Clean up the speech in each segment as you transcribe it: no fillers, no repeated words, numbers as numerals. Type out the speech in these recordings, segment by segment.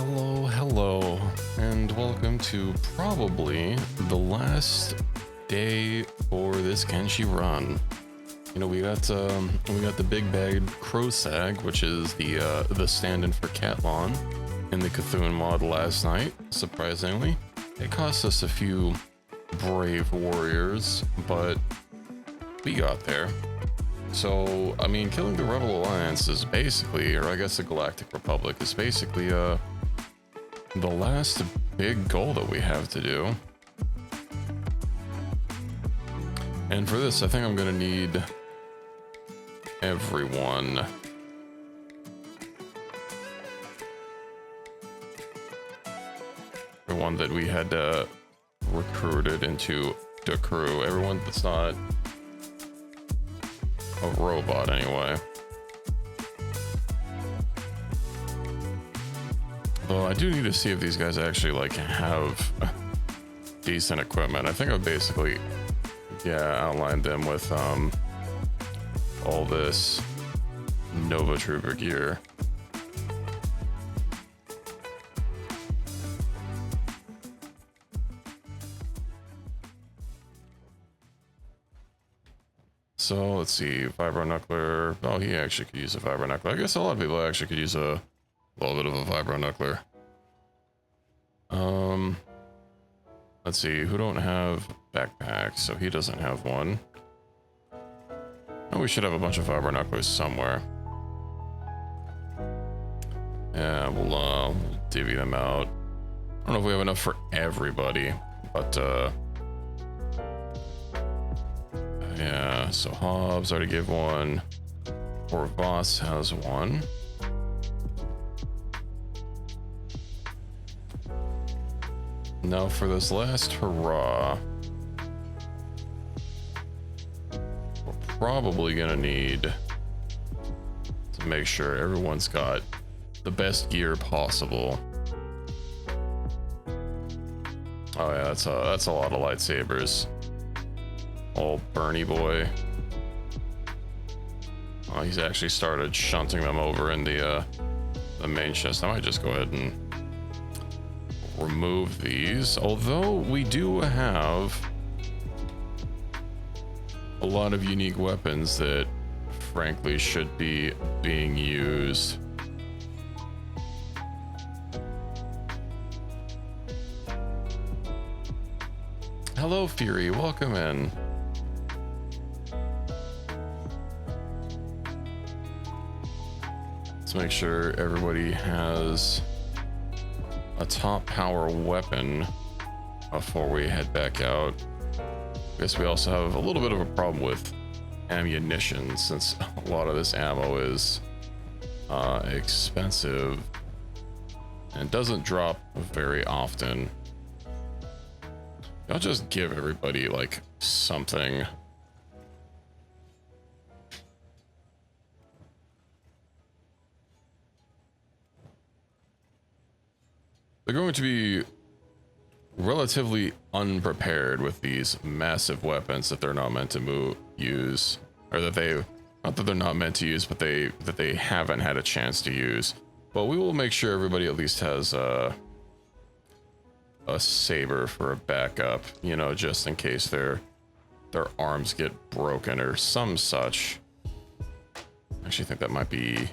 Hello, and welcome to probably the last day for this Kenshi run. You know, we got the big bag Crowsag, which is the stand-in for Catlon in the Cthulhu mod last night. Surprisingly, it cost us a few brave warriors, but we got there. So, I mean, killing the Rebel Alliance is basically, or I guess the Galactic Republic is basically the last big goal that we have to do. And for this, I think I'm gonna need everyone. Everyone that we had recruited into the crew. Everyone that's not a robot anyway. Though I do need to see if these guys actually like have decent equipment. I think I've basically outlined them with all this Nova Trooper gear. So let's see, vibronuclear. Oh, he actually could use a vibronuclear. I guess a lot of people actually could use a little bit of a vibronuclear. Let's see, who don't have backpacks, so he doesn't have one. Oh, we should have a bunch of vibronuclears somewhere. Yeah, we'll divvy them out. I don't know if we have enough for everybody, but yeah, so Hobbs already gave one. Or Voss has one. Now for this last hurrah, we're probably gonna need to make sure everyone's got the best gear possible. Oh yeah, that's a lot of lightsabers. Old Bernie boy. Oh, he's actually started shunting them over in the main chest. I might just go ahead and remove these. Although we do have a lot of unique weapons that frankly should be being used. Hello, Fury. Welcome in. Make sure everybody has a top power weapon before we head back out. I guess we also have a little bit of a problem with ammunition, since a lot of this ammo is expensive and doesn't drop very often. I'll just give everybody like something. They're going to be relatively unprepared with these massive weapons that they're not meant to use, or that not that they're not meant to use, but that they haven't had a chance to use. But we will make sure everybody at least has a saber for a backup, you know, just in case their arms get broken or some such. I actually think that might be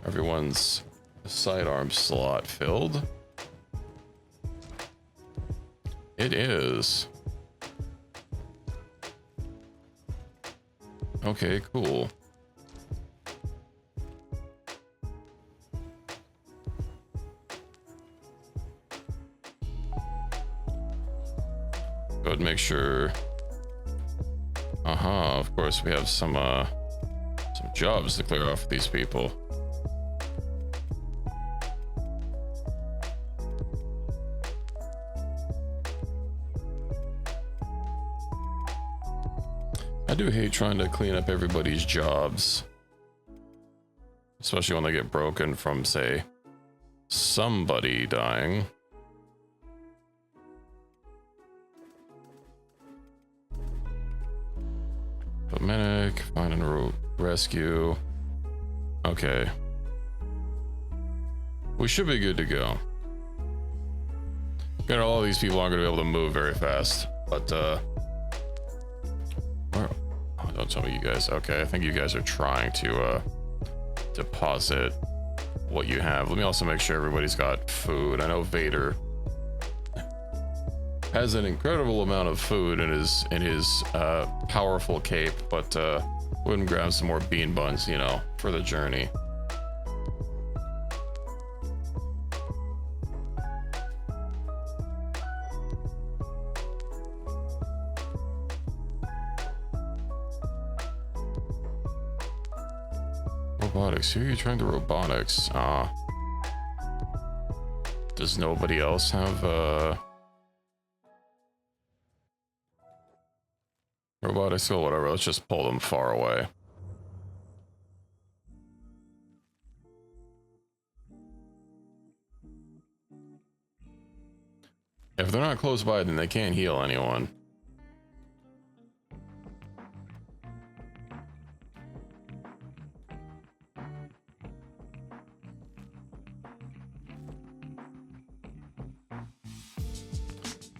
everyone's sidearm slot filled. It is. Okay, cool. Go ahead and make sure. Of course we have some jobs to clear off with these people. I do hate trying to clean up everybody's jobs, especially when they get broken from, say, somebody dying. But medic, find and rescue. Okay. We should be good to go. You know, all these people aren't gonna be able to move very fast, but where, oh, don't tell me you guys. Okay, I think you guys are trying to deposit what you have. Let me also make sure everybody's got food. I know Vader has an incredible amount of food in his powerful cape, but wouldn't grab some more bean buns, you know, for the journey. Robotics. Who are you trying to robotics? Does nobody else have robotics or whatever? Let's just pull them far away. If they're not close by, then they can't heal anyone.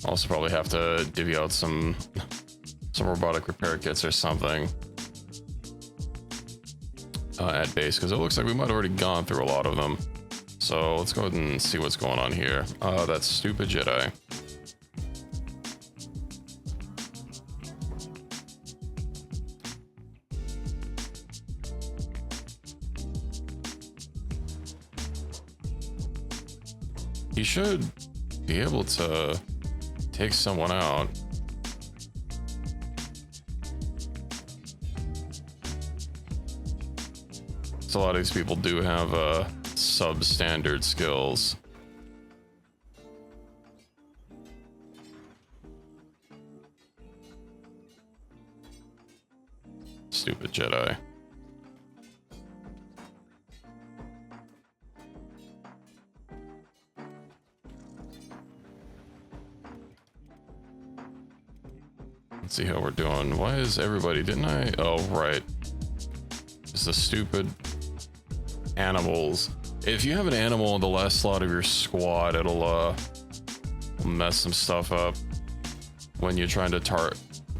Also probably have to divvy out some robotic repair kits or something at base, because it looks like we might have already gone through a lot of them. So let's go ahead and see what's going on here. That stupid Jedi. He should be able to take someone out. So a lot of these people do have substandard skills. Stupid Jedi. Let's see how we're doing. Why is everybody, didn't I? Oh, right. It's the stupid animals. If you have an animal in the last slot of your squad, it'll mess some stuff up when you're trying to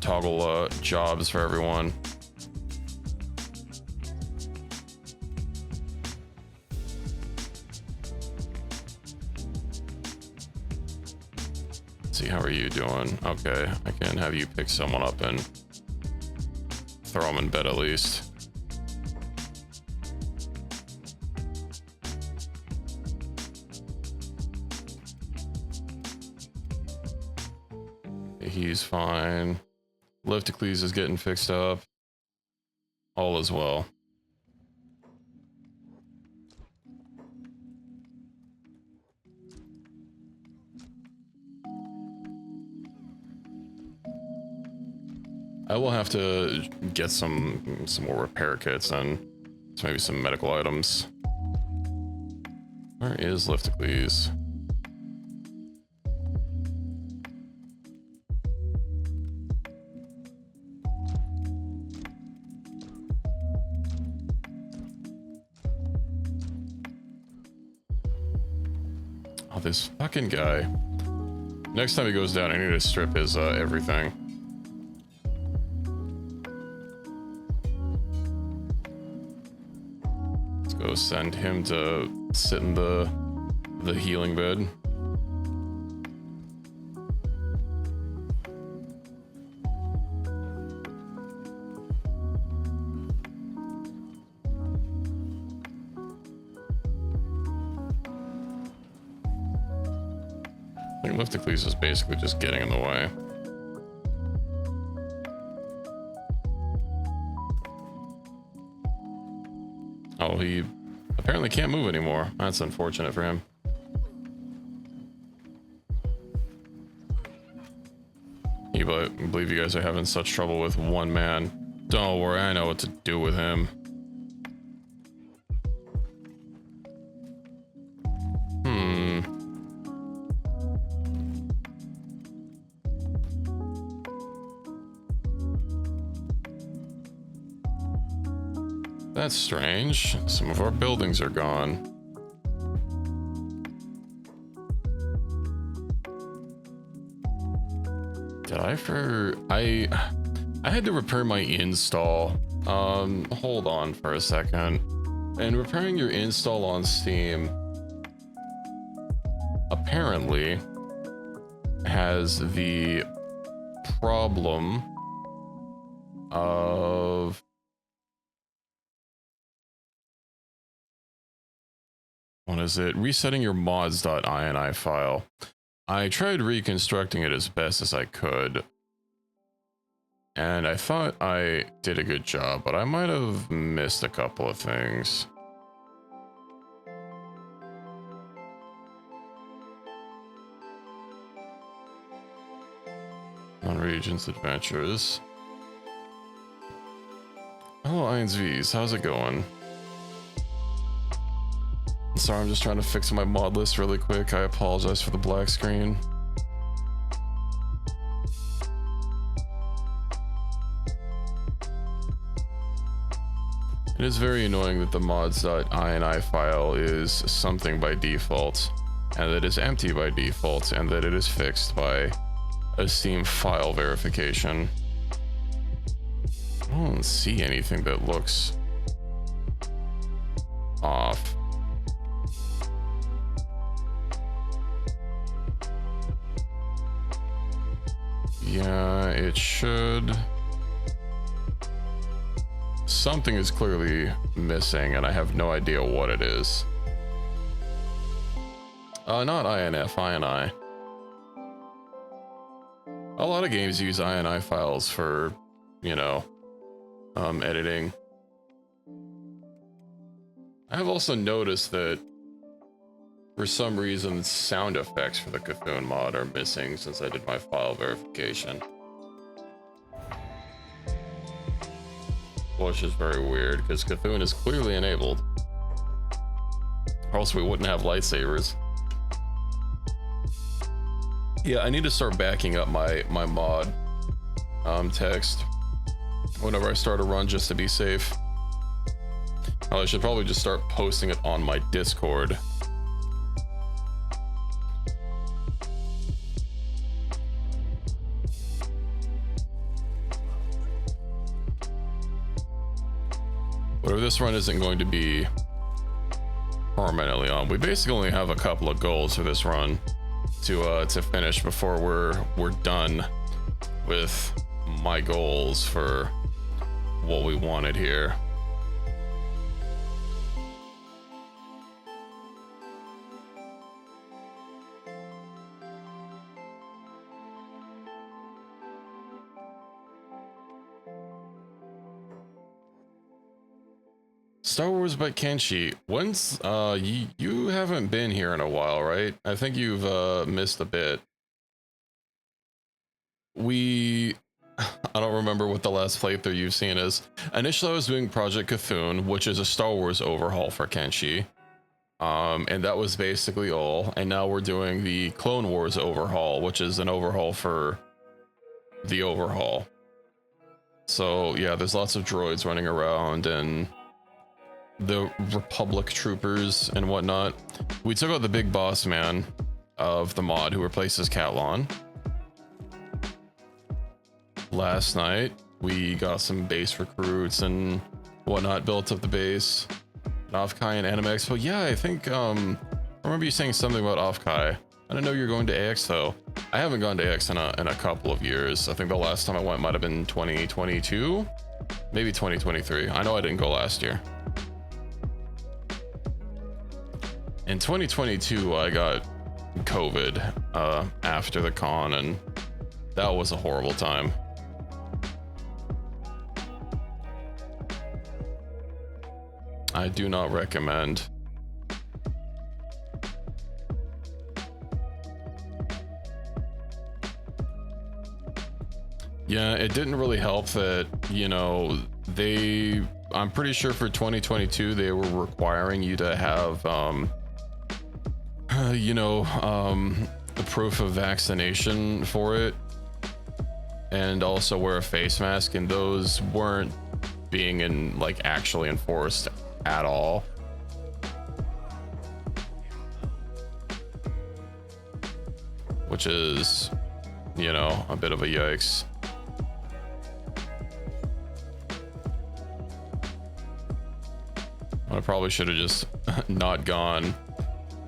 toggle jobs for everyone. Let's see, how are you doing? Okay, I can have you pick someone up and throw them in bed at least. He's fine. Lifticles is getting fixed up. All is well. I will have to get some more repair kits and maybe some medical items. Where is Lifticles? Oh, this fucking guy. Next time he goes down, I need to strip his everything. Let's go send him to sit in the healing bed. I think Lifticles is basically just getting in the way. Oh, he apparently can't move anymore. That's unfortunate for him. I believe you guys are having such trouble with one man. Don't worry, I know what to do with him. That's strange. Some of our buildings are gone. I had to repair my install. Hold on for a second. And repairing your install on Steam apparently has the problem of what is it? Resetting your mods.ini file. I tried reconstructing it as best as I could, and I thought I did a good job, but I might have missed a couple of things. Non-Regions Adventures. Hello, Irons V's. How's it going? Sorry, I'm just trying to fix my mod list really quick. I apologize for the black screen. It is very annoying that the mods.ini file is something by default, and that it is empty by default, and that it is fixed by a Steam file verification. I don't see anything that looks off. Yeah, it should. Something is clearly missing, and I have no idea what it is. Not INF, INI. A lot of games use INI files for, you know, editing. I have also noticed that for some reason sound effects for the Cthulhu mod are missing since I did my file verification. Which is very weird because Cthulhu is clearly enabled. Or else we wouldn't have lightsabers. Yeah, I need to start backing up my mod text whenever I start a run just to be safe. I should probably just start posting it on my Discord. Whatever, this run isn't going to be permanently on. We basically only have a couple of goals for this run to finish before we're done with my goals for what we wanted here. Star Wars by Kenshi. When's you haven't been here in a while, right? I think you've missed a bit. I don't remember what the last playthrough you've seen is. Initially I was doing Project Cthulhu, which is a Star Wars overhaul for Kenshi. And that was basically all. And now we're doing the Clone Wars overhaul, which is an overhaul for the overhaul. So yeah, there's lots of droids running around and the Republic troopers and whatnot. We took out the big boss man of the mod who replaces Catlon. Last night we got some base recruits and whatnot, built up the base. Offkai and Anime Expo. Yeah, I think I remember you saying something about Offkai. I didn't know you were going to AX though. I haven't gone to AX in a couple of years. I think the last time I went might have been 2022, maybe 2023. I know I didn't go last year. In 2022, I got COVID after the con, and that was a horrible time. I do not recommend. Yeah, it didn't really help that, you know, I'm pretty sure for 2022, they were requiring you to have, the proof of vaccination for it, and also wear a face mask, and those weren't being actually enforced at all. Which is you know, a bit of a yikes. I probably should have just not gone,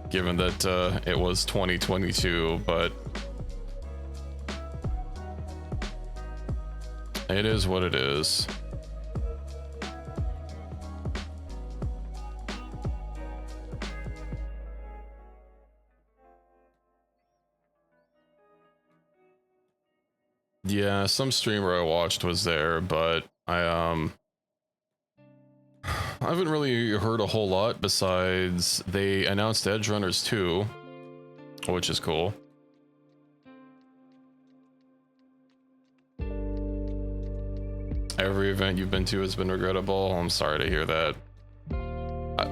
given that it was 2022, but it is what it is. Yeah, some streamer I watched was there, but I haven't really heard a whole lot besides they announced Edge Runners 2, which is cool. Every event you've been to has been regrettable. I'm sorry to hear that.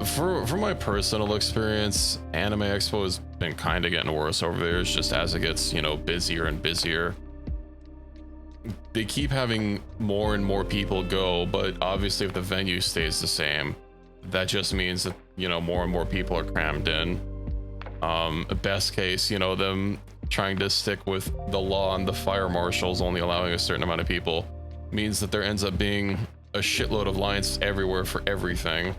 For my personal experience, Anime Expo has been kind of getting worse over there. It's just as it gets, you know, busier and busier. They keep having more and more people go, but obviously if the venue stays the same, that just means that, you know, more and more people are crammed in. Best case, you know, them trying to stick with the law and the fire marshals only allowing a certain amount of people means that there ends up being a shitload of lines everywhere for everything.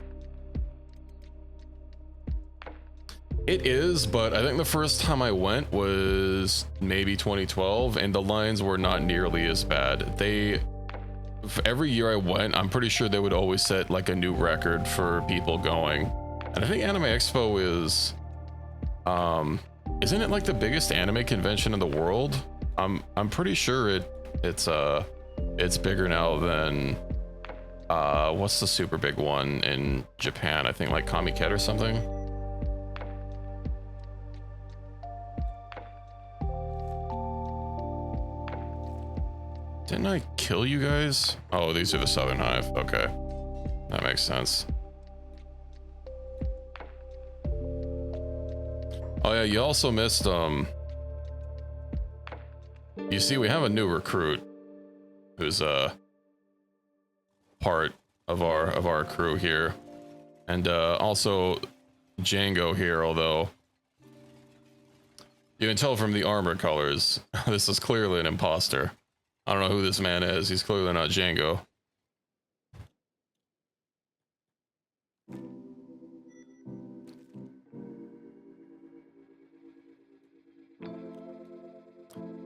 It is, but I think the first time I went was maybe 2012, and the lines were not nearly as bad. Every year I went, I'm pretty sure they would always set like a new record for people going. And I think Anime Expo is, isn't it like the biggest anime convention in the world? I'm pretty sure it's bigger now than, what's the super big one in Japan? I think like Comiket or something. Didn't I kill you guys? Oh, these are the Southern Hive. Okay. That makes sense. Oh yeah, you also missed, you see, we have a new recruit who's, part of our crew here. And, also Django here, although you can tell from the armor colors, this is clearly an imposter. I don't know who this man is. He's clearly not Django.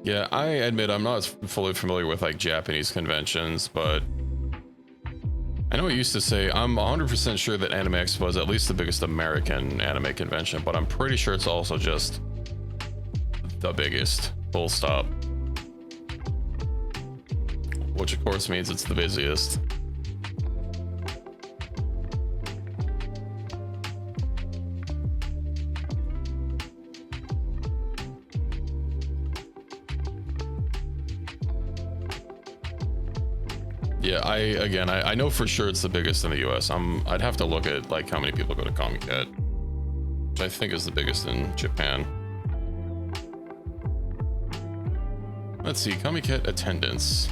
Yeah, I admit I'm not fully familiar with like Japanese conventions, but I know it used to say, I'm 100% sure that Anime Expo is at least the biggest American anime convention, but I'm pretty sure it's also just the biggest, full stop. Which of course means it's the busiest. Yeah, I know for sure it's the biggest in the US. I'd have to look at like how many people go to Comiket, which I think is the biggest in Japan. Let's see, Comiket attendance.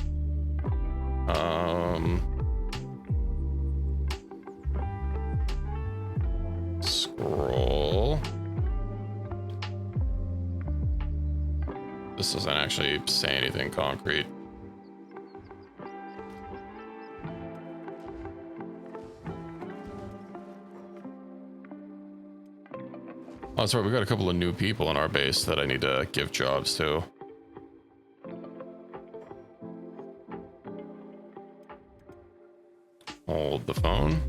Scroll. This doesn't actually say anything concrete. Oh, that's right, we got a couple of new people in our base that I need to give jobs to. Hold the phone.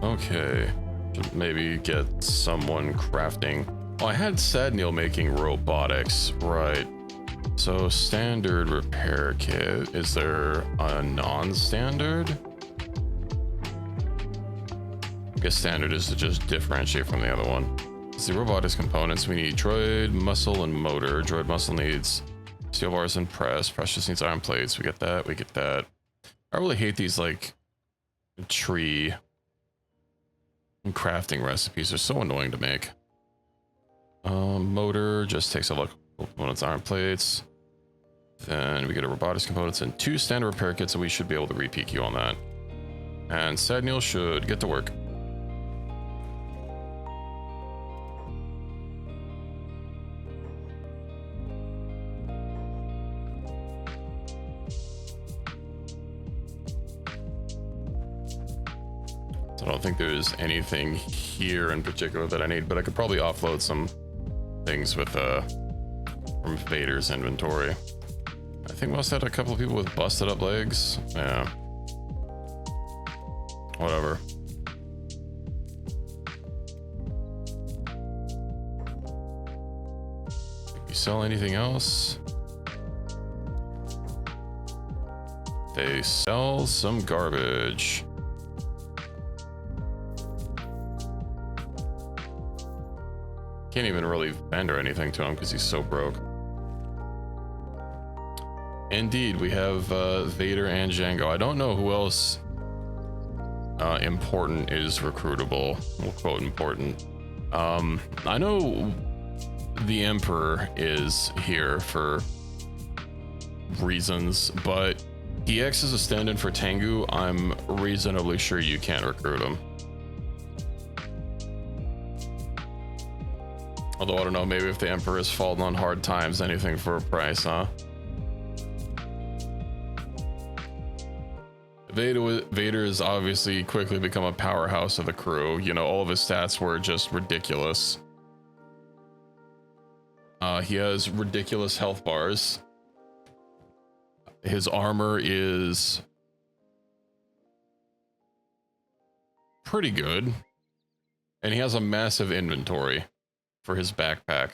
Okay, should maybe get someone crafting. Oh, I had Sadneil making robotics, right? So standard repair kit. Is there a non-standard? I guess standard is to just differentiate from the other one. Let's see, robotics components. We need droid, muscle, and motor. Droid muscle needs steel bars and press. Press just needs iron plates. We get that. We get that. I really hate these like tree and crafting recipes. They're so annoying to make. Motor just takes a look. Components, iron plates. Then we get a robotics components and 2 standard repair kits, so we should be able to re-peak you on that. And Sadneil should get to work. So I don't think there's anything here in particular that I need, but I could probably offload some things with from Vader's inventory. I think we also had a couple of people with busted up legs. Yeah. Whatever. You sell anything else? They sell some garbage. Can't even really vend or anything to him because he's so broke. Indeed, we have Vader and Django. I don't know who else important is recruitable. We'll quote important. I know the Emperor is here for reasons, but he acts as a stand-in for Tengu. I'm reasonably sure you can't recruit him. Although I don't know, maybe if the Emperor has fallen on hard times, anything for a price, huh? Vader has obviously quickly become a powerhouse of the crew. You know, all of his stats were just ridiculous. He has ridiculous health bars. His armor is pretty good. And he has a massive inventory for his backpack.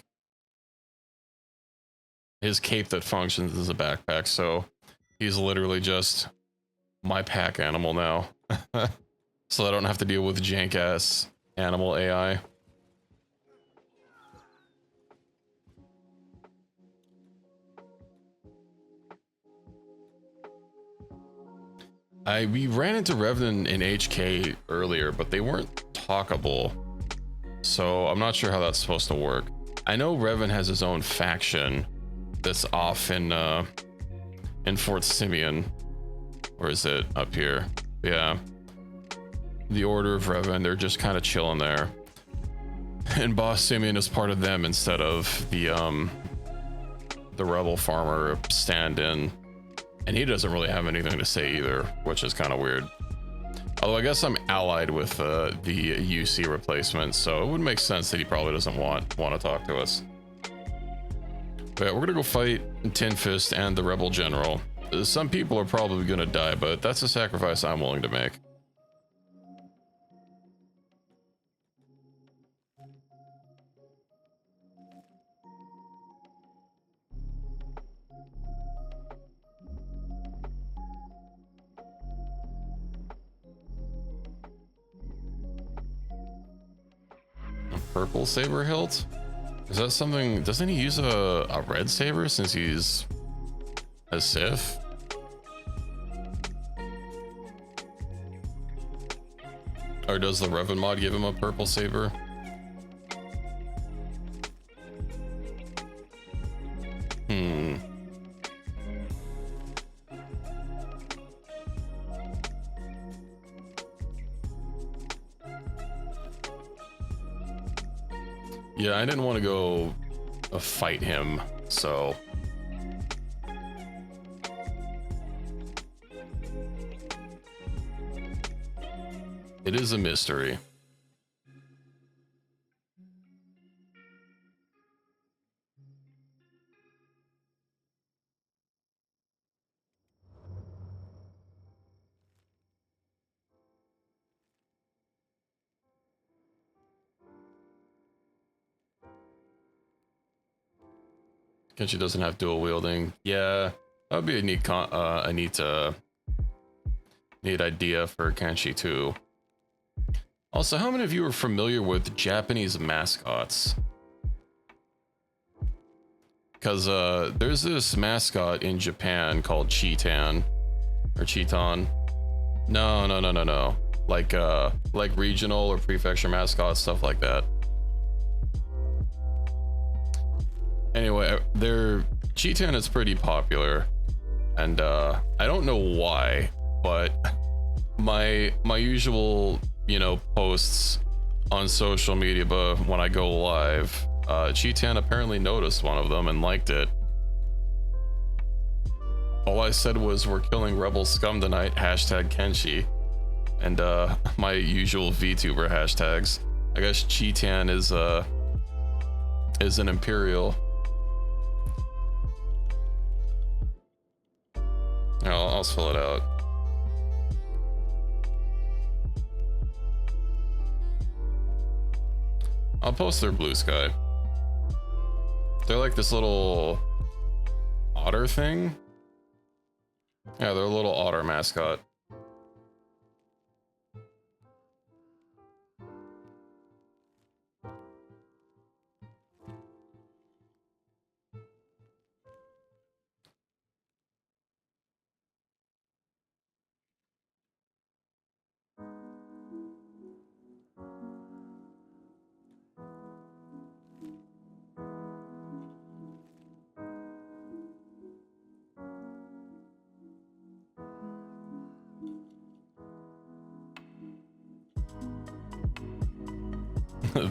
His cape that functions as a backpack, so he's literally just my pack animal now. So I don't have to deal with jank ass animal AI. We ran into Revan in HK earlier, but they weren't talkable. So I'm not sure how that's supposed to work. I know Revan has his own faction that's off in Fort Simeon. Or is it up here? Yeah. The Order of Revan, they're just kind of chilling there. And Boss Simeon is part of them instead of the Rebel Farmer stand-in. And he doesn't really have anything to say either, which is kind of weird. Although I guess I'm allied with the UC replacement, so it would make sense that he probably doesn't want to talk to us. But yeah, we're gonna go fight Tin Fist and the Rebel General. Some people are probably gonna die, but that's a sacrifice I'm willing to make. A purple saber hilt? Is that something? Doesn't he use a red saber since he's a Sith? Or does the Revan mod give him a purple saber? Yeah, I didn't want to go fight him, so... It is a mystery. Kenshi doesn't have dual wielding. Yeah, that would be a neat neat idea for Kenshi too. Also, how many of you are familiar with Japanese mascots? Because there's this mascot in Japan called Cheetan or Cheeton. No. Like regional or prefecture mascots, stuff like that. Anyway, they're Cheetan is pretty popular, and I don't know why, but my usual, you know, posts on social media, but when I go live, Cheetan apparently noticed one of them and liked it. All I said was, "We're killing rebel scum tonight, hashtag Kenshi," and my usual VTuber hashtags. I guess Cheetan is an Imperial. I'll fill it out. I'll post their blue sky. They're like this little otter thing. Yeah, they're a little otter mascot.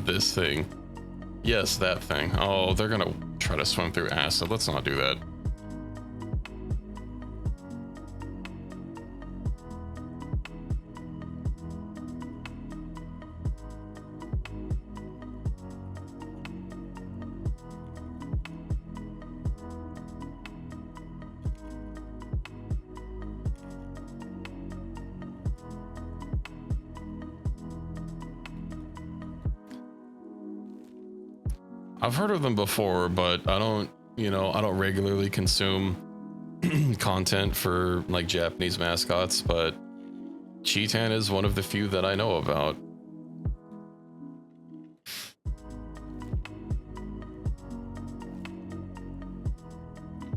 This thing. Yes, that thing. Oh, they're gonna try to swim through acid. Let's not do that. I've heard of them before, but I don't, you know, I don't regularly consume content for like Japanese mascots, but Cheetan is one of the few that I know about.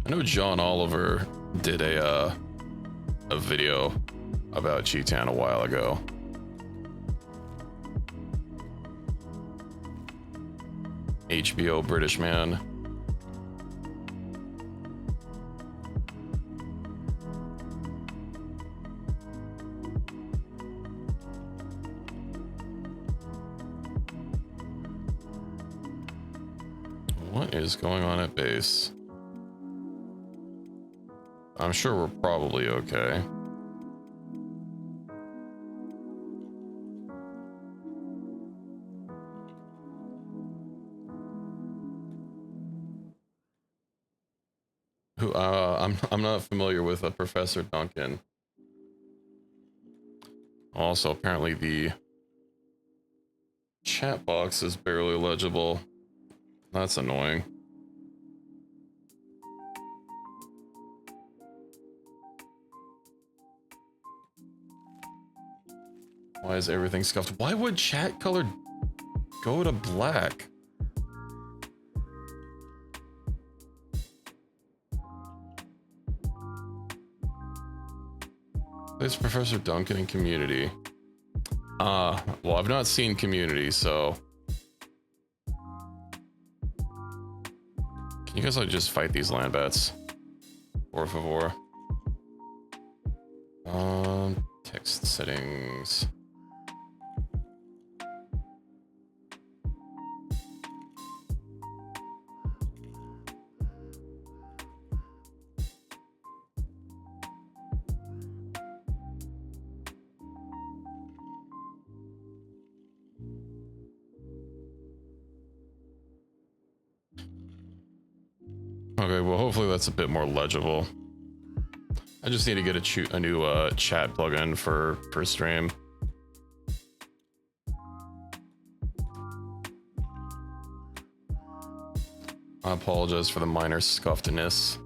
I know John Oliver did a video about Cheetan a while ago. HBO British man. What is going on at base? I'm sure we're probably okay. Who I'm not familiar with Professor Duncan. Also, apparently the chat box is barely legible. That's annoying. Why is everything scuffed? Why would chat color go to black? There's Professor Duncan in Community. Well, I've not seen Community, so... Can you guys like just fight these land bats? Por favor. Text settings. Okay, well, hopefully that's a bit more legible. I just need to get a new chat plugin for stream. I apologize for the minor scuffedness.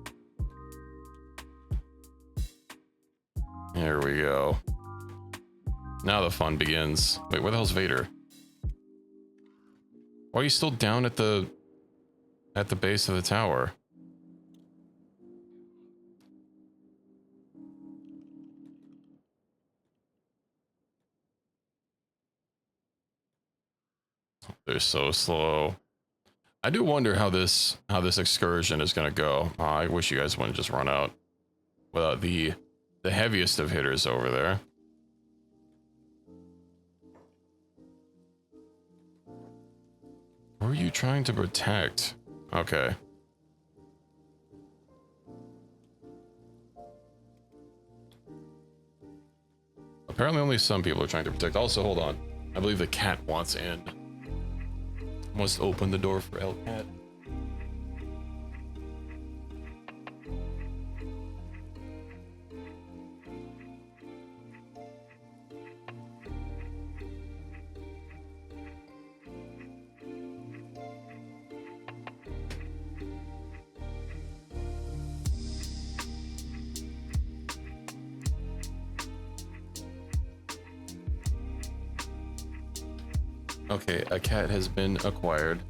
Here we go. Now the fun begins. Wait, where the hell's Vader? Why are you still down at the base of the tower? They're so slow. I do wonder how this excursion is gonna go. I wish you guys wouldn't just run out without the heaviest of hitters over there. Who are you trying to protect? Okay. Apparently only some people are trying to protect. Also, hold on. I believe the cat wants in. Must open the door for El Cat. Okay, a cat has been acquired.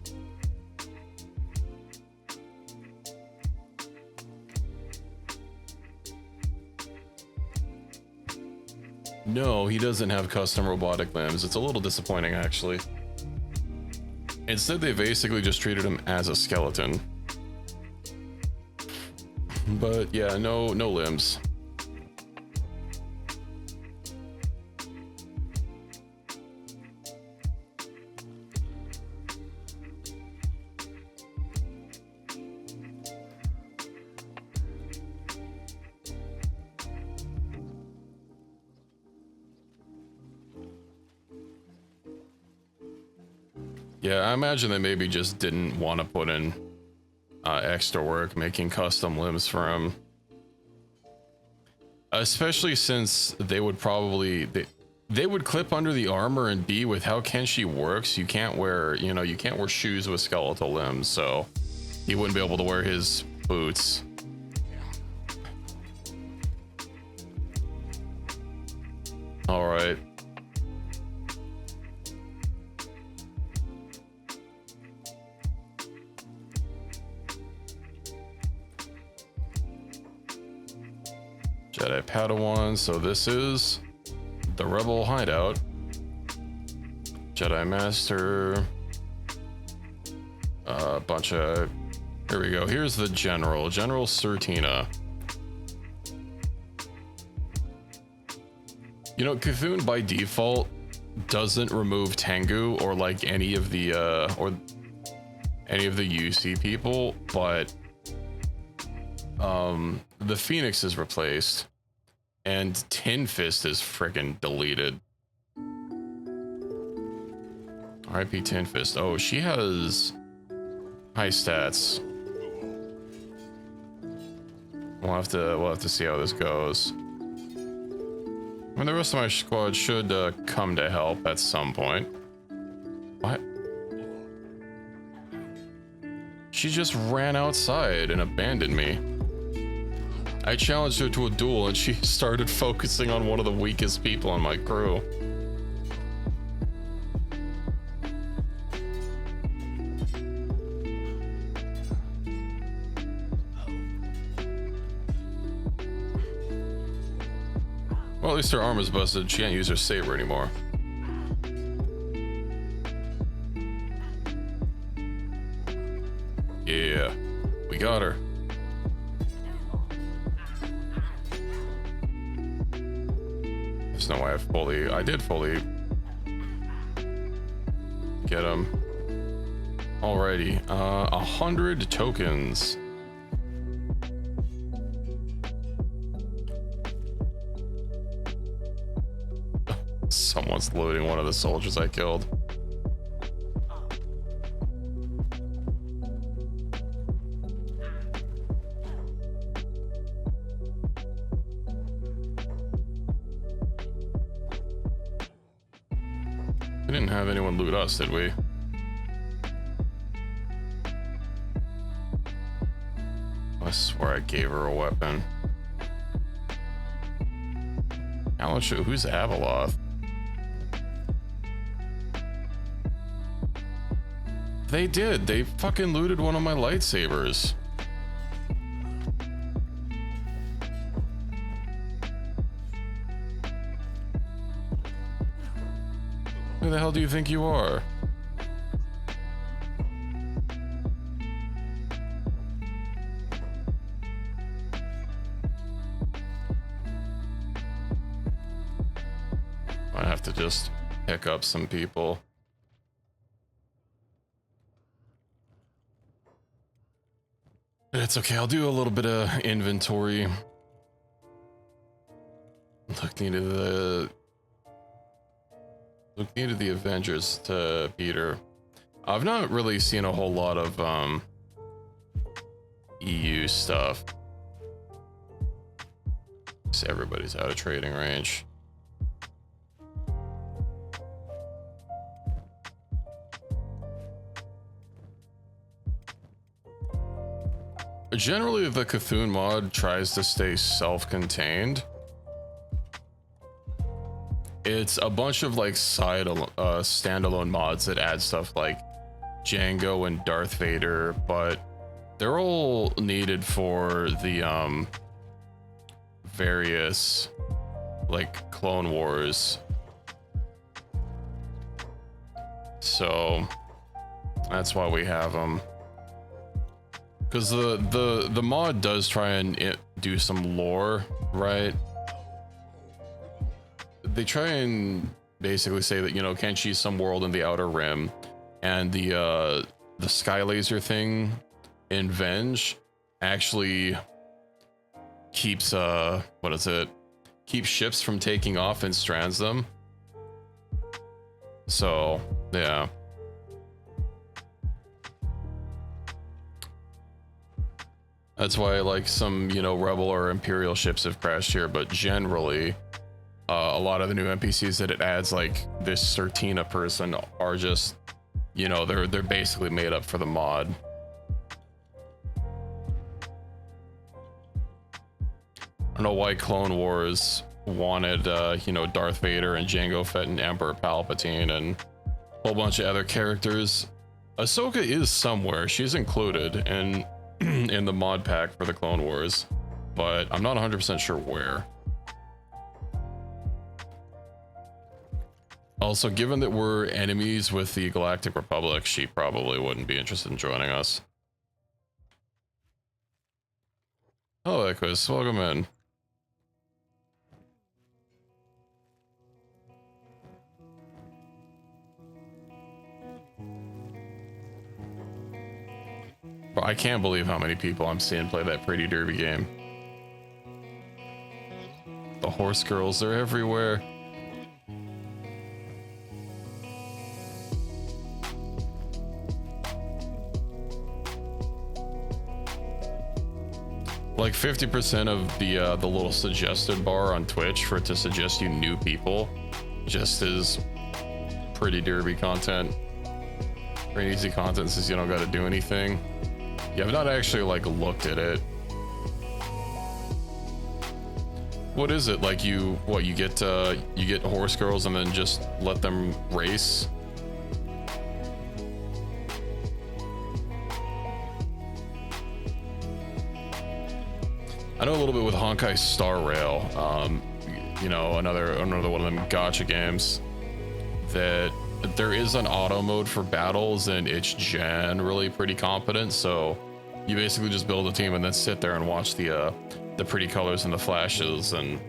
No, he doesn't have custom robotic limbs. It's a little disappointing, actually. Instead, they basically just treated him as a skeleton. But yeah, no limbs. Yeah, I imagine they maybe just didn't want to put in extra work making custom limbs for him. Especially since they would probably... They would clip under the armor, and B, with how Kenshi works, you can't wear, you can't wear shoes with skeletal limbs, so he wouldn't be able to wear his boots. All right. Jedi Padawan, so this is the Rebel hideout. Jedi Master. A bunch of... Here we go. Here's the General. General Sertina. You know, Cthulhu by default doesn't remove Tengu or like any of the UC people, but the Phoenix is replaced and Tin Fist is freaking deleted. RIP Tin Fist. Oh, she has high stats. We'll have to see how this goes. I mean, the rest of my squad should come to help at some point. What? She just ran outside and abandoned me. I challenged her to a duel and she started focusing on one of the weakest people on my crew. Well, at least her armor's busted. She can't use her saber anymore. Yeah, we got her. There's no way I did fully get him. Alrighty, 100 tokens. Someone's looting one of the soldiers I killed. We didn't have anyone loot us, did we? I swear I gave her a weapon. Alan, who's Abeloth? They did. They fucking looted one of my lightsabers. Who the hell do you think you are? have to just pick up some people. It's okay, I'll do a little bit of inventory. Looking into the Avengers to Peter. I've not really seen a whole lot of EU stuff. So everybody's out of trading range. Generally, the Cthulhu mod tries to stay self-contained. It's a bunch of like side standalone mods that add stuff like Django and Darth Vader, but they're all needed for the various like Clone Wars. So that's why we have them. Because the mod does try and do some lore, right? They try and basically say that, you know, Kenshi's some world in the Outer Rim, and the sky laser thing in Venge actually keeps keeps ships from taking off and strands them. So yeah. That's why like some, you know, Rebel or Imperial ships have crashed here, but generally a lot of the new NPCs that it adds, like this Certina person, are just, you know, they're basically made up for the mod. I don't know why Clone Wars wanted you know, Darth Vader and Jango Fett and Emperor Palpatine and a whole bunch of other characters. Ahsoka is somewhere, she's included in in the mod pack for the Clone Wars, but I'm not 100% sure where. Also, given that we're enemies with the Galactic Republic, she probably wouldn't be interested in joining us. Hello, Equus. Welcome in. I can't believe how many people I'm seeing play that Pretty Derby game. The horse girls are everywhere. Like 50% of the little suggested bar on Twitch for it to suggest you new people just is Pretty Derby content. Pretty easy content since you don't got to do anything. Yeah, I've not actually like looked at it. What is it like? You get horse girls and then just let them race? I know a little bit with Honkai Star Rail, you know, another one of them gacha games, that there is an auto mode for battles and it's generally pretty competent. So you basically just build a team and then sit there and watch the pretty colors and the flashes, and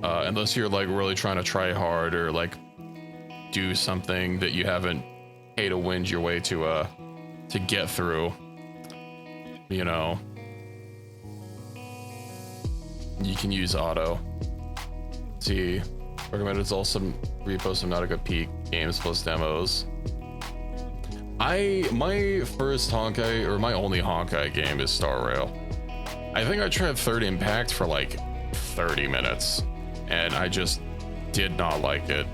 unless you're like really trying to try hard or like do something that you haven't pay to win your way to get through, you know, you can use auto. See, recommended is also repost Subnautica Peak games plus demos. My first Honkai, or my only Honkai game, is Star Rail. I think I tried Third Impact for like 30 minutes and I just did not like it.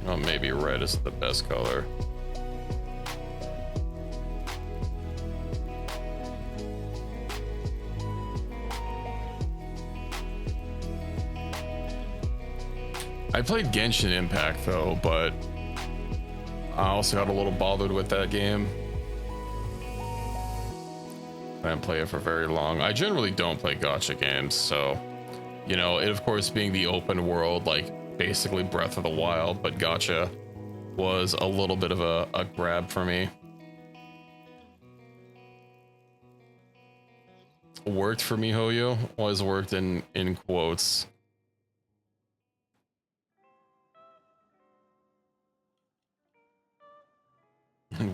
Oh, maybe red is the best color. I played Genshin Impact though, but I also got a little bothered with that game. I didn't play it for very long. I generally don't play gacha games, so, you know, it of course being the open world, like basically Breath of the Wild, but gacha was a little bit of a grab for me. worked for miHoYo. Always worked in quotes.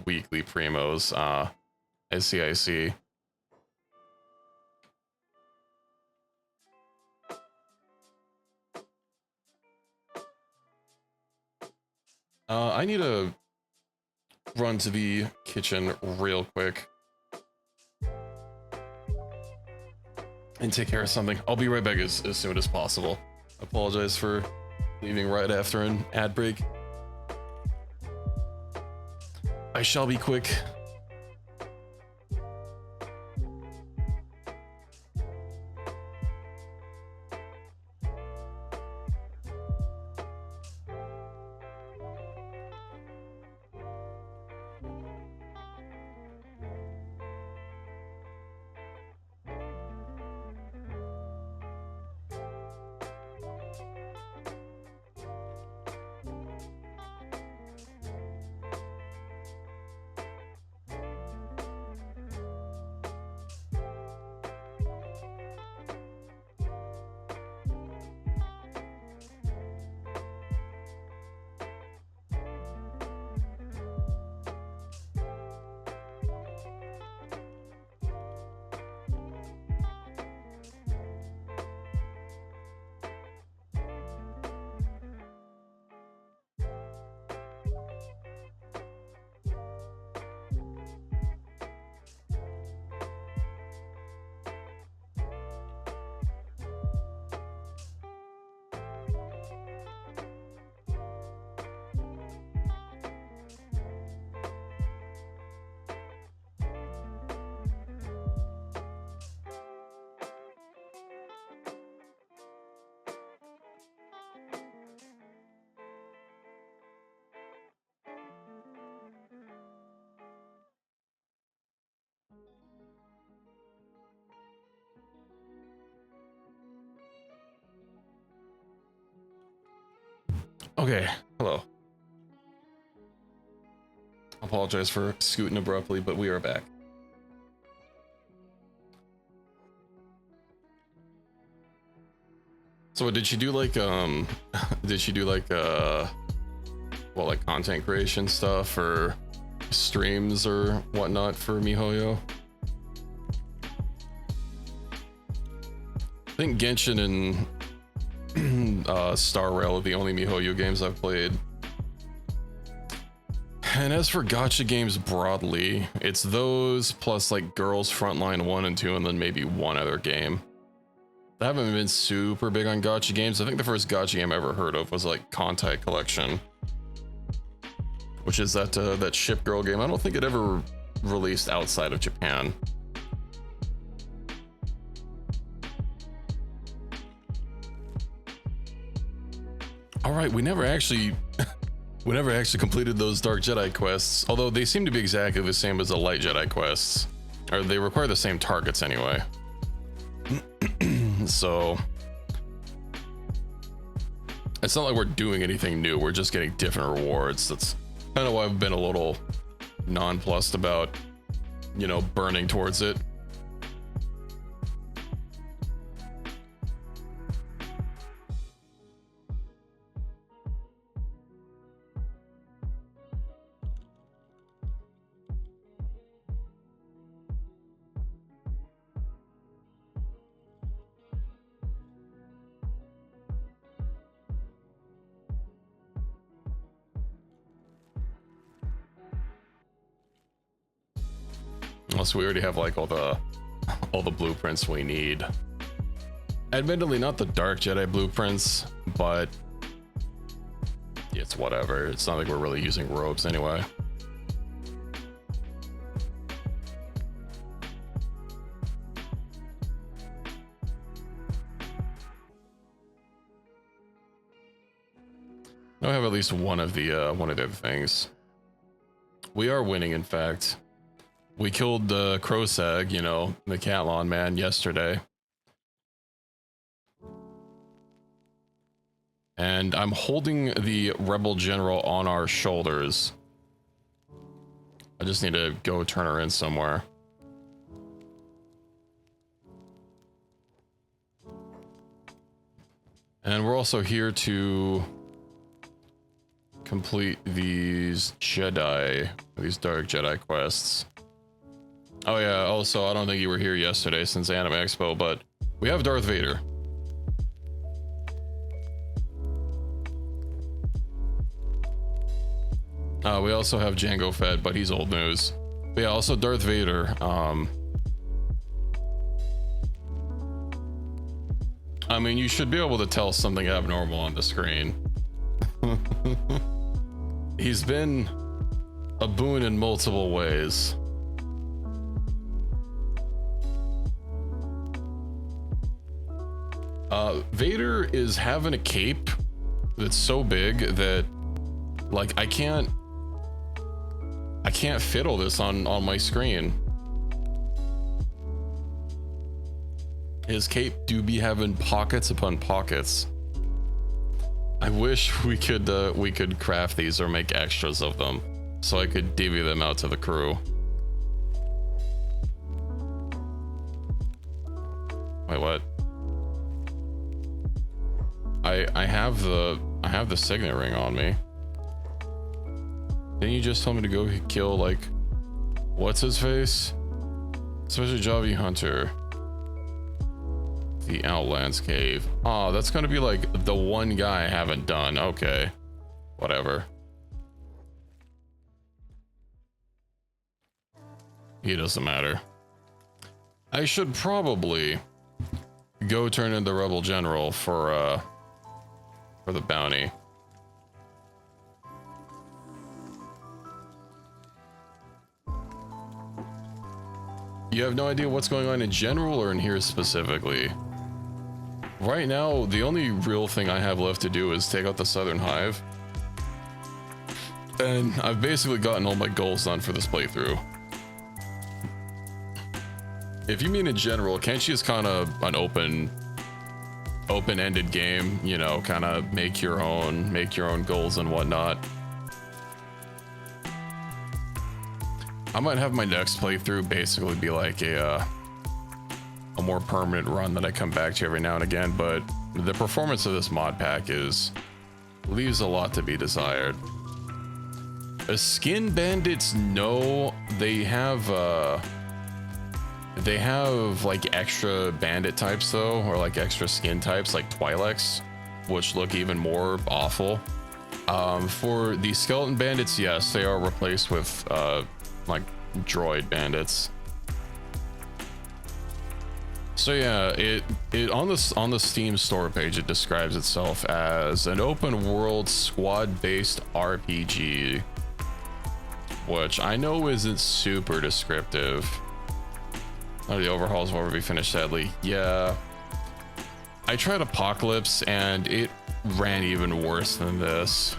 Weekly primos. I see, I see. I need to run to the kitchen real quick and take care of something. I'll be right back as soon as possible. Apologize for leaving right after an ad break. I shall be quick. Okay, hello. Apologize for scooting abruptly, but we are back. So did she do like did she do like well, like content creation stuff or streams or whatnot for miHoYo? I think Genshin and Star Rail are the only miHoYo games I've played. And as for gacha games broadly, it's those plus like Girls Frontline 1 and 2 and then maybe one other game. I haven't been super big on gacha games. I think the first gacha game I ever heard of was like Contact Collection, which is that ship girl game. I don't think it ever released outside of Japan. All right, we never actually completed those Dark Jedi quests, although they seem to be exactly the same as the Light Jedi quests, or they require the same targets anyway. So it's not like we're doing anything new, we're just getting different rewards. That's kind of why I've been a little nonplussed about, you know, burning towards it. So we already have like all the blueprints we need. Admittedly, not the Dark Jedi blueprints, but it's whatever. It's not like we're really using robes anyway. Now I have at least one of the other things. We are winning, in fact. We killed the Crowsag, you know, the Catlon man, yesterday. And I'm holding the Rebel General on our shoulders. I just need to go turn her in somewhere. And we're also here to complete these these Dark Jedi quests. Oh yeah, also, I don't think you were here yesterday since Anime Expo, but we have Darth Vader. We also have Jango Fett, but he's old news. But yeah, also Darth Vader. I mean, you should be able to tell something abnormal on the screen. He's been a boon in multiple ways. Vader is having a cape that's so big that, like, I can't fiddle this on my screen. His cape do be having pockets upon pockets. I wish we could craft these or make extras of them so I could divvy them out to the crew. Wait, what? I have the signet ring on me. Didn't you just tell me to go kill, like, what's his face? Special Javi Hunter. The Outlands Cave. Oh, that's gonna be like the one guy I haven't done. Okay, whatever. He doesn't matter. I should probably go turn in the Rebel General for the bounty. You have no idea what's going on in general or in here specifically? Right now, the only real thing I have left to do is take out the Southern Hive. And I've basically gotten all my goals done for this playthrough. If you mean in general, Kenshi is kind of an open-ended game, you know, kind of make your own goals and whatnot. I might have my next playthrough basically be like a more permanent run that I come back to every now and again, but the performance of this mod pack leaves a lot to be desired. Skin bandits, no, they have like extra bandit types though, or like extra skin types like Twi'leks, which look even more awful. For the skeleton bandits, yes, they are replaced with like droid bandits. So yeah, it on the Steam store page, it describes itself as an open world squad based RPG, which I know isn't super descriptive. The overhauls will never be finished, sadly. Yeah, I tried Apocalypse and it ran even worse than this.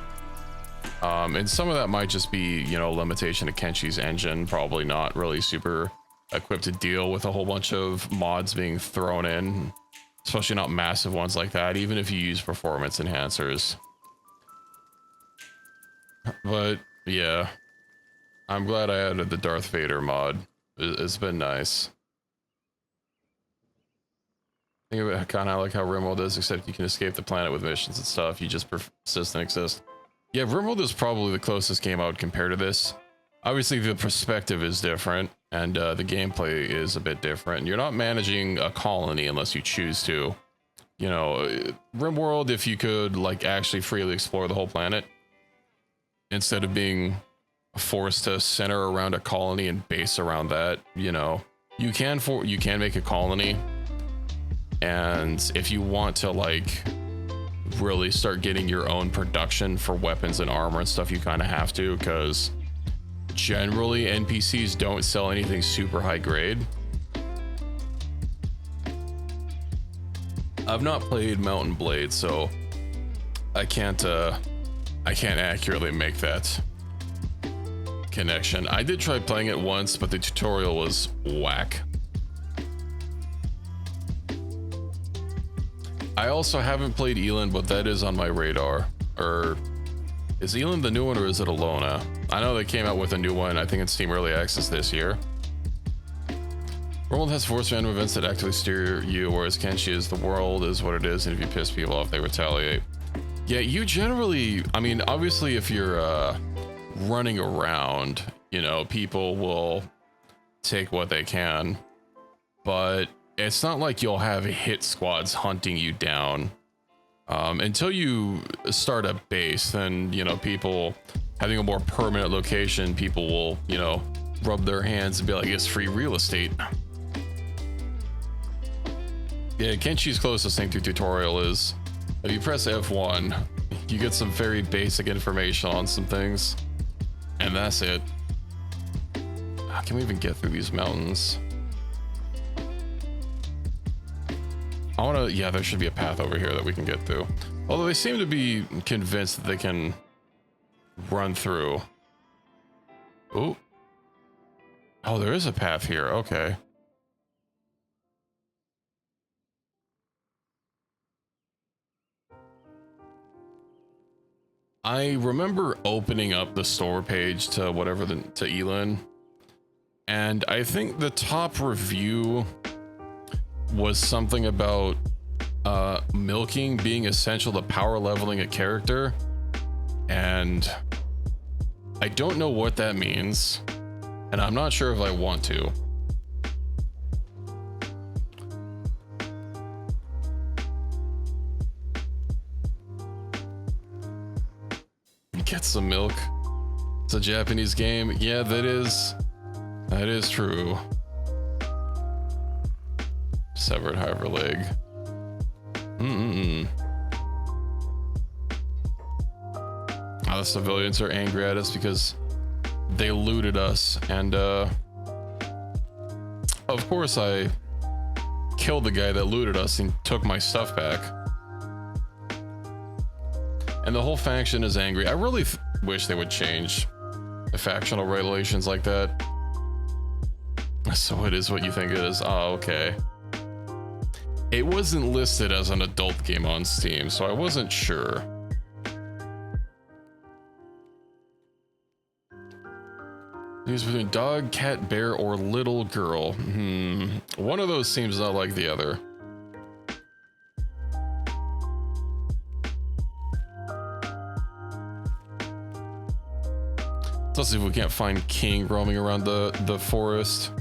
And some of that might just be, you know, limitation of Kenshi's engine, probably not really super equipped to deal with a whole bunch of mods being thrown in, especially not massive ones like that, even if you use performance enhancers. But yeah, I'm glad I added the Darth Vader mod. It's been nice. Think of it kind of like how RimWorld is, except you can escape the planet with missions and stuff. You just persist and exist. Yeah, RimWorld is probably the closest game I would compare to this. Obviously, the perspective is different, and the gameplay is a bit different. You're not managing a colony unless you choose to. You know, RimWorld, if you could like actually freely explore the whole planet, instead of being forced to center around a colony and base around that, you know, you can make a colony. And if you want to like really start getting your own production for weapons and armor and stuff, you kind of have to, because generally NPCs don't sell anything super high grade. I've not played Mountain Blade, so I can't accurately make that connection. I did try playing it once, but the tutorial was whack. I also haven't played Eland, but that is on my radar. Or is Eland the new one, or is it Alona? I know they came out with a new one, I think it's Steam Early Access this year. World has force random events that actively steer you, whereas Kenshi is the world is what it is, and if you piss people off, they retaliate. Yeah, you generally, I mean, obviously if you're running around, you know, people will take what they can, but it's not like you'll have hit squads hunting you down. Until you start a base, then, you know, people having a more permanent location, people will, you know, rub their hands and be like, it's free real estate. Yeah, Kenshi's closest thing to tutorial is if you press F1, you get some very basic information on some things, and that's it. How can we even get through these mountains? I want to, yeah, there should be a path over here that we can get through. Although they seem to be convinced that they can run through. Oh, oh, there is a path here. Okay. I remember opening up the store page to whatever to Elin, and I think the top review was something about milking being essential to power leveling a character, and I don't know what that means, and I'm not sure if I want to. Get some milk. It's a Japanese game. Yeah, that is true. Severed hyper leg. Oh, the civilians are angry at us because they looted us, and of course I killed the guy that looted us and took my stuff back. And the whole faction is angry. I really wish they would change the factional regulations like that. So it is what you think it is. Oh, okay. It wasn't listed as an adult game on Steam, so I wasn't sure. Use between dog, cat, bear, or little girl. One of those seems not like the other. Let's see if we can't find King roaming around the forest.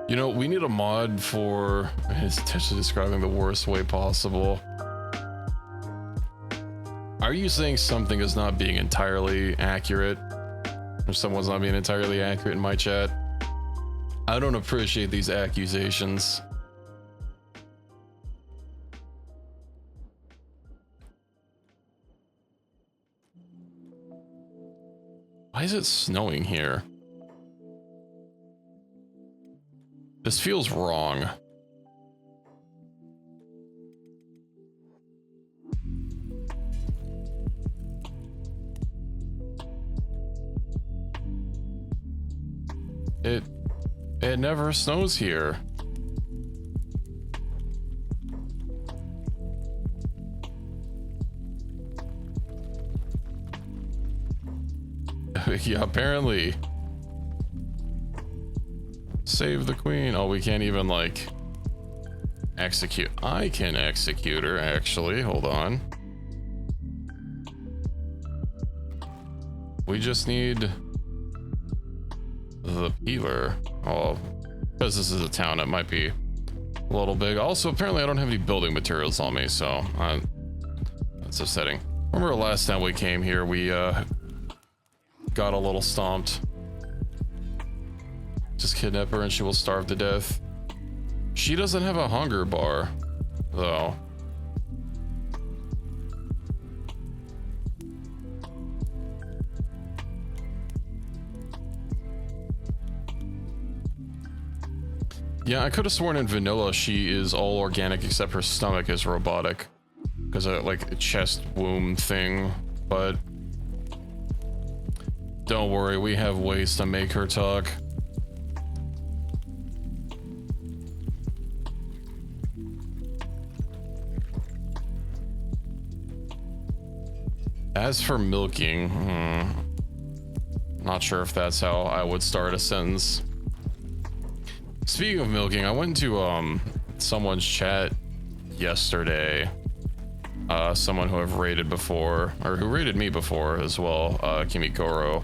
You know, we need a mod for, it's intentionally describing the worst way possible. Are you saying something is not being entirely accurate? Or someone's not being entirely accurate in my chat? I don't appreciate these accusations. Why is it snowing here? This feels wrong. It never snows here. Yeah, apparently. Save the queen. Oh, we can't even like execute. I can execute her actually. Hold on. We just need the peeler. Oh, because this is a town, it might be a little big. Also, apparently I don't have any building materials on me, so that's upsetting. Remember last time we came here, we got a little stomped. Just kidnap her and she will starve to death. She doesn't have a hunger bar, though. Yeah, I could have sworn in vanilla she is all organic except her stomach is robotic. Because of like a chest womb thing, but don't worry, we have ways to make her talk. As for milking, not sure if that's how I would start a sentence. Speaking of milking, I went to someone's chat yesterday. Someone who I've raided before, or who raided me before as well, Kimikoro.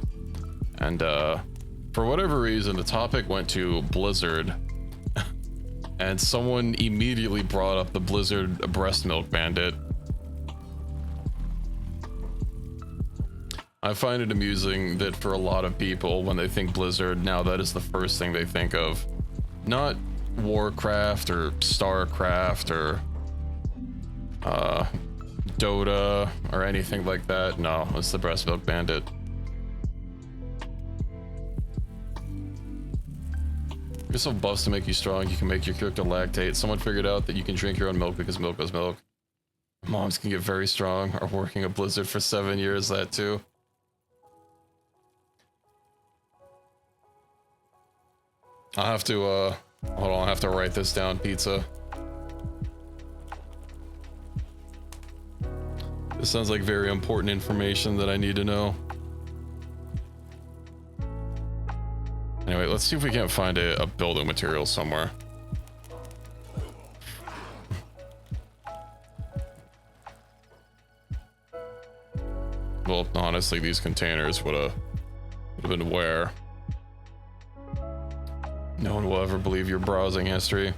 And for whatever reason, the topic went to Blizzard. And someone immediately brought up the Blizzard breast milk bandit. I find it amusing that for a lot of people, when they think Blizzard, now that is the first thing they think of. Not Warcraft or Starcraft or Dota or anything like that. No, it's the breast milk bandit. There's some buffs to make you strong. You can make your character lactate. Someone figured out that you can drink your own milk because milk is milk. Moms can get very strong. Are working at Blizzard for 7 years, that too. I'll have to, hold on, I have to write this down, pizza. This sounds like very important information that I need to know. Anyway, let's see if we can't find a building material somewhere. Well, honestly, these containers would have been where? No one will ever believe your browsing history.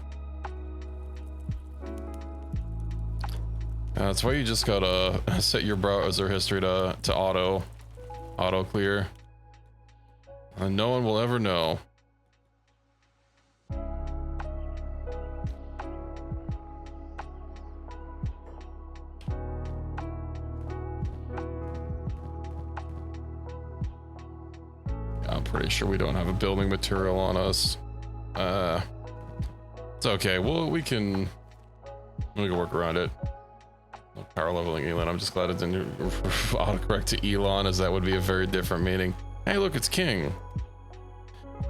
That's why you just gotta set your browser history to auto clear. And no one will ever know. I'm pretty sure we don't have a building material on us. It's okay. Well, we can work around it. Power leveling Elon. I'm just glad it didn't autocorrect to Elon, as that would be a very different meaning. Hey, look, it's King.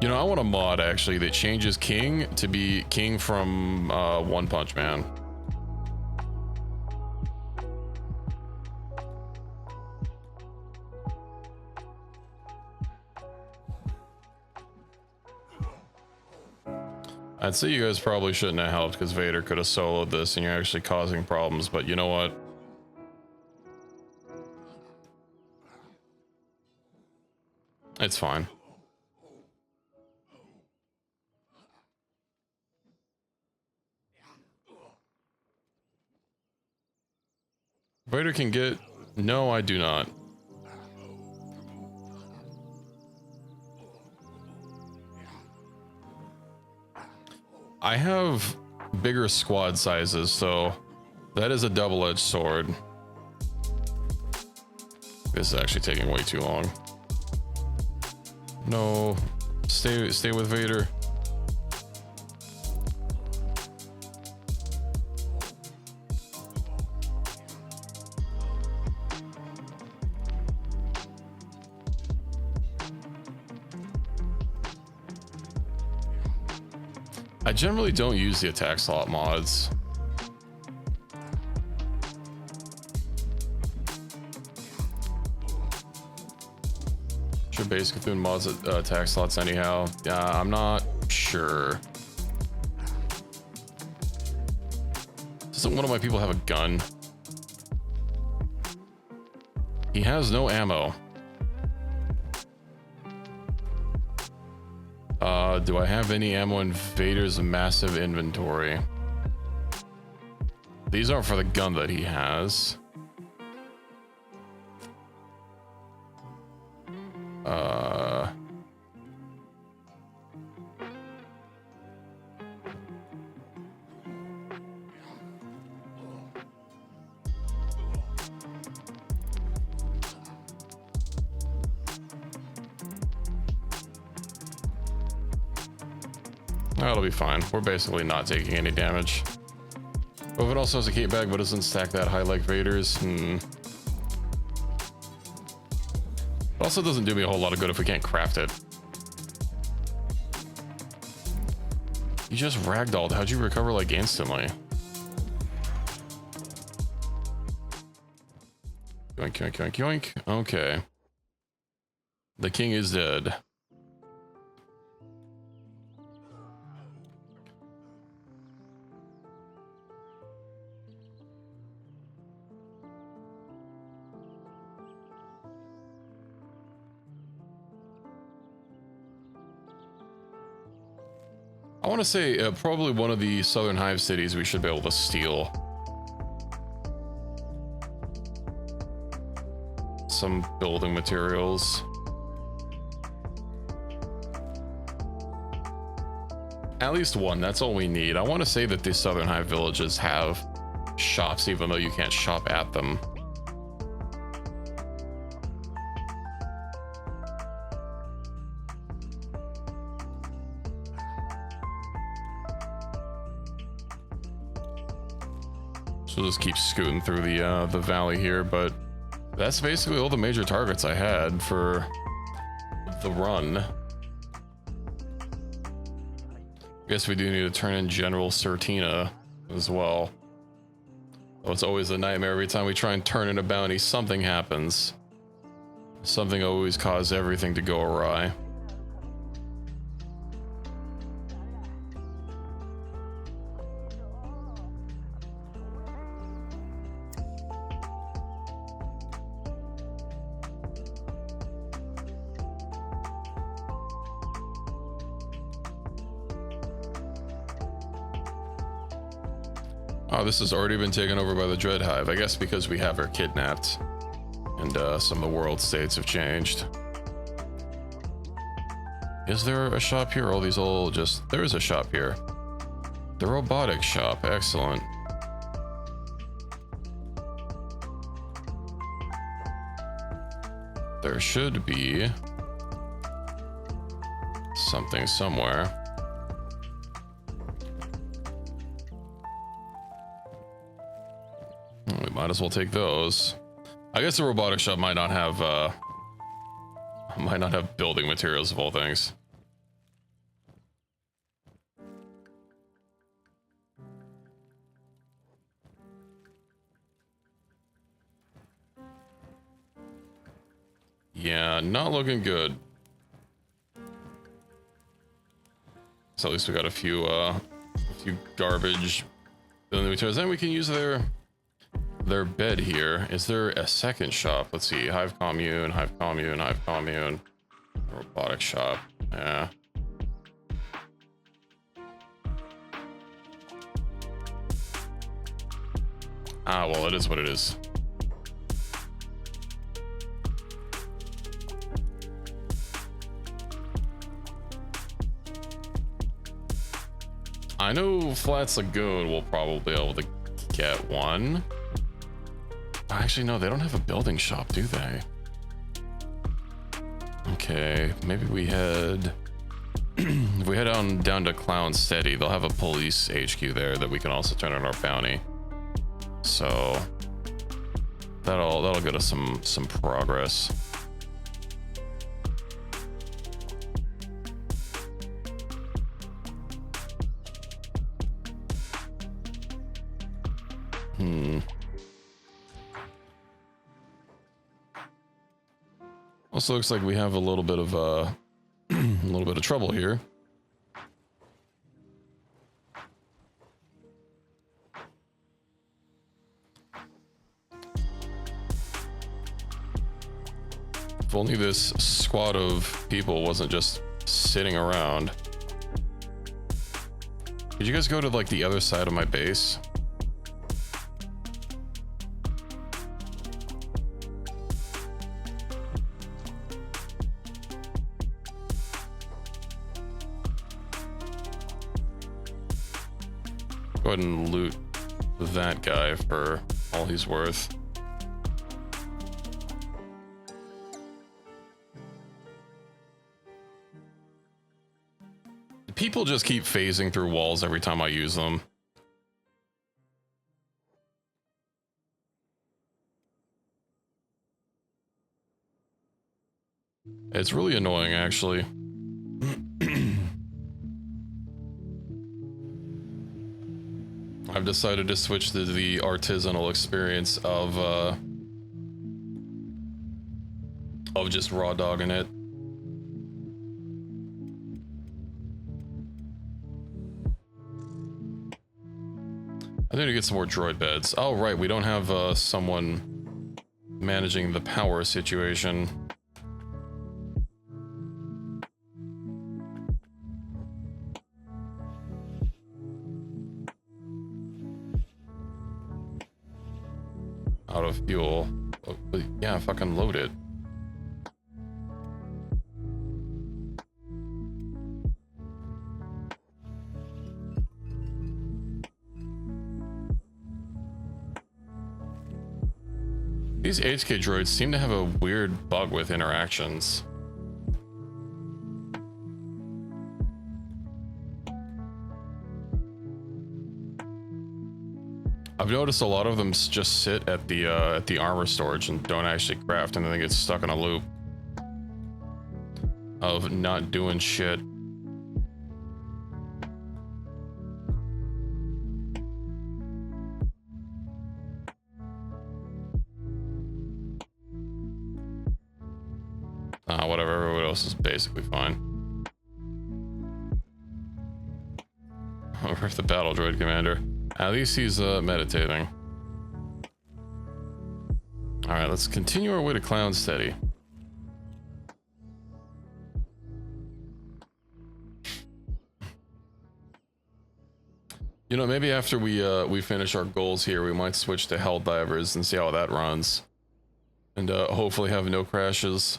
You know, I want a mod actually that changes King to be King from One Punch Man. I'd say you guys probably shouldn't have helped because Vader could have soloed this and you're actually causing problems, but you know what? It's fine. Vader can get... No, I do not. I have bigger squad sizes, so that is a double-edged sword. This is actually taking way too long. No, stay with Vader. I generally don't use the attack slot mods. Should base Cthulhu mods attack slots anyhow? I'm not sure. Doesn't one of my people have a gun? He has no ammo. Do I have any ammo in Vader's massive inventory? These aren't for the gun that he has. That'll be fine. We're basically not taking any damage. Oh, it also has a cape bag, but doesn't stack that high like Vader's. It also doesn't do me a whole lot of good if we can't craft it. You just ragdolled. How'd you recover like instantly? Yoink, yoink, yoink, yoink. Okay. The king is dead. I want to say probably one of the southern hive cities we should be able to steal. Some building materials. At least one, that's all we need. I want to say that these southern hive villages have shops, even though you can't shop at them. So we'll just keep scooting through the valley here, but that's basically all the major targets I had for the run. Guess we do need to turn in General Certina as well. Oh, it's always a nightmare every time we try and turn in a bounty. Something happens. Something always causes everything to go awry. Oh, this has already been taken over by the Dread Hive. I guess because we have her kidnapped. And some of the world states have changed. Is there a shop here? All these all just... There is a shop here. The robotic shop. Excellent. There should be something somewhere. We might as well take those. I guess the robotic shop might not have building materials of all things. Yeah, not looking good. So at least we got a few garbage building materials. Then we can use their bed here. Is there a second shop? Let's see. Hive commune, hive commune, hive commune. Robotic shop. Yeah. Ah, well, it is what it is. I know Flats Lagoon will probably be able to get one. Actually, no, they don't have a building shop, do they? Okay, maybe we head... if we head down to Clown Steady, they'll have a police HQ there that we can also turn on our bounty. So... that'll get us some progress. Also looks like we have a little bit of trouble here. If only this squad of people wasn't just sitting around. Could you guys go to like the other side of my base? Go ahead and loot that guy for all he's worth. People just keep phasing through walls every time I use them. It's really annoying, actually. I've decided to switch to the artisanal experience of of just raw dogging it. I need to get some more droid beds. Oh, right, we don't have someone managing the power situation. Out of fuel. Oh, yeah, fucking load it. These HK droids seem to have a weird bug with interactions. I've noticed a lot of them just sit at the armor storage and don't actually craft, and then they get stuck in a loop of not doing shit. Whatever, everyone else is basically fine. Over the battle droid commander. At least he's meditating. Alright, let's continue our way to Clown Steady. You know, maybe after we finish our goals here, we might switch to Helldivers and see how that runs. And hopefully have no crashes.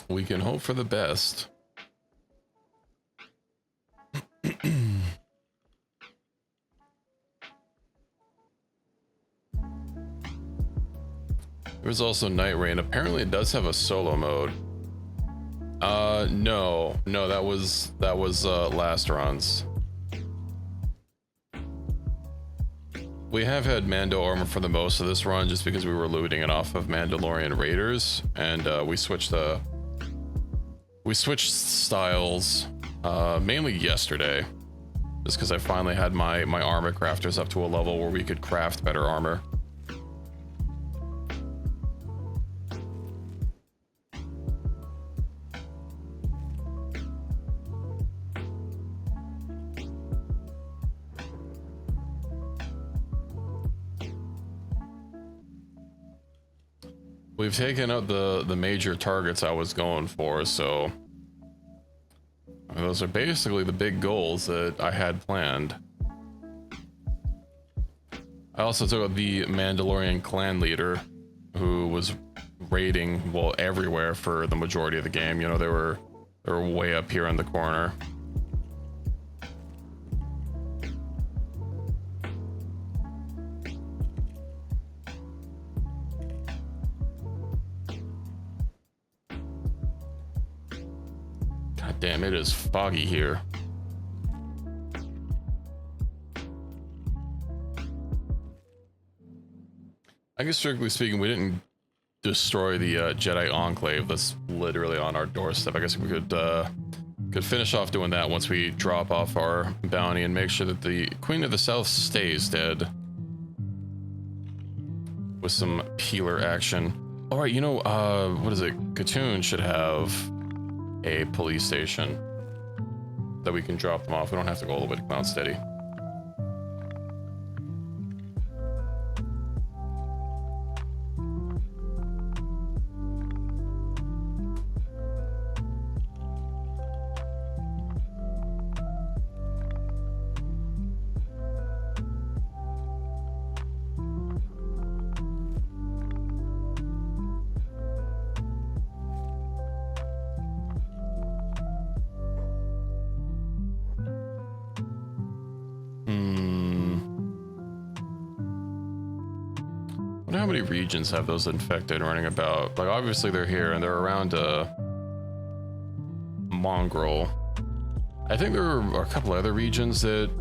We can hope for the best. There's also Night Rain. Apparently it does have a solo mode. No, that was last runs. We have had Mando armor for the most of this run just because we were looting it off of Mandalorian Raiders, and we switched styles mainly yesterday, just because I finally had my armor crafters up to a level where we could craft better armor. We've taken out the major targets I was going for, so those are basically the big goals that I had planned. I also took out the Mandalorian clan leader, who was raiding, well, everywhere for the majority of the game. You know, they were way up here in the corner. Damn, it is foggy here. I guess strictly speaking, we didn't destroy the Jedi Enclave that's literally on our doorstep. I guess we could finish off doing that once we drop off our bounty and make sure that the Queen of the South stays dead. With some peeler action. Alright, you know, what is it? Katoon should have a police station that we can drop them off. We don't have to go all the way to Cloud Steady. How many regions have those infected running about? Like, obviously they're here and they're around Mongrel. I think there are a couple other regions that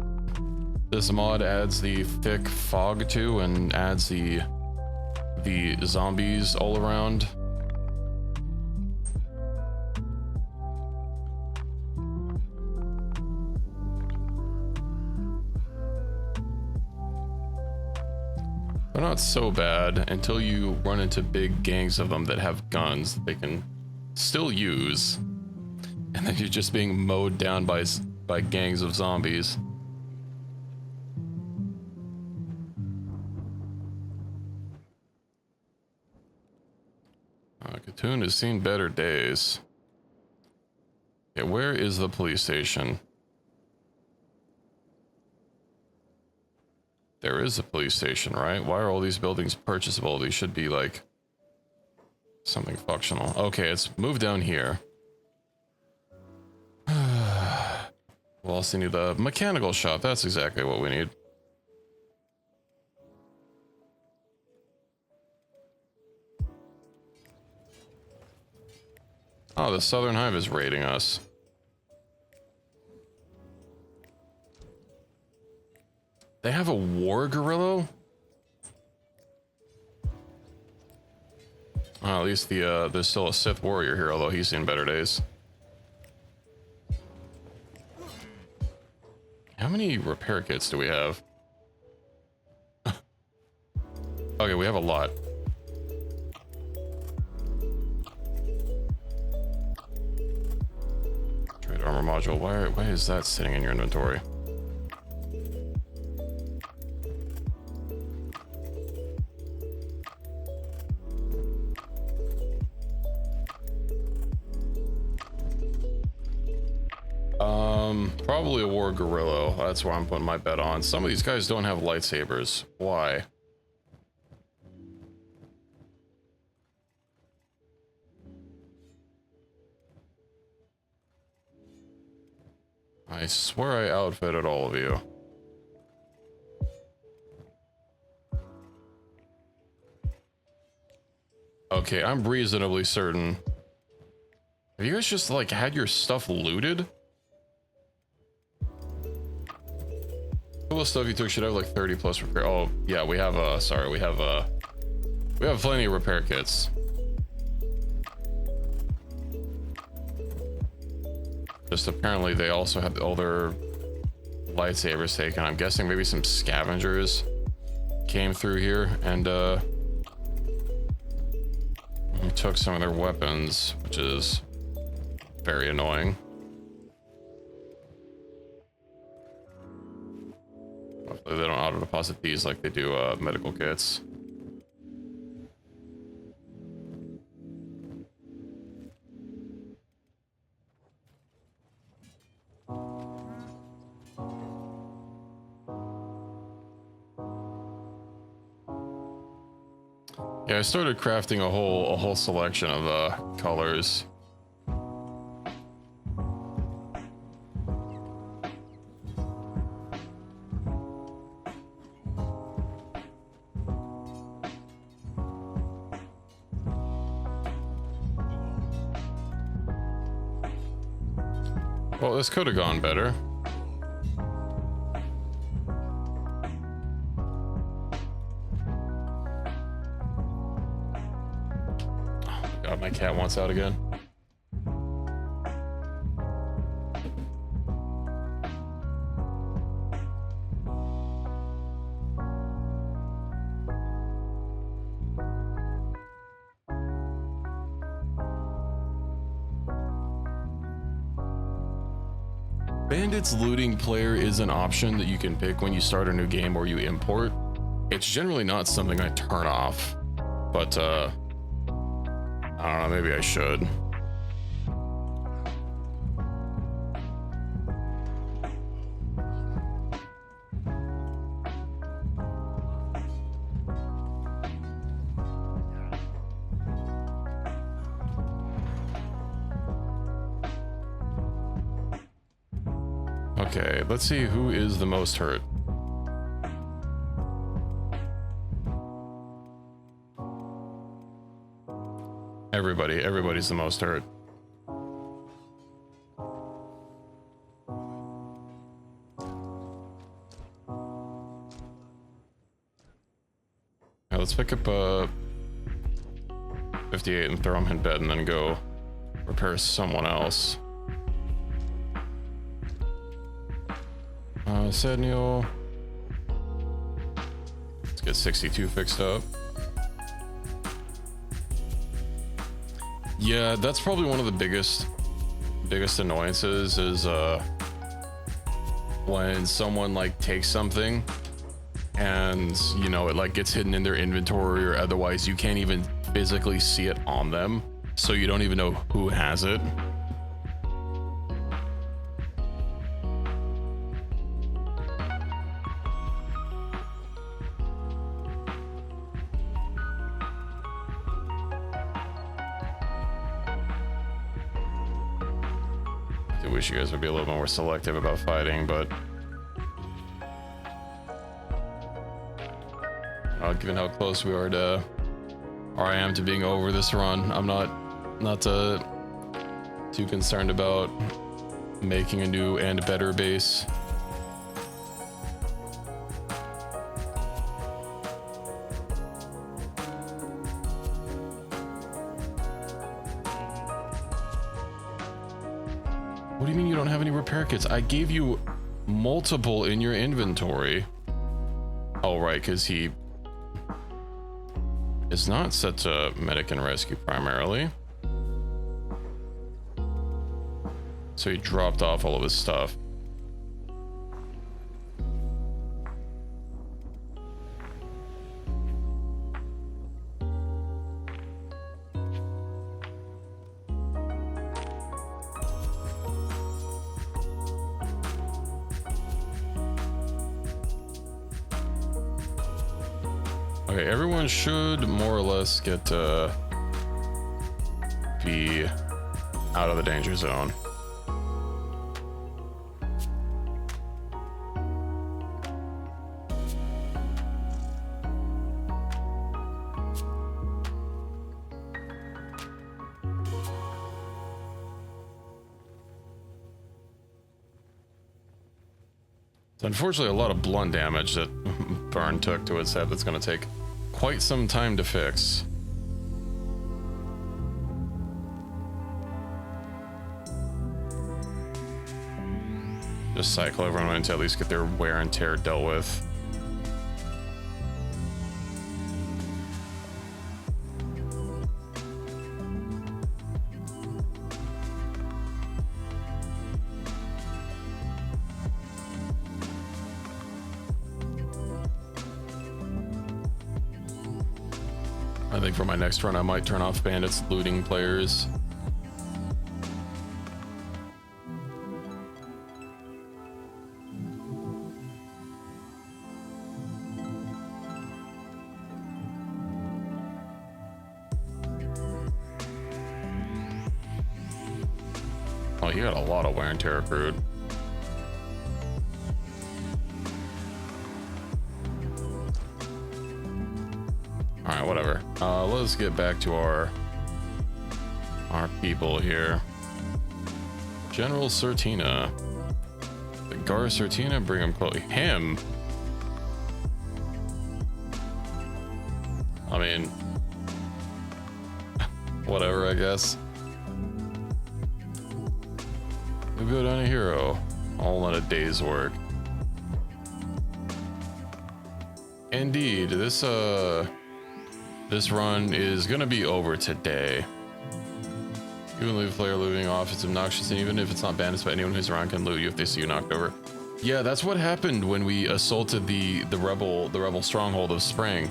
this mod adds the thick fog to and adds the zombies all around. They're not so bad until you run into big gangs of them that have guns that they can still use. And then you're just being mowed down by gangs of zombies. Katoon has seen better days. Okay, where is the police station? There is a police station, right? Why are all these buildings purchasable? These should be like something functional. Okay, it's moved down here. We'll also need the mechanical shop. That's exactly what we need. Oh, the Southern Hive is raiding us. They have a war gorilla? Oh, at least there's still a Sith warrior here, although he's seen better days. How many repair kits do we have? Okay, we have a lot. Trade armor module. Why is that sitting in your inventory? Probably a war gorilla. That's where I'm putting my bet on. Some of these guys don't have lightsabers. Why? I swear I outfitted all of you. Okay, I'm reasonably certain. Have you guys just like had your stuff looted? All the stuff you took should have like 30 plus repair. Oh yeah, we have sorry, we have plenty of repair kits. Just apparently they also have all their lightsabers taken. I'm guessing maybe some scavengers came through here and took some of their weapons, which is very annoying. Hopefully they don't auto deposit these like they do medical kits. Yeah, I started crafting a whole selection of colors. Well, this could have gone better. Oh God, my cat wants out again. Bandit's looting player is an option that you can pick when you start a new game or you import. It's generally not something I turn off, but I don't know, maybe I should. Okay, let's see who is the most hurt. Everybody's the most hurt. Now let's pick up 58 and throw him in bed and then go repair someone else. Senio. Let's get 62 fixed up. Yeah, that's probably one of the biggest annoyances is when someone like takes something and, you know, it like gets hidden in their inventory, or otherwise you can't even physically see it on them, so you don't even know who has it. I wish you guys would be a little more selective about fighting, but given how close we are to, or I am to being over this run, I'm not too concerned about making a new and better base. What do you mean you don't have any repair kits? I gave you multiple in your inventory. Oh, right, because he is not set to medic and rescue primarily. So he dropped off all of his stuff. Okay, everyone should more or less get to be out of the danger zone. So unfortunately, a lot of blunt damage that Burn took to its head that's going to take quite some time to fix. Just cycle everyone in to at least get their wear and tear dealt with. I think for my next run, I might turn off bandits looting players. Oh, he got a lot of wear and tear accrued. Alright, whatever. Let's get back to our people here. General Sertina. The Gar Sertina, bring him close. Him? I mean, whatever, I guess. We'll go down a hero. All in a day's work. Indeed, this run is gonna be over today. Even leave player looting off, it's obnoxious, and even if it's not bandits, but anyone who's around can loot you if they see you knocked over. Yeah, that's what happened when we assaulted the rebel stronghold of Spring.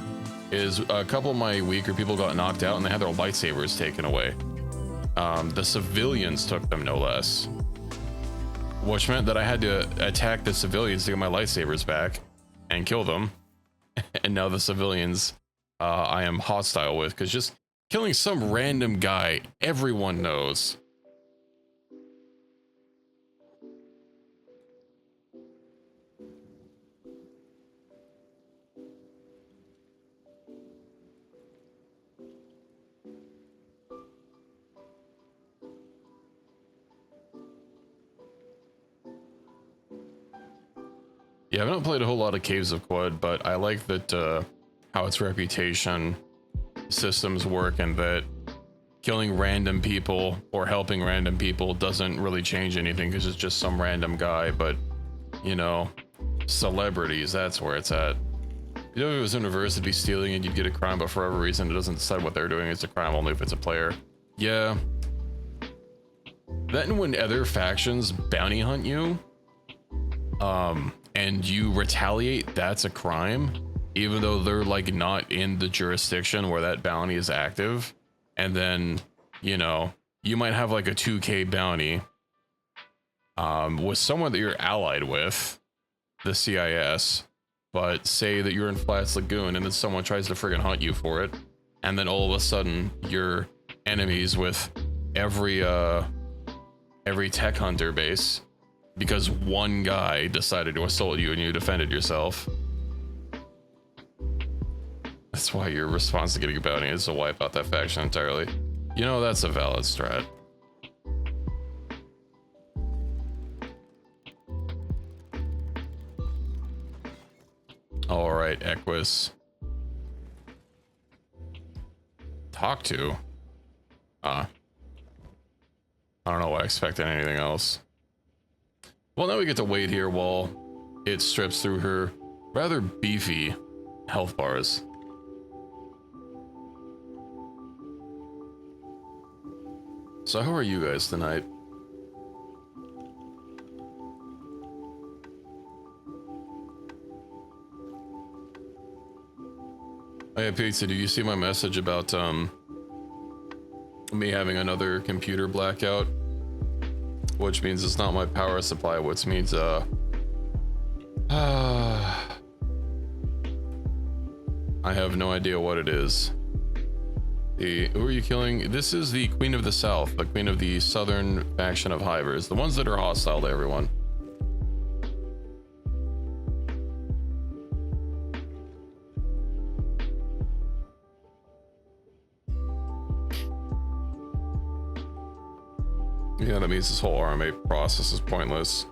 Is a couple of my weaker people got knocked out and they had their lightsabers taken away. The civilians took them, no less. Which meant that I had to attack the civilians to get my lightsabers back and kill them. And now the civilians I am hostile with, because just killing some random guy everyone knows. Yeah, I haven't played a whole lot of Caves of Quad, but I like that how its reputation systems work, and that killing random people or helping random people doesn't really change anything because it's just some random guy. But, you know, celebrities, that's where it's at. You know, if it was in reverse, it'd be stealing and you'd get a crime, but for whatever reason, it doesn't decide what they're doing. It's a crime only if it's a player. Yeah. Then when other factions bounty hunt you, and you retaliate, that's a crime, even though they're like not in the jurisdiction where that bounty is active. And then, you know, you might have like a 2K bounty, with someone that you're allied with, the CIS, but say that you're in Flats Lagoon and then someone tries to friggin' hunt you for it. And then all of a sudden you're enemies with every tech hunter base because one guy decided to assault you and you defended yourself. That's why your response to getting a bounty is to wipe out that faction entirely. You know, that's a valid strat. All right, Equus. Talk to? I don't know why I expected anything else. Well, now we get to wait here while it strips through her rather beefy health bars. So how are you guys tonight? Hey, Pizza, do you see my message about me having another computer blackout? Which means it's not my power supply, which means I have no idea what it is. Who are you killing? This is the Queen of the South, the Queen of the Southern faction of Hivers, the ones that are hostile to everyone. Yeah, that means this whole RMA process is pointless.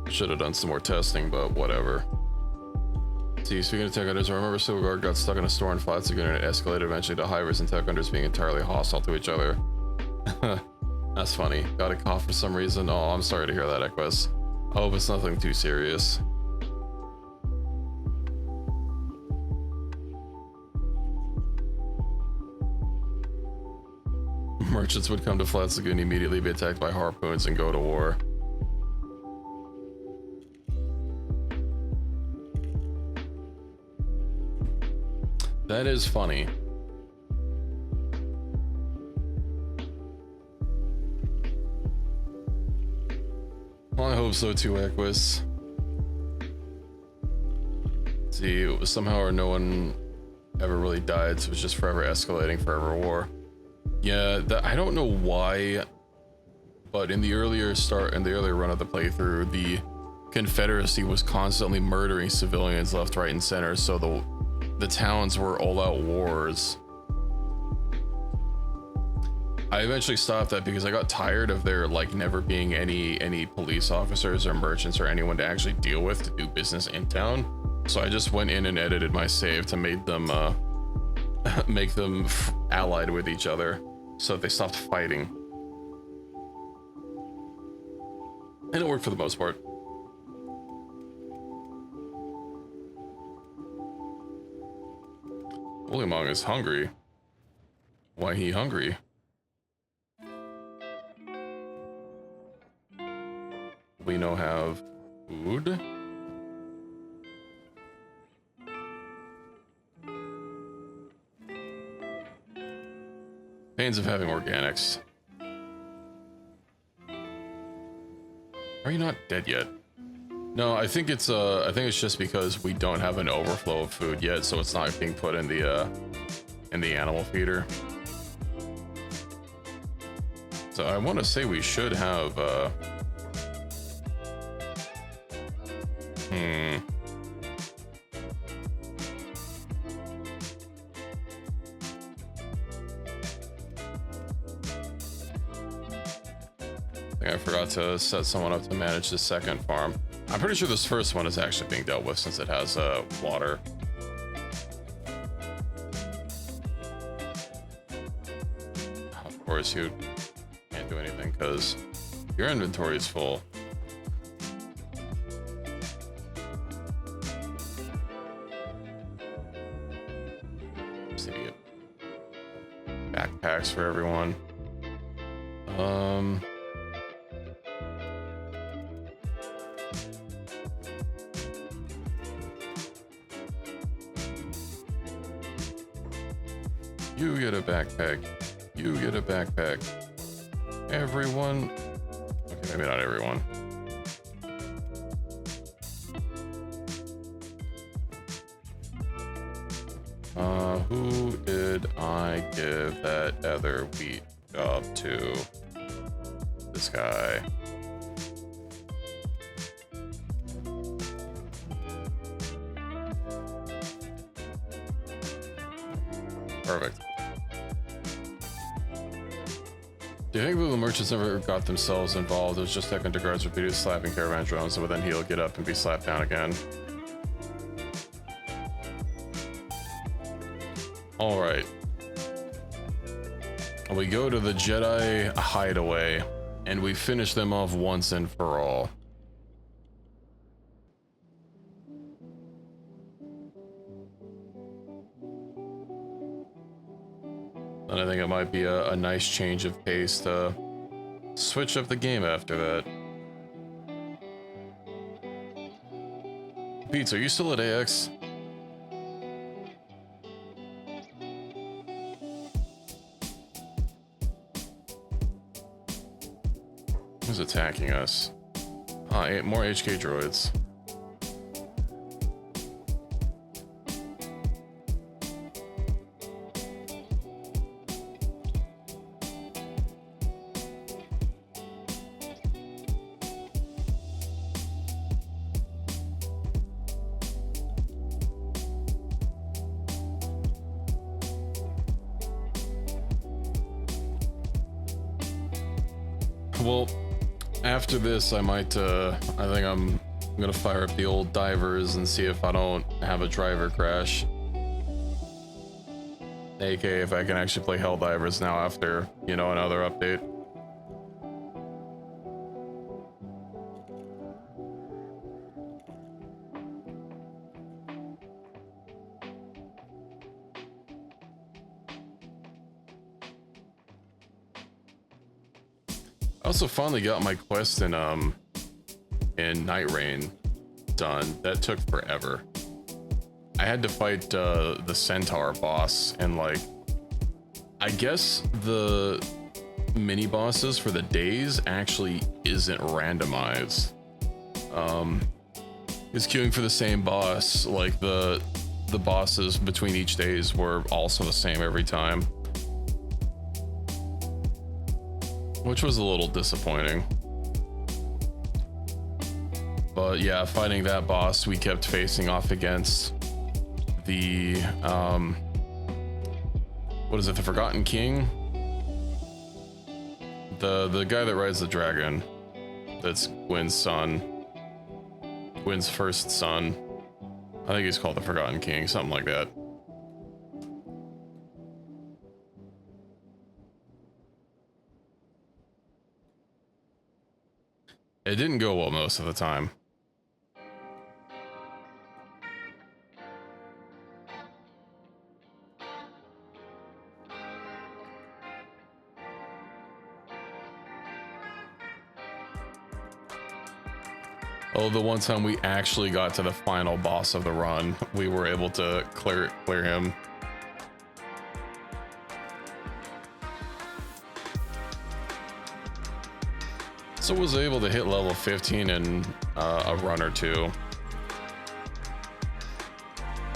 Should have done some more testing, but whatever. See, speaking of tech hunters, I remember Civil Guard got stuck in a store in Flats Lagoon and it escalated eventually to Hivers and tech hunters being entirely hostile to each other. That's funny. Got a cough for some reason. Oh, I'm sorry to hear that, Equus. I hope it's nothing too serious. Merchants would come to Flats Lagoon, immediately be attacked by harpoons and go to war. That is funny. Well, I hope so too, Equus. See, somehow or no one ever really died, so it was just forever escalating, forever war. Yeah, I don't know why, but in the earlier run of the playthrough, the Confederacy was constantly murdering civilians left, right, and center, so the towns were all-out wars. I eventually stopped that because I got tired of there like never being any police officers or merchants or anyone to actually deal with to do business in town. So I just went in and edited my save to make them allied with each other so that they stopped fighting. And it worked for the most part. Williamong is hungry. Why he hungry? We no have food. Pains of having organics. Are you not dead yet? No, I think it's just because we don't have an overflow of food yet, so it's not being put in the animal feeder. So I want to say we should have I forgot to set someone up to manage the second farm. I'm pretty sure this first one is actually being dealt with since it has water. Of course, you can't do anything because your inventory is full. backpacks for everyone. You get a backpack. You get a backpack. Everyone. Okay, maybe not everyone. Who did I give that other wheat job to? This guy. Perfect. Do you think that the merchants ever got themselves involved? It was just second guards repeatedly slapping caravan drones, but then he'll get up and be slapped down again. All right. We go to the Jedi hideaway, and we finish them off once and for all. And I think it might be a nice change of pace to switch up the game after that. Beats, are you still at AX? Who's attacking us? Ah, more HK droids. Well, after this, I might, I think I'm gonna fire up the old divers and see if I don't have a driver crash. AK, if I can actually play Helldivers now after, you know, another update. I also finally got my quest in Night Rain done. That took forever. I had to fight the Centaur boss, and like, I guess the mini bosses for the days actually isn't randomized. It's queuing for the same boss. Like the bosses between each days were also the same every time, which was a little disappointing. But yeah, fighting that boss, we kept facing off against the what is it, the Forgotten King, the guy that rides the dragon. That's Gwyn's son, Gwyn's first son. I think he's called the Forgotten King, something like that. It didn't go well most of the time. Oh, the one time we actually got to the final boss of the run, we were able to clear him. So was able to hit level 15 in a run or two,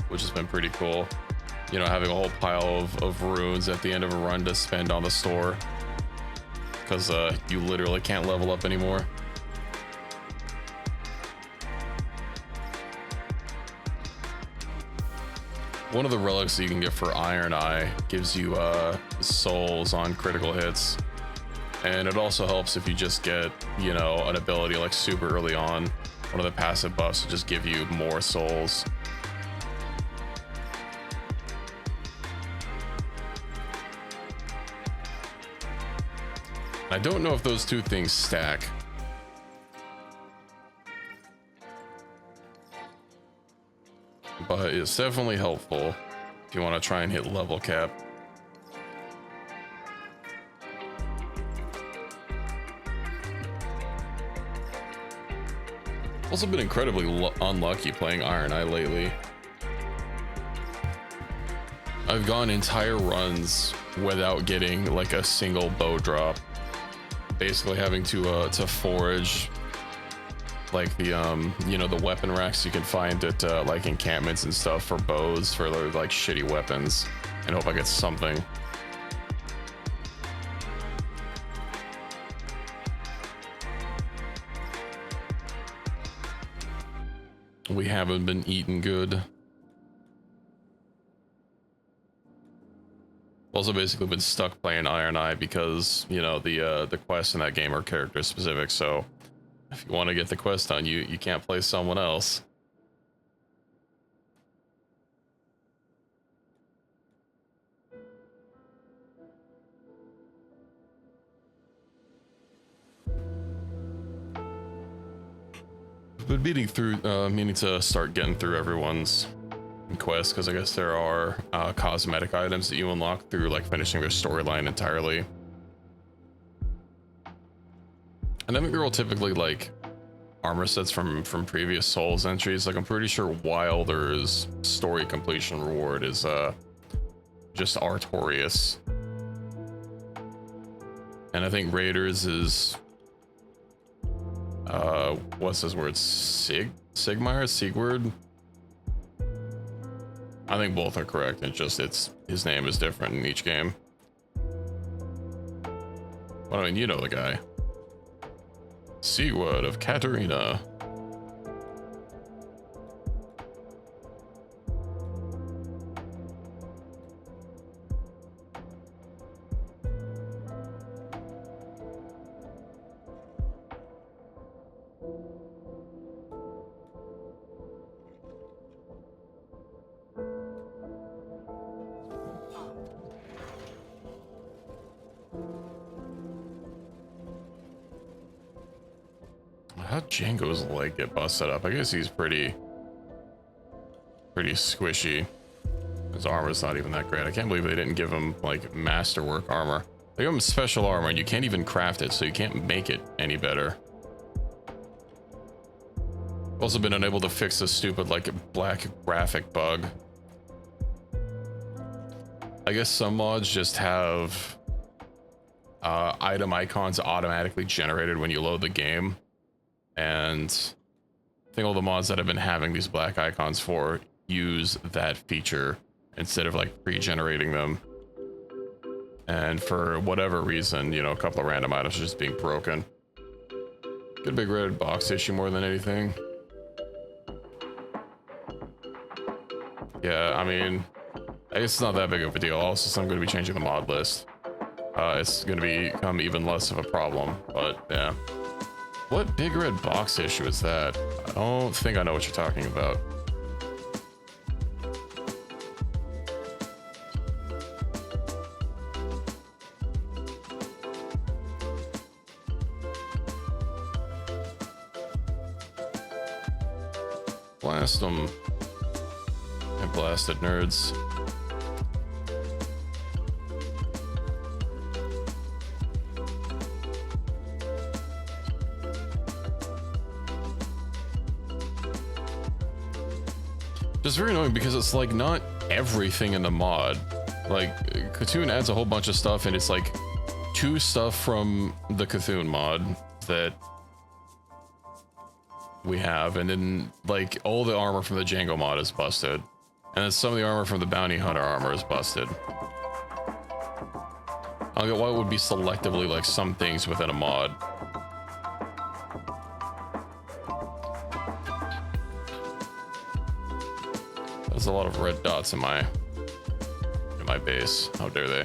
which has been pretty cool. You know, having a whole pile of runes at the end of a run to spend on the store, because you literally can't level up anymore. One of the relics that you can get for Iron Eye gives you souls on critical hits. And it also helps if you just get, you know, an ability like super early on. One of the passive buffs will just give you more souls. I don't know if those two things stack. But it's definitely helpful if you want to try and hit level cap. Also been incredibly unlucky playing Iron Eye lately. I've gone entire runs without getting like a single bow drop. Basically having to forage like the you know, the weapon racks you can find at like encampments and stuff for bows for like shitty weapons, and hope I get something. We haven't been eating good. Also basically been stuck playing Iron Eye because, you know, the quests in that game are character specific, so if you want to get the quest done, you can't play someone else. Been meaning to start getting through everyone's quest, because I guess there are cosmetic items that you unlock through like finishing their storyline entirely. And I think they're all typically like armor sets from previous Souls entries. Like I'm pretty sure Wilder's story completion reward is just Artorias, and I think Raiders is what's his word, Sigurd. I think both are correct. It's his name is different in each game. Well, I mean, you know the guy. Sigurd of Katarina. How'd Django's leg get busted up? I guess he's pretty squishy. His armor's not even that great. I can't believe they didn't give him like masterwork armor. They gave him special armor and you can't even craft it, so you can't make it any better. Also been unable to fix this stupid like black graphic bug. I guess some mods just have item icons automatically generated when you load the game. And I think all the mods that have been having these black icons for use that feature instead of like pre-generating them. And for whatever reason, you know, a couple of random items are just being broken. Good big red box issue more than anything. Yeah, I mean, I guess it's not that big of a deal. Also, I'm going to be changing the mod list. It's going to become even less of a problem, but yeah. What big red box issue is that? I don't think I know what you're talking about. Blast them. And blasted nerds. It's very annoying because it's like not everything in the mod. Like Cthulhu adds a whole bunch of stuff, and it's like 2 stuff from the Cthulhu mod that we have, and then like all the armor from the Django mod is busted, and then some of the armor from the Bounty Hunter armor is busted. I don't get why it would be selectively like some things within a mod. There's a lot of red dots in my base. How dare they?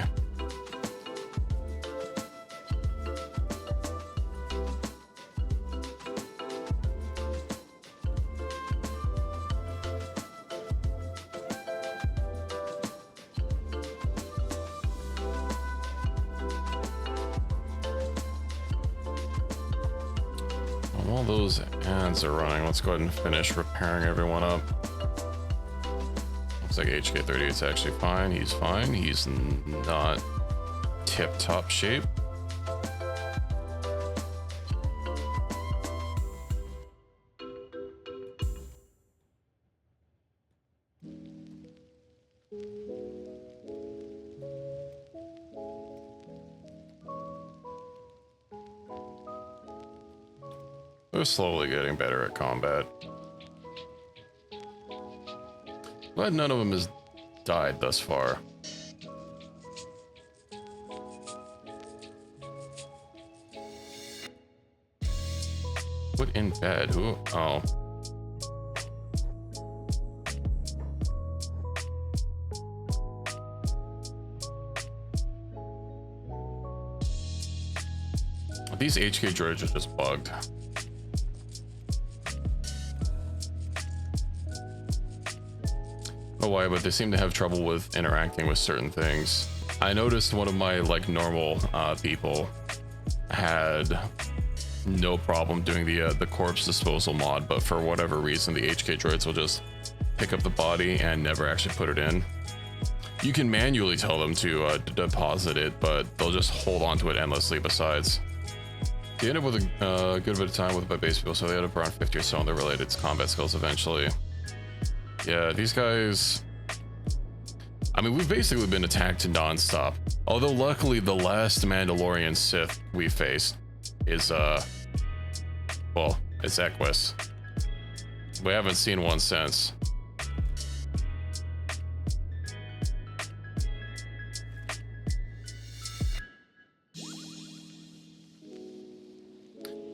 While those ads are running, let's go ahead and finish repairing everyone up. Looks like HK38's actually fine. He's fine. He's not tip-top shape. They're slowly getting better at combat. Glad none of them has died thus far. What in bed? Who? Oh. These HK droids are just bugged. I don't know why, but they seem to have trouble with interacting with certain things. I noticed one of my like normal people had no problem doing the corpse disposal mod, but for whatever reason the HK droids will just pick up the body and never actually put it in. You can manually tell them to deposit it, but they'll just hold on to it endlessly besides. They end up with a good bit of time with my base people, so they end up around 50 or so on their related combat skills eventually. Yeah, these guys, I mean, we've basically been attacked non-stop. Although luckily the last Mandalorian Sith we faced is well, it's Equus. We haven't seen one since.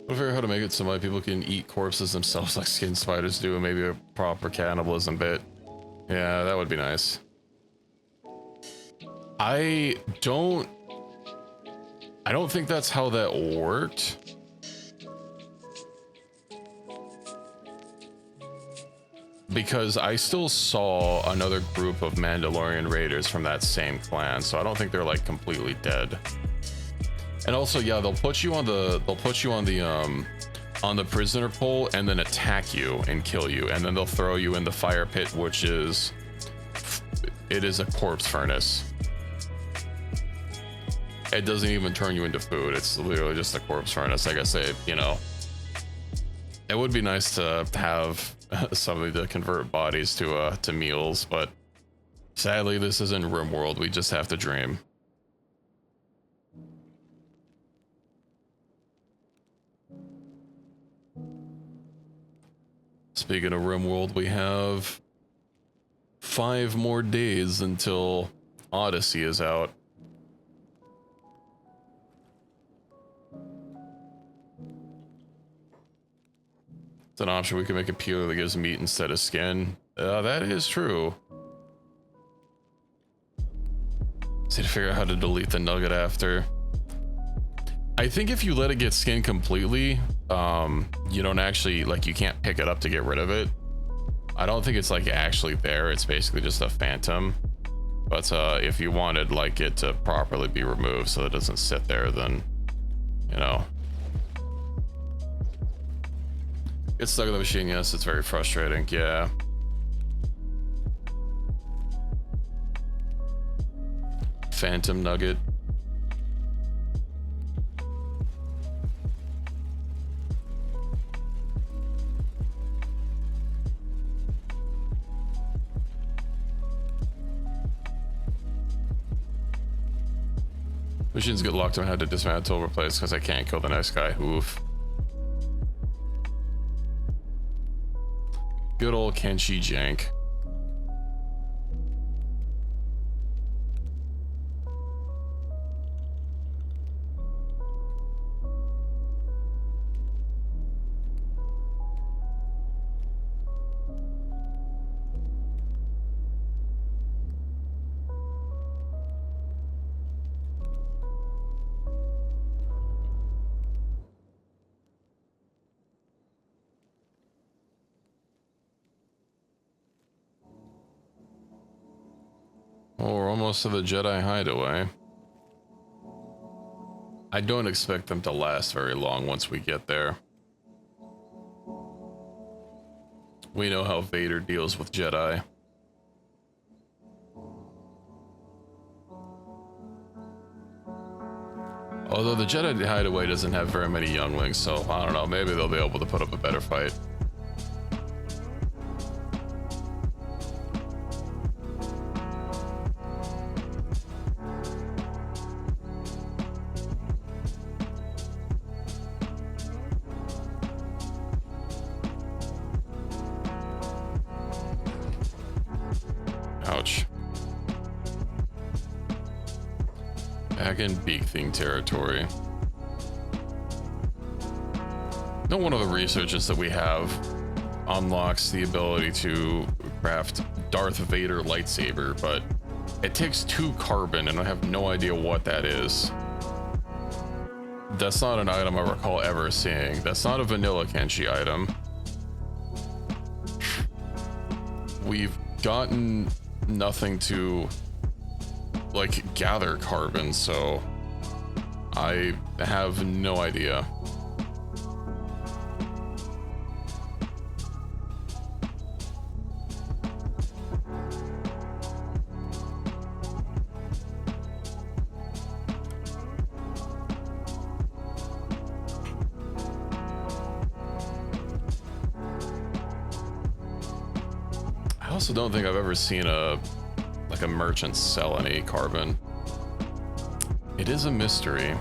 I'll figure out how to make it so my people can eat corpses themselves like skin spiders do, and maybe a proper cannibalism bit. Yeah, that would be nice. I don't think that's how that worked. Because I still saw another group of Mandalorian raiders from that same clan, so I don't think they're like completely dead. And also, yeah, they'll put you on the prisoner pole and then attack you and kill you, and then they'll throw you in the fire pit, which is a corpse furnace. It doesn't even turn you into food. It's literally just a corpse furnace. Like I say, you know, it would be nice to have somebody to convert bodies to meals, but sadly this isn't RimWorld. We just have to dream. Speaking of RimWorld, we have 5 more days until Odyssey is out. It's an option. We can make a peeler that gives meat instead of skin. That is true. See to figure out how to delete the nugget after. I think if you let it get skin completely, you don't actually, like, you can't pick it up to get rid of it. I don't think it's like actually there. It's basically just a phantom. But if you wanted like it to properly be removed so it doesn't sit there, then, you know. Get stuck in the machine, yes, it's very frustrating, yeah. Phantom nugget. Machines get locked and I had to dismantle or replace because I can't kill the next guy. Oof. Good old Kenshi jank. Oh, we're almost to the Jedi hideaway. I don't expect them to last very long once we get there. We know how Vader deals with Jedi. Although the Jedi hideaway doesn't have very many younglings, so I don't know, maybe they'll be able to put up a better fight. Back in Beak Thing territory. No one of the researches that we have unlocks the ability to craft Darth Vader lightsaber, but it takes 2 carbon and I have no idea what that is. That's not an item I recall ever seeing. That's not a vanilla Kenshi item. We've gotten nothing to like gather carbon, so I have no idea. I also don't think I've ever seen a merchant sell any carbon. It is a mystery.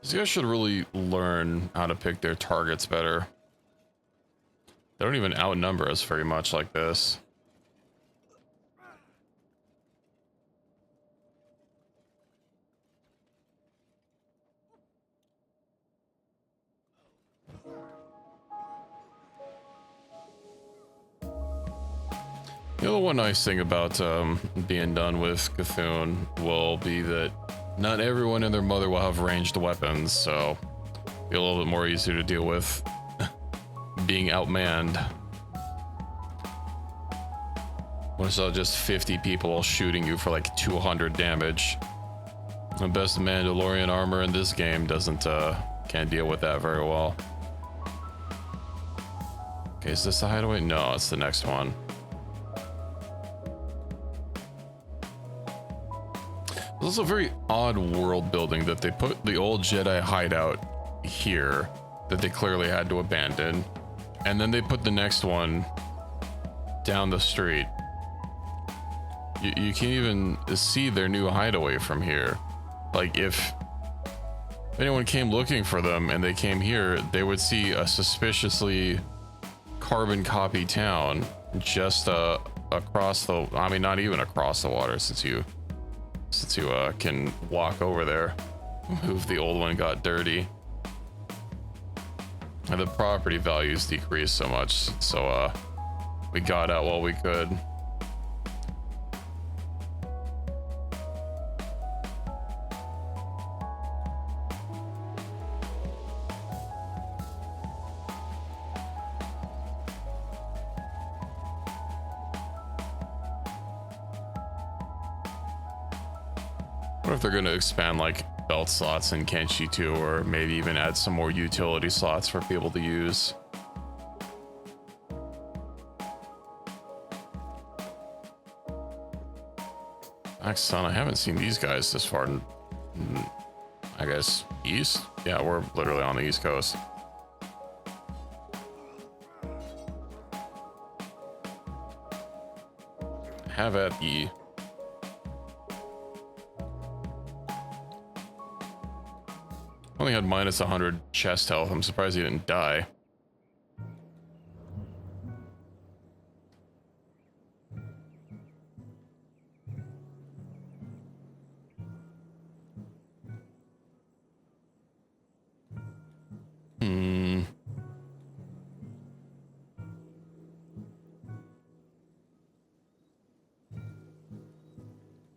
These guys should really learn how to pick their targets better. They don't even outnumber us very much like this. The other one nice thing about being done with Cthulhu will be that not everyone and their mother will have ranged weapons, so it'll be a little bit more easier to deal with being outmanned. When it's just 50 people all shooting you for like 200 damage. The best Mandalorian armor in this game can't deal with that very well. Okay, is this the hideaway? No, it's the next one. It's also very odd world building that they put the old Jedi hideout here that they clearly had to abandon, and then they put the next one down the street. You can't even see their new hideaway from here. Like if anyone came looking for them and they came here, they would see a suspiciously carbon copy town just across the, I mean, not even across the water, since you can walk over there. Move the old one got dirty. And the property values decreased so much, so we got out while we could. What if they're going to expand like belt slots in Kenshi 2, or maybe even add some more utility slots for people to use? Axon, I haven't seen these guys this far. I guess east? Yeah, we're literally on the East Coast. Have at ye. Only had minus 100 chest health. I'm surprised he didn't die.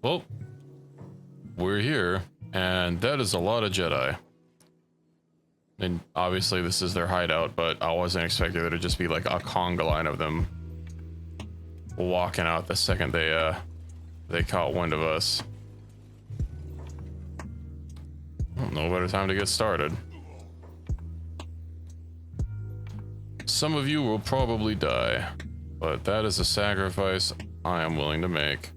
Well, we're here, and that is a lot of Jedi. And obviously this is their hideout, but I wasn't expecting there to just be like a conga line of them walking out the second they caught wind of us. Well, no better time to get started. Some of you will probably die, but that is a sacrifice I am willing to make.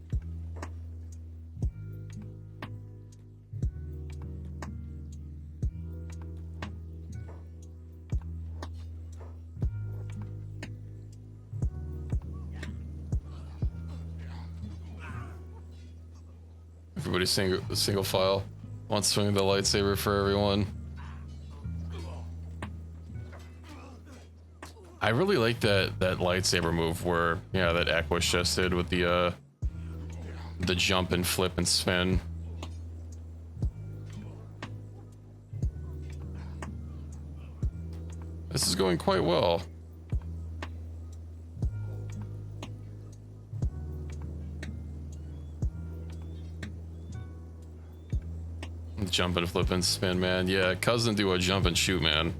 everybody single file. One swing the lightsaber for everyone. I really like that lightsaber move where, yeah, that Equus just did with the jump and flip and spin. This is going quite well. Jump and flip and spin, man. Yeah, cousin do a jump and shoot, man.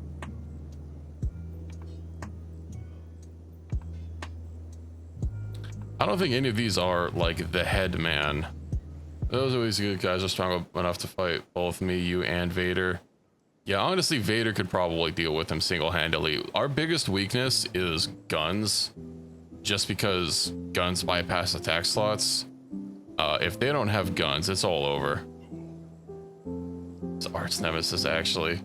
I don't think any of these are like the head man. Those are always good guys are strong enough to fight both me, you, and Vader. Yeah, honestly, Vader could probably deal with him single-handedly. Our biggest weakness is guns, just because guns bypass attack slots. If they don't have guns, it's all over. It's arch nemesis, actually.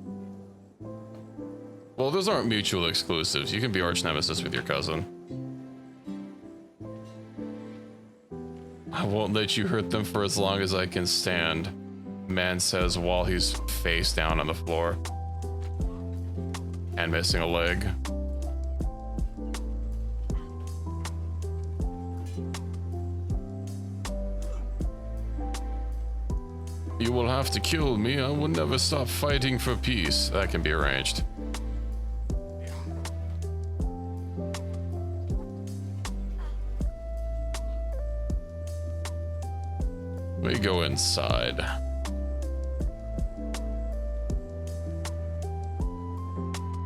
Well, those aren't mutual exclusives. You can be arch nemesis with your cousin. I won't let you hurt them for as long as I can stand, man says while he's face down on the floor and missing a leg. You will have to kill me. I will never stop fighting for peace. That can be arranged. We go inside.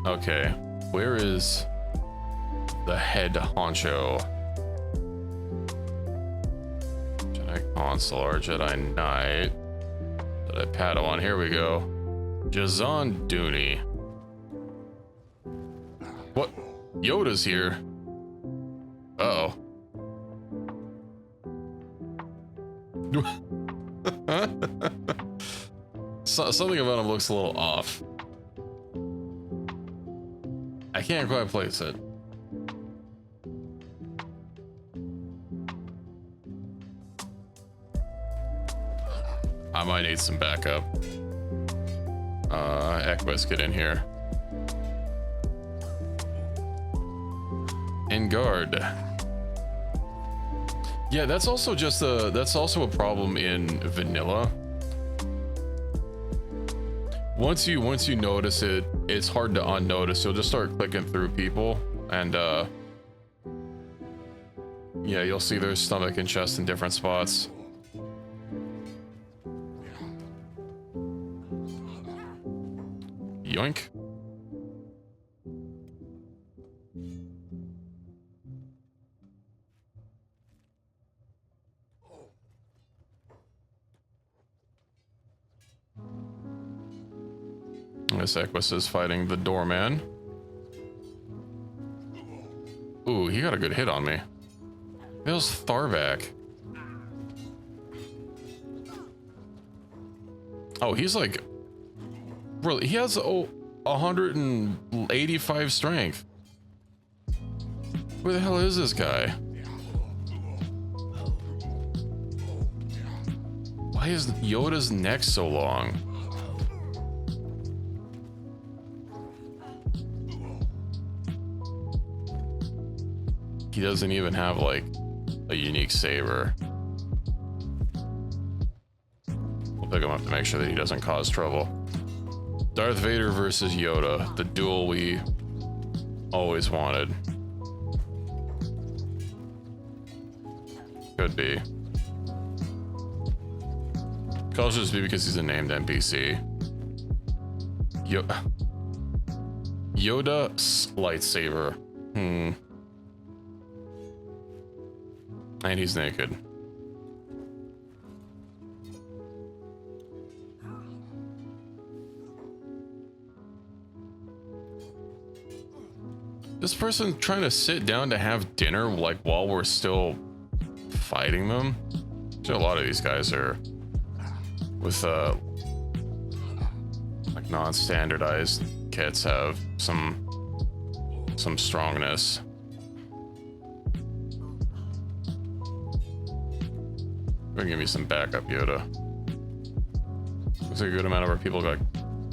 Okay, where is the head honcho? Jedi Consular, Jedi Knight, Jedi Padawan, here we go. Jazan Dooney. What? Yoda's here. Uh-oh. Something about him looks a little off. I can't quite place it. I might need some backup. Equus, get in here. In guard. Yeah, that's also just that's also a problem in vanilla. Once you notice it, it's hard to unnotice. You'll just start clicking through people, and yeah, you'll see their stomach and chest in different spots. Yoink. This Equus is fighting the doorman. Ooh, he got a good hit on me. Feels Tharback. Oh, he's like... Really, he has 185 strength. Where the hell is this guy? Why is Yoda's neck so long? He doesn't even have like a unique saber. We'll pick him up to make sure that he doesn't cause trouble. Darth Vader versus Yoda, the duel we always wanted. Could be. Could also just be because he's a named NPC. Yoda lightsaber. And he's naked. This person trying to sit down to have dinner like while we're still fighting them. So a lot of these guys are with like non-standardized kits have some strongness. Give me some backup, Yoda. Looks like a good amount of our people got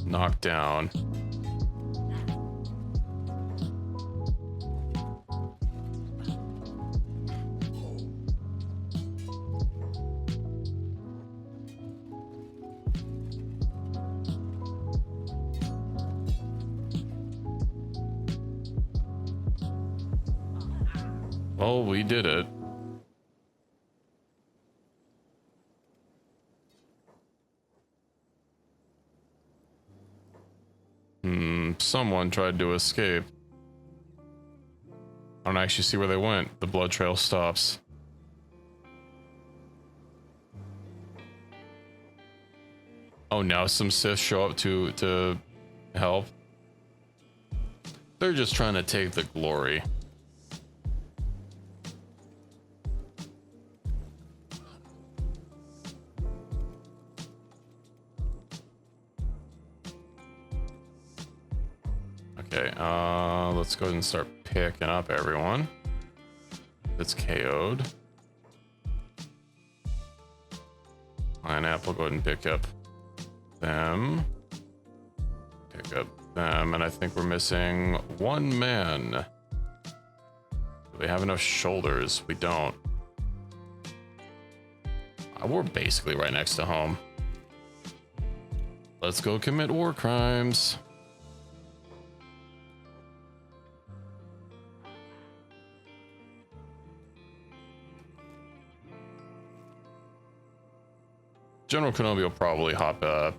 knocked down. Well, we did it. Someone tried to escape. I don't actually see where they went. The blood trail stops. Oh, now some Sith show up to help. They're just trying to take the glory. Okay, let's go ahead and start picking up everyone that's KO'd. Pineapple, go ahead and pick up them. Pick up them, and I think we're missing one man. Do we have enough shoulders? We don't. We're basically right next to home. Let's go commit war crimes. General Kenobi will probably hop up.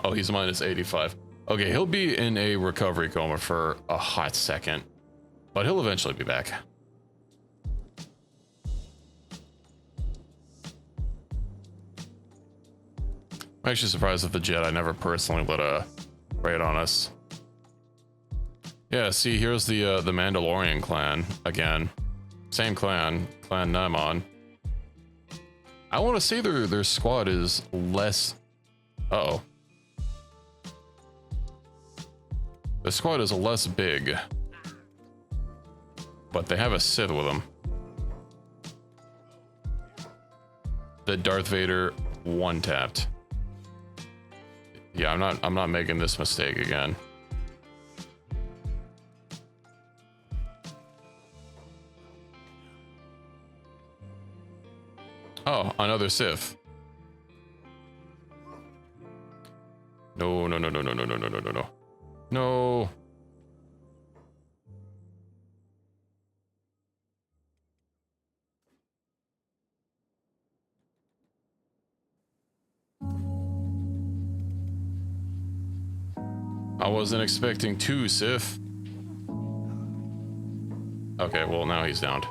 Oh, he's minus 85. Okay, he'll be in a recovery coma for a hot second, but he'll eventually be back. I'm actually surprised that the Jedi never personally lit a raid on us. Yeah, see, here's the Mandalorian clan again. Same clan, Clan Naimon. I want to say their squad is less. Uh-oh. The squad is less big, but they have a Sith with them. The Darth Vader one-tapped. Yeah, I'm not making this mistake again. Oh, another Sith. No, no, no, no, no, no, no, no, no, no, no. No. I wasn't expecting two Sith. Okay, well now he's downed.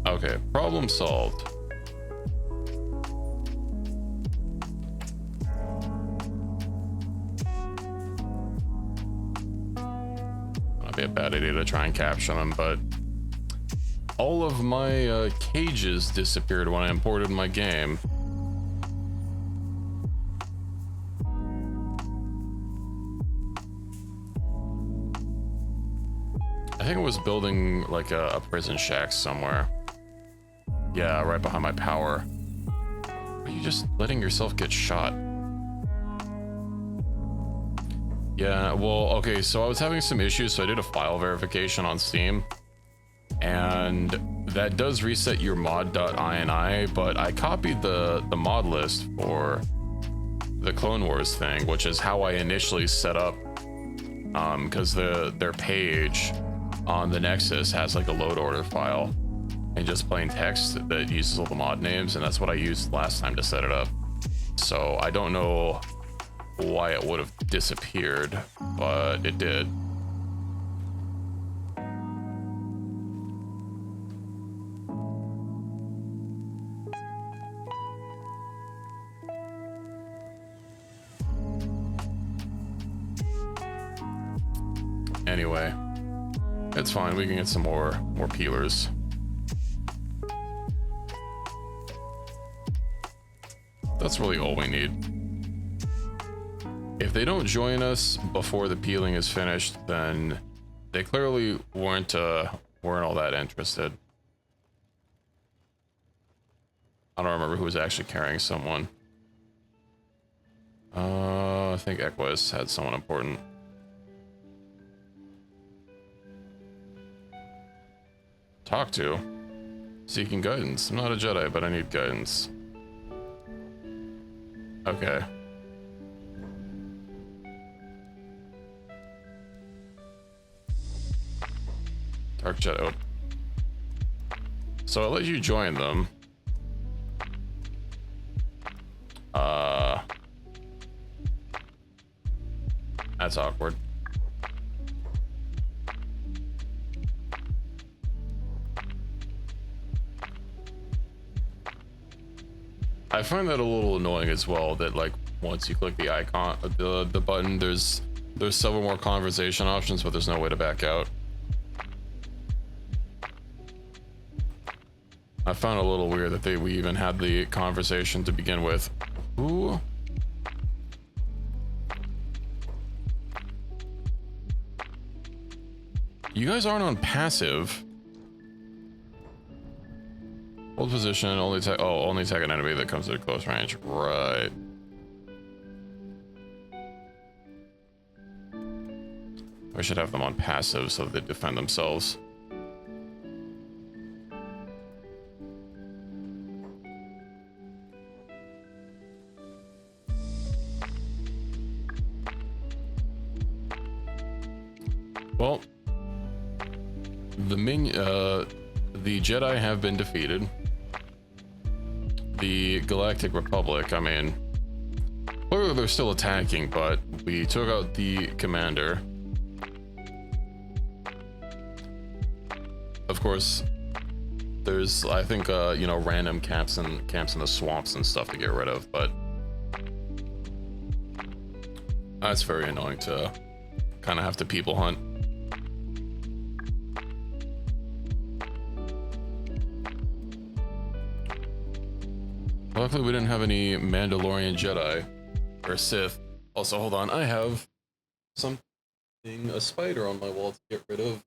Okay, problem solved. That'd be a bad idea to try and capture them, but all of my cages disappeared when I imported my game. I think I was building like a prison shack somewhere. Yeah, right behind my power. Are you just letting yourself get shot? Yeah, well, okay, so I was having some issues, so I did a file verification on Steam. And that does reset your mod.ini, but I copied the mod list for the Clone Wars thing, which is how I initially set up, because their page on the Nexus has like a load order file. And just plain text that uses all the mod names, and that's what I used last time to set it up. So I don't know why it would have disappeared, but it did. Anyway, It's fine. We can get some more peelers. That's really all we need. If they don't join us before the peeling is finished, then they clearly weren't all that interested. I don't remember who was actually carrying someone. I think Equus had someone important. Talk to? Seeking guidance. I'm not a Jedi, but I need guidance. Okay. Dark Jedi. So I'll let you join them. That's awkward. I find that a little annoying as well, that like once you click the icon, the button, there's several more conversation options, but there's no way to back out. I found it a little weird that we even had the conversation to begin with. Ooh. You guys aren't on passive. Hold position, only attack an enemy that comes to close range. Right. I should have them on passive so that they defend themselves. Well, the Jedi have been defeated. The Galactic Republic, I mean, clearly they're still attacking, but we took out the commander. Of course, there's, I think, you know, random camps in the swamps and stuff to get rid of, but that's very annoying to kind of have to people hunt. Luckily, we didn't have any Mandalorian Jedi or Sith. Also, hold on, I have a spider on my wall to get rid of.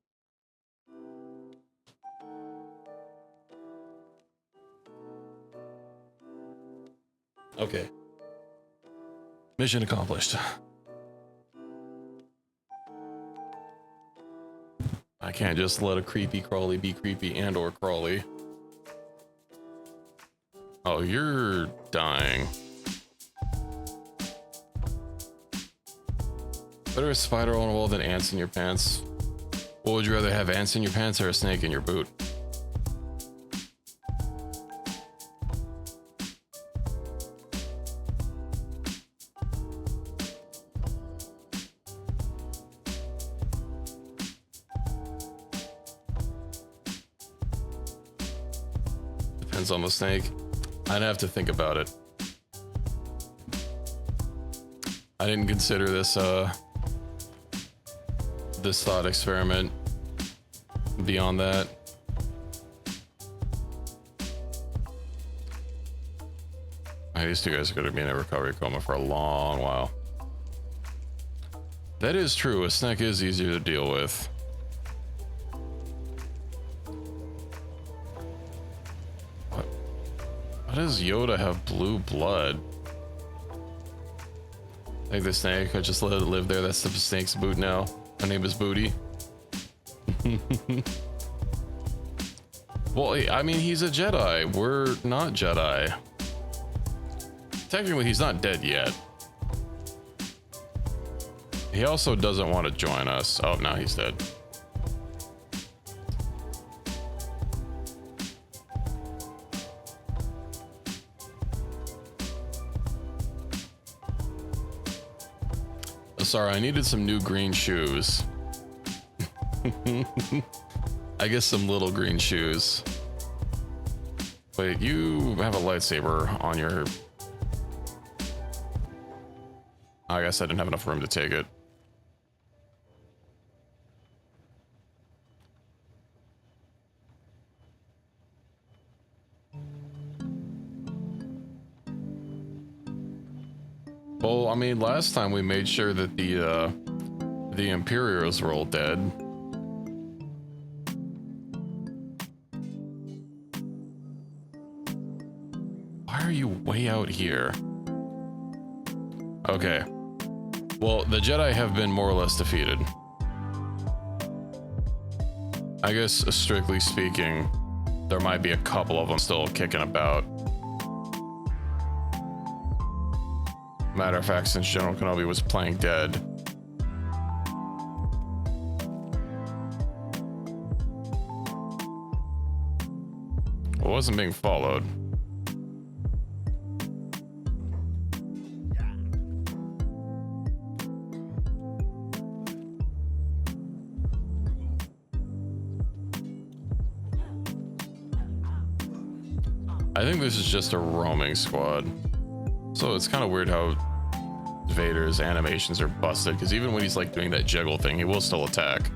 Okay. Mission accomplished. I can't just let a creepy crawly be creepy and or crawly. Oh, you're dying. Better a spider on a wall than ants in your pants. What would you rather have, ants in your pants or a snake in your boot? Depends on the snake. I'd have to think about it. I didn't consider this this thought experiment beyond that. These two guys are going to be in a recovery coma for a long while. That is true. A snake is easier to deal with. Why does Yoda have blue blood? I think the snake, I just let it live there. That's the snake's boot now. Her name is Booty. Well, I mean, he's a Jedi. We're not Jedi. Technically, he's not dead yet. He also doesn't want to join us. Oh, now he's dead. Sorry, I needed some new green shoes. I guess some little green shoes. Wait, you have a lightsaber on your... I guess I didn't have enough room to take it. Well, I mean, last time we made sure that the Imperials were all dead. Why are you way out here? Okay. Well, the Jedi have been more or less defeated. I guess, strictly speaking, there might be a couple of them still kicking about. Matter of fact, since General Kenobi was playing dead. It wasn't being followed. I think this is just a roaming squad. So it's kind of weird how Vader's animations are busted, because even when he's like doing that jiggle thing, he will still attack.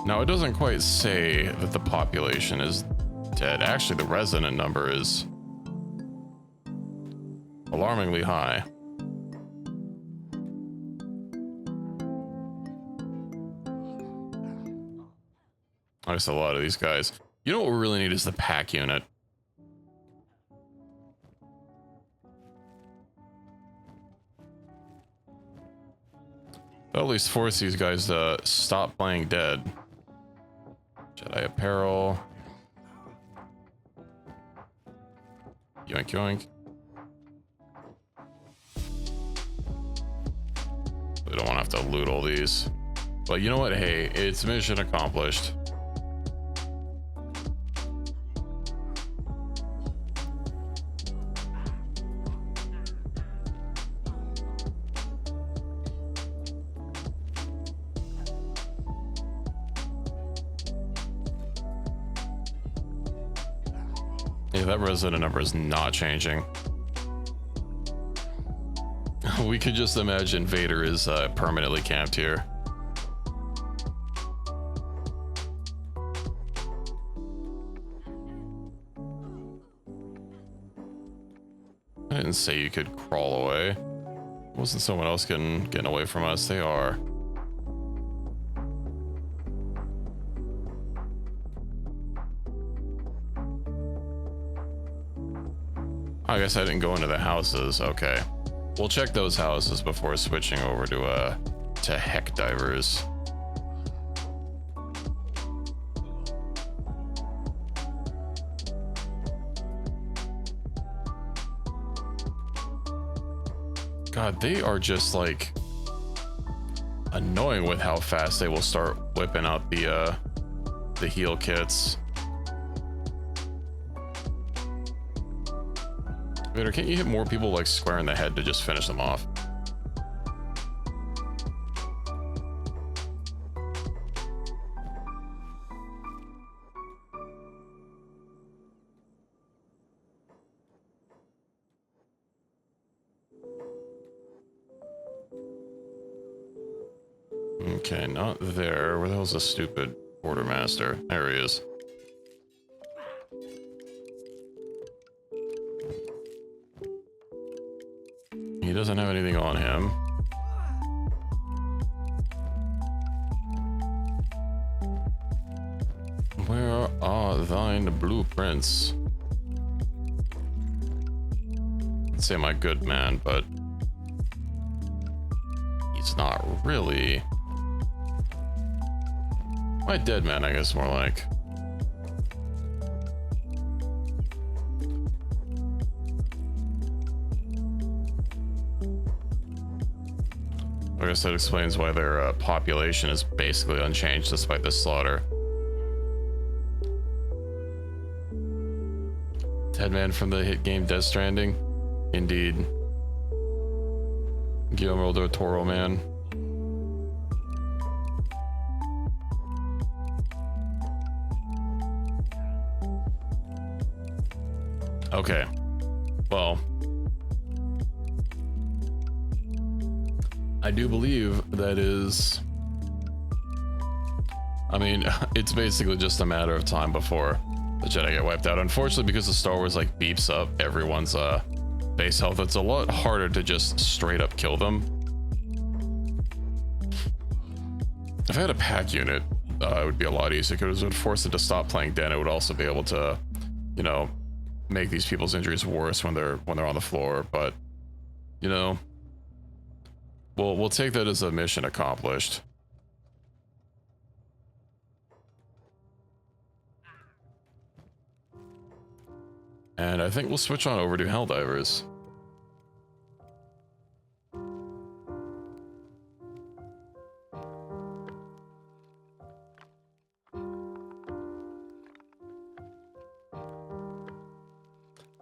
Now, it doesn't quite say that the population is dead. Actually, the resident number is alarmingly high. I guess a lot of these guys. You know what we really need is the pack unit. That'll at least force these guys to stop playing dead. Jedi apparel. Yoink yoink. We don't want to have to loot all these. But you know what? Hey, it's mission accomplished. Yeah, that resident number is not changing. We could just imagine Vader is permanently camped here. I didn't say you could crawl away. Wasn't someone else getting away from us? They are. I guess I didn't go into the houses. Okay, we'll check those houses before switching over to heck divers. God, they are just like annoying with how fast they will start whipping out the heal kits. Vader, can't you hit more people like square in the head to just finish them off? Okay, not there. Where the hell's the stupid quartermaster? There he is. He doesn't have anything on him. Where are thine blueprints? I'd say my good man, but he's not really. My dead man, I guess, more like. I guess that explains why their population is basically unchanged despite this slaughter. Dead man from the hit game Death Stranding. Indeed. Guillermo del Toro, man. Okay. Well, I do believe that is I mean, it's basically just a matter of time before the Jedi get wiped out. Unfortunately, because the Star Wars like beeps up everyone's base health, it's a lot harder to just straight up kill them. If I had a pack unit, it would be a lot easier because it would force it to stop playing dead. It would also be able to, you know, make these people's injuries worse when they're on the floor. But you know, we'll take that as a mission accomplished. And I think we'll switch on over to Helldivers.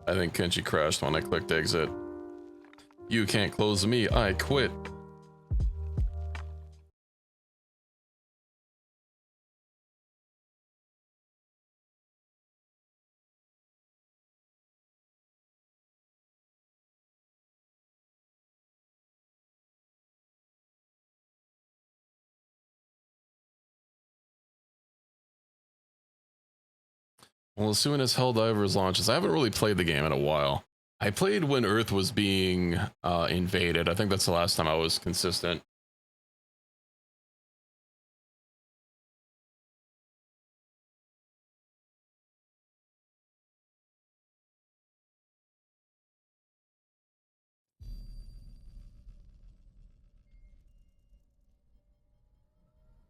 I think Kenshi crashed when I clicked exit. You can't close me, I quit. Well, as soon as Helldivers launches, I haven't really played the game in a while. I played when Earth was being invaded. I think that's the last time I was consistent.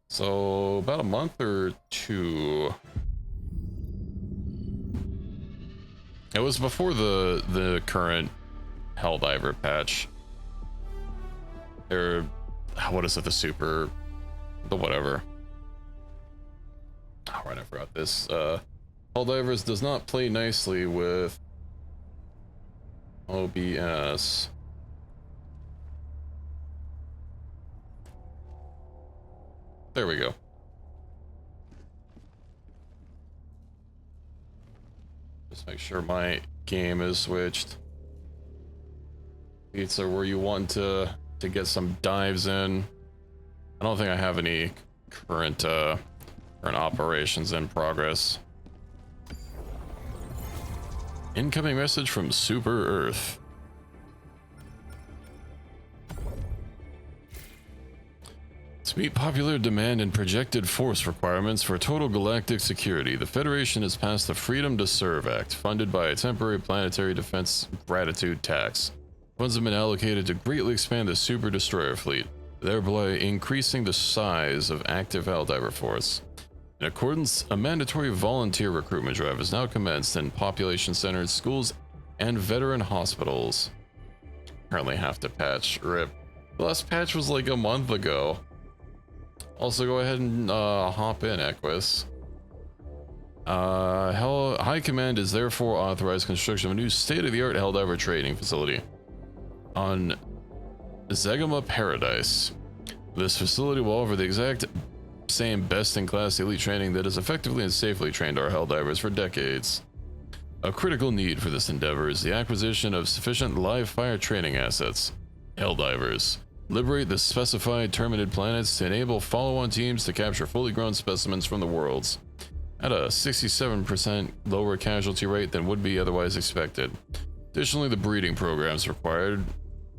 So about a month or two. It was before the current Helldiver patch. Or what is it? The whatever. Oh, right, I forgot this. Helldivers does not play nicely with OBS. There we go. Just make sure my game is switched. These are where you want to get some dives in. I don't think I have any current operations in progress. Incoming message from Super Earth. To meet popular demand and projected force requirements for total galactic security, the Federation has passed the Freedom to Serve Act, funded by a temporary planetary defense gratitude tax. Funds have been allocated to greatly expand the super destroyer fleet, thereby increasing the size of active Helldiver force. In accordance, a mandatory volunteer recruitment drive has now commenced in population centers, schools, and veteran hospitals. Currently have to patch. RIP. The last patch was like a month ago. Also, go ahead and hop in, Equus. High Command is therefore authorized construction of a new state-of-the-art Helldiver training facility on Zegama Paradise. This facility will offer the exact same best-in-class elite training that has effectively and safely trained our Helldivers for decades. A critical need for this endeavor is the acquisition of sufficient live-fire training assets. Helldivers liberate the specified terminated planets to enable follow-on teams to capture fully grown specimens from the worlds at a 67% lower casualty rate than would be otherwise expected. Additionally, the breeding programs required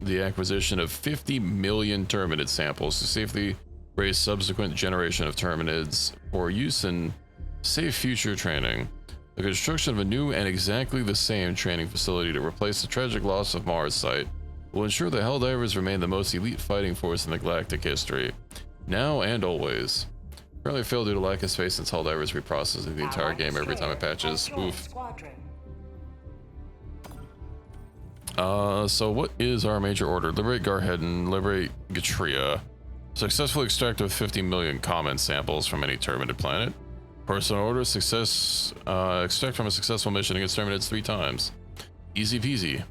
the acquisition of 50 million terminid samples to safely raise subsequent generation of terminids for use in safe future training. The construction of a new and exactly the same training facility to replace the tragic loss of Mars site will ensure the Helldivers remain the most elite fighting force in the galactic history, now and always. Currently failed due to lack of space since Helldivers reprocessing the entire game every time it patches. Oof. So what is our major order? Liberate Garheddon, liberate Gatria. Successfully extract with 50 million common samples from any terminated planet. Personal order, extract from a successful mission against terminids 3 times. Easy peasy.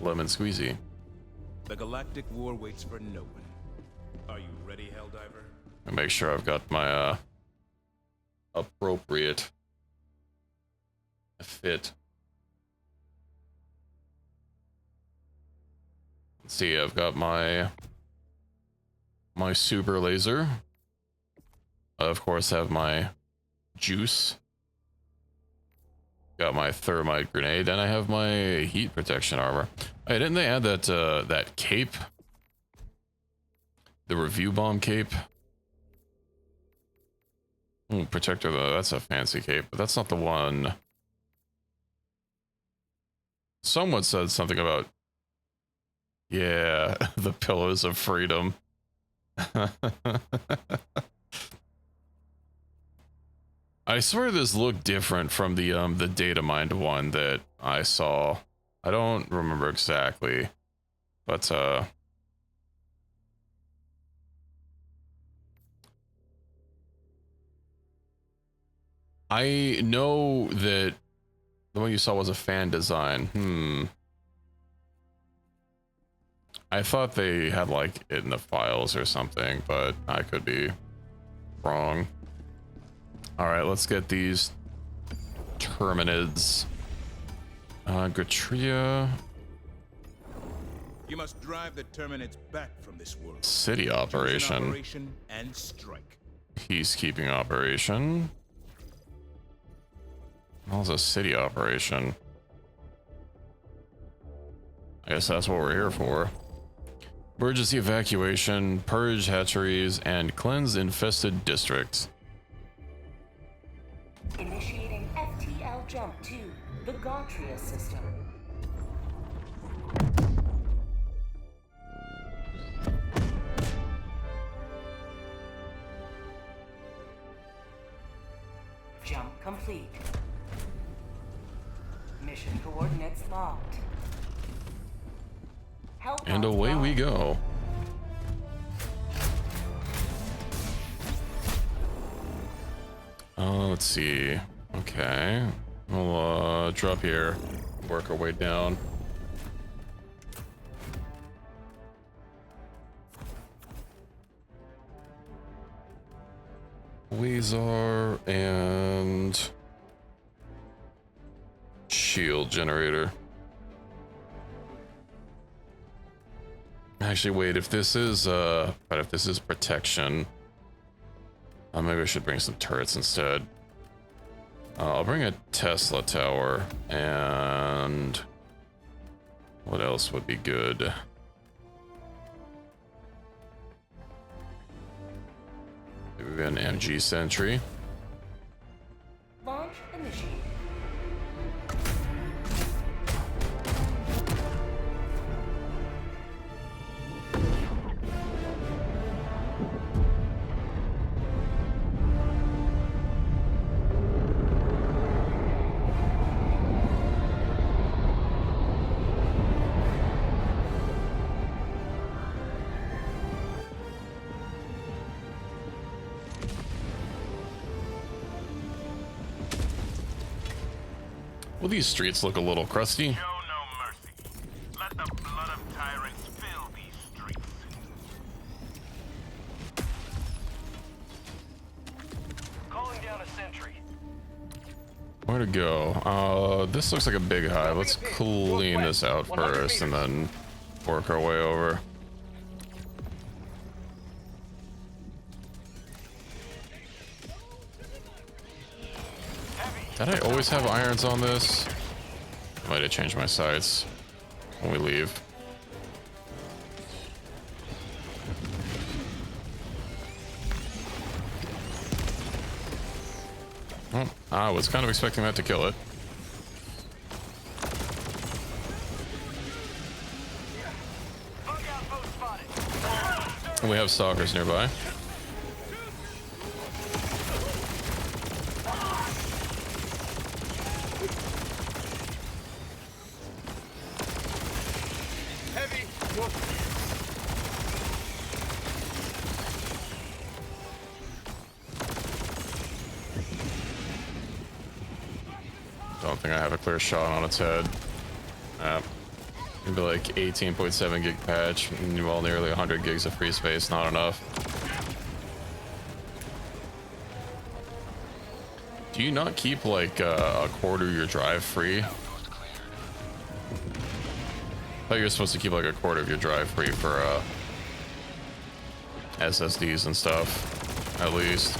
Lemon squeezy. The Galactic War waits for no one. Are you ready, Helldiver? And make sure I've got my appropriate fit. Let's see, I've got my super laser. I, of course, have my juice. Got my thermite grenade, and I have my heat protection armor. Hey, didn't they add that that cape? The review bomb cape? Ooh, protector, though, that's a fancy cape, but that's not the one. Someone said something about, yeah, the Pillars of Freedom. I swear this looked different from the data mined one that I saw. I don't remember exactly, but I know that the one you saw was a fan design. I thought they had like it in the files or something, but I could be wrong. All right, let's get these Terminids. Gratria. You must drive the Terminids back from this world. City operation. Operation and strike. Peacekeeping operation. That was a city operation. I guess that's what we're here for. Emergency evacuation, purge hatcheries, and cleanse infested districts. Initiating FTL jump to the Gautria system. Jump complete. Mission coordinates locked. Help And away we go. Let's see. Okay. We'll drop here. Work our way down. Weezar and shield generator. Actually, wait, if this is protection, maybe I should bring some turrets instead. I'll bring a Tesla tower, and what else would be good? Maybe an MG sentry. Launch initiated. Well, these streets look a little crusty. Show no mercy. Let the blood of tyrants fill these streets. Calling down a sentry. Where to go? This looks like a big hive. Let's clean this out first and then work our way over. Did I always have irons on this? I might have changed my sights when we leave. Oh, I was kind of expecting that to kill it. We have stalkers nearby. Don't think I have a clear shot on its head. Maybe like 18.7 gig patch, well, nearly 100 gigs of free space, not enough. Do you not keep like a quarter of your drive free? I thought you were supposed to keep like a quarter of your drive free for SSDs and stuff, at least.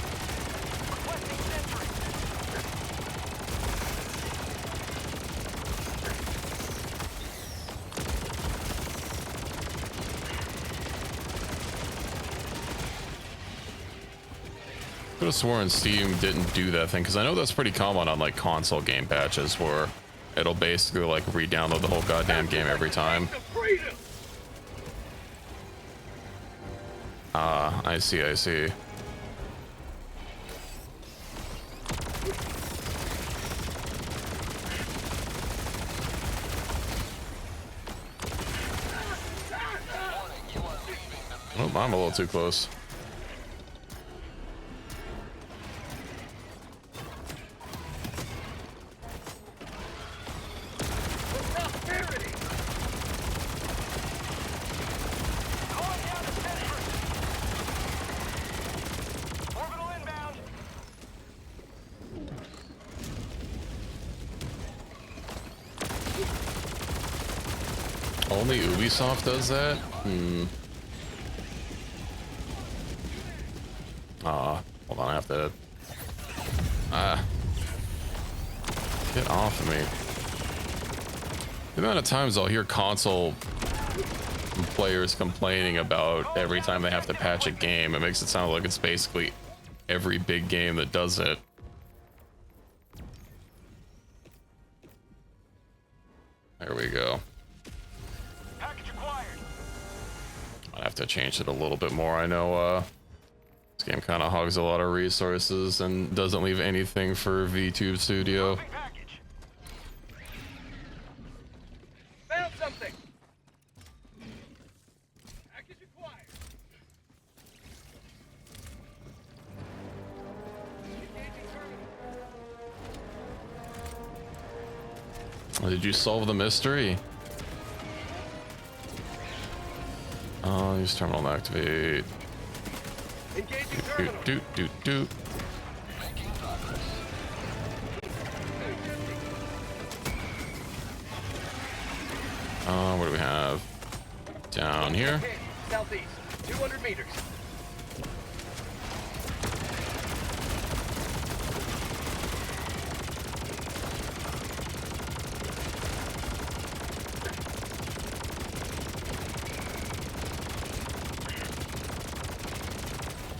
Could have sworn Steam didn't do that thing, because I know that's pretty common on like console game patches where it'll basically like re-download the whole goddamn game every time. Ah, I see, I see. Oh, I'm a little too close. Only Ubisoft does that? Hmm. Hold on, I have to... Get off of me. The amount of times I'll hear console players complaining about every time they have to patch a game, it makes it sound like it's basically every big game that does it. There we go. I have to change it a little bit more. I know this game kind of hogs a lot of resources and doesn't leave anything for VTube Studio. Found something. Package acquired. Engaging terminal. Did you solve the mystery? Use terminal to activate. Engaging terminal. Do. What do we have? Down here. Southeast, 200 meters.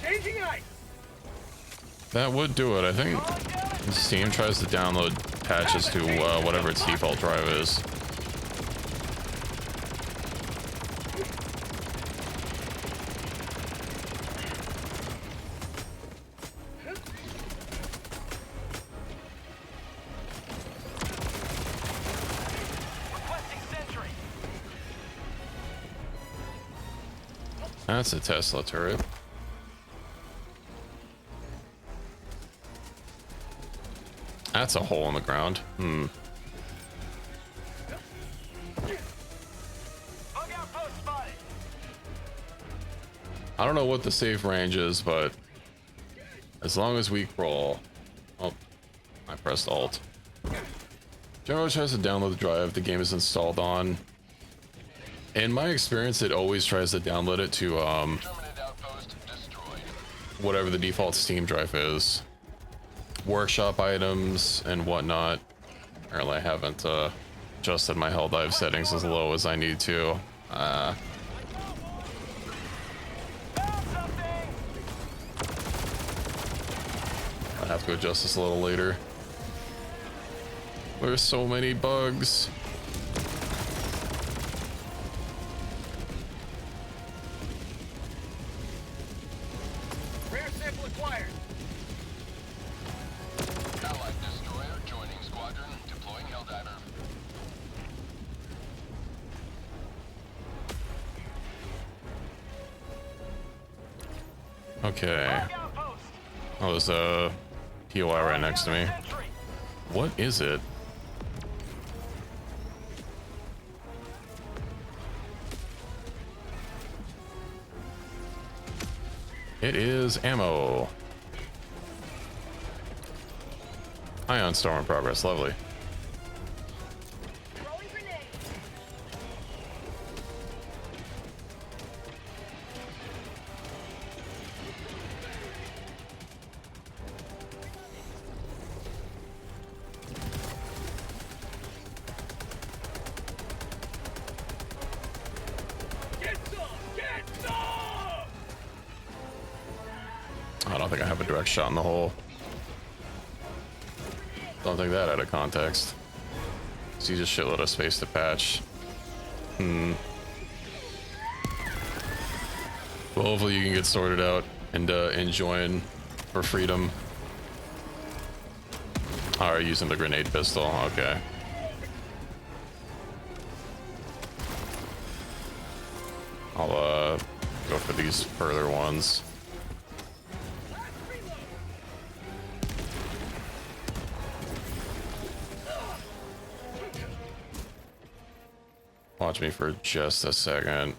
Changing ice. That would do it. I think Steam tries to download patches to whatever its default drive is. That's a Tesla turret. That's a hole in the ground. Hmm. I don't know what the safe range is, but as long as we crawl... Oh, I pressed Alt. Generally tries to download the drive the game is installed on. In my experience, it always tries to download it to whatever the default Steam drive is. Workshop items and whatnot. Apparently I haven't adjusted my hell dive settings as low as I need to. I have to adjust this a little later. There's so many bugs. Rare sample acquired. Allied destroyer joining squadron, deploying Helldiver. Okay. Oh, there's a POI right next to me. What is it? It is ammo. Ion storm in progress. Lovely. I don't think I have a direct shot in the hole. Don't take that out of context. So you just shitload of space to patch. Well, hopefully you can get sorted out and join for freedom. Alright, using the grenade pistol. Okay. I'll go for these further ones. Watch me for just a second.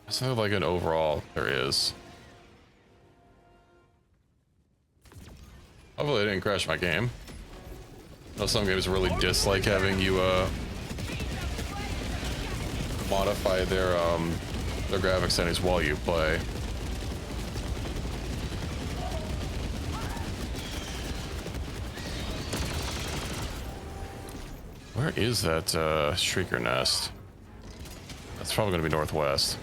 It's not like an overall. There is. Hopefully I didn't crash my game. I know some games really dislike having you modify their graphics settings while you play. Where is that shrieker nest? That's probably gonna be northwest.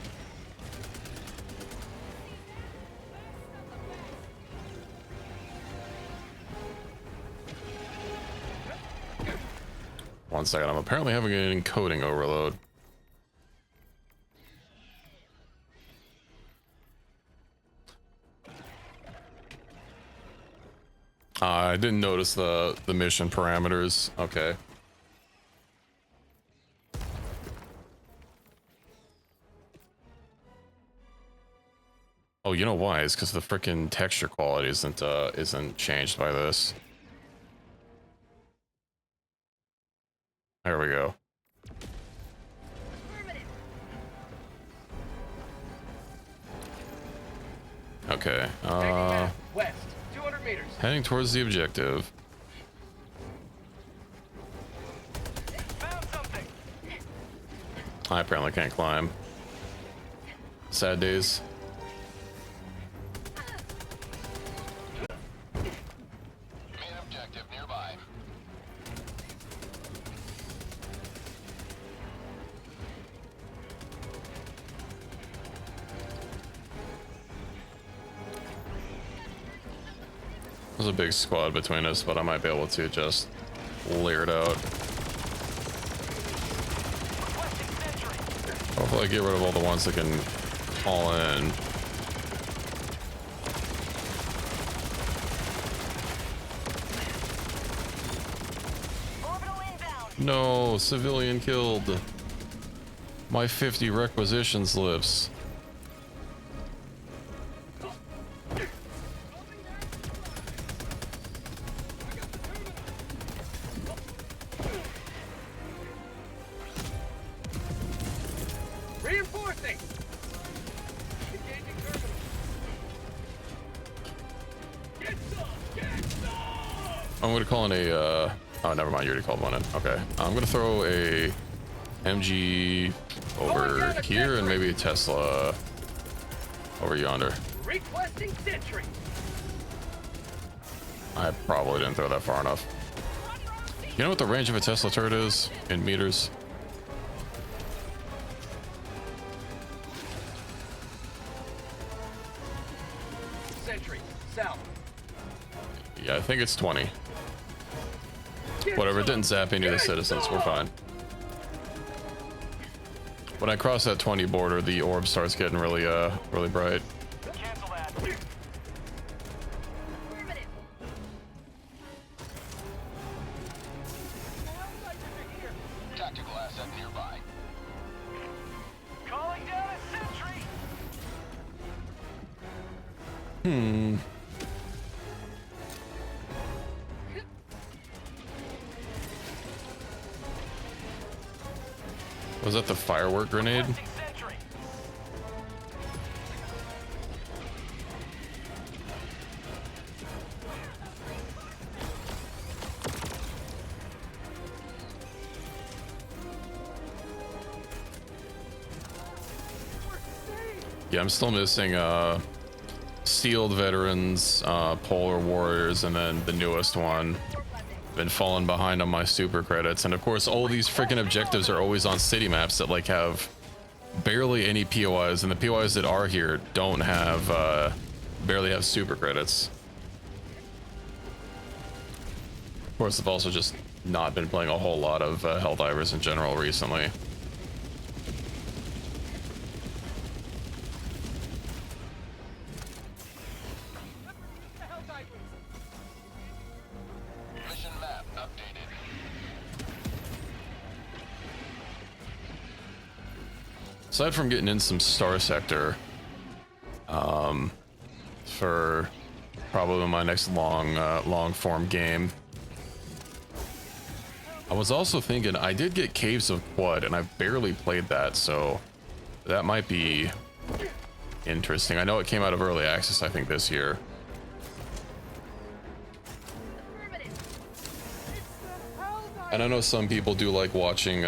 One second, I'm apparently having an encoding overload. I didn't notice the mission parameters. Okay. Oh, you know why? It's because the freaking texture quality isn't changed by this. There we go. Okay. West, 200 meters. Heading towards the objective. Found something. I apparently can't climb. Sad days. Main objective nearby. There's a big squad between us, but I might be able to just layer it out. Hopefully I get rid of all the ones that can call in. No, civilian killed. My 50 requisition slips. Reinforcing. Engaging terminal. Get some. Get some. I'm gonna call in a oh, never mind, you already called one in. Okay, I'm gonna throw a MG over here and maybe a Tesla over yonder. Requesting sentry. I probably didn't throw that far enough. You know what the range of a Tesla turret is in meters? Sentry. South. Yeah, I think it's 20. Get Whatever, it some. didn't zap any of the Get citizens, some. we're fine. When I cross that 20 border, the orb starts getting really bright. Cancel that. Tactical asset nearby. Calling down a sentry. Was that the firework grenade? Requesting sentry. Yeah, I'm still missing Sealed Veterans, Polar Warriors, and then the newest one. Been falling behind on my super credits, and of course all these freaking objectives are always on city maps that like have barely any POIs, and the POIs that are here don't have barely have super credits. Of course, I've also just not been playing a whole lot of Helldivers in general recently. Mission map updated. Aside from getting in some Star Sector, for probably my next long form game, I was also thinking I did get Caves of Quad, and I've barely played that, so that might be interesting. I know it came out of early access, I think, this year. And I know some people do like watching,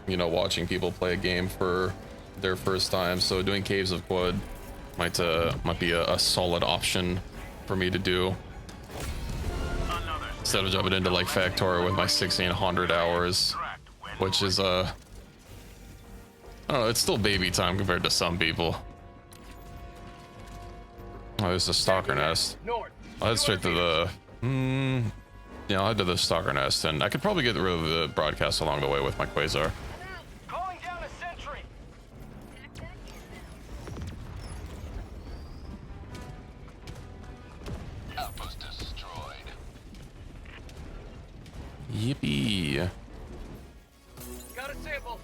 you know, watching people play a game for their first time. So doing Caves of Quad might be a solid option for me to do. Instead of jumping into like Factorio with my 1600 hours, which is I don't know, it's still baby time compared to some people. Oh, there's a stalker nest. I'll head straight to the yeah, I'll head to the stalker nest, and I could probably get rid of the broadcast along the way with my quasar. Calling down a sentry. Outpost destroyed. Yippee. Got a sample.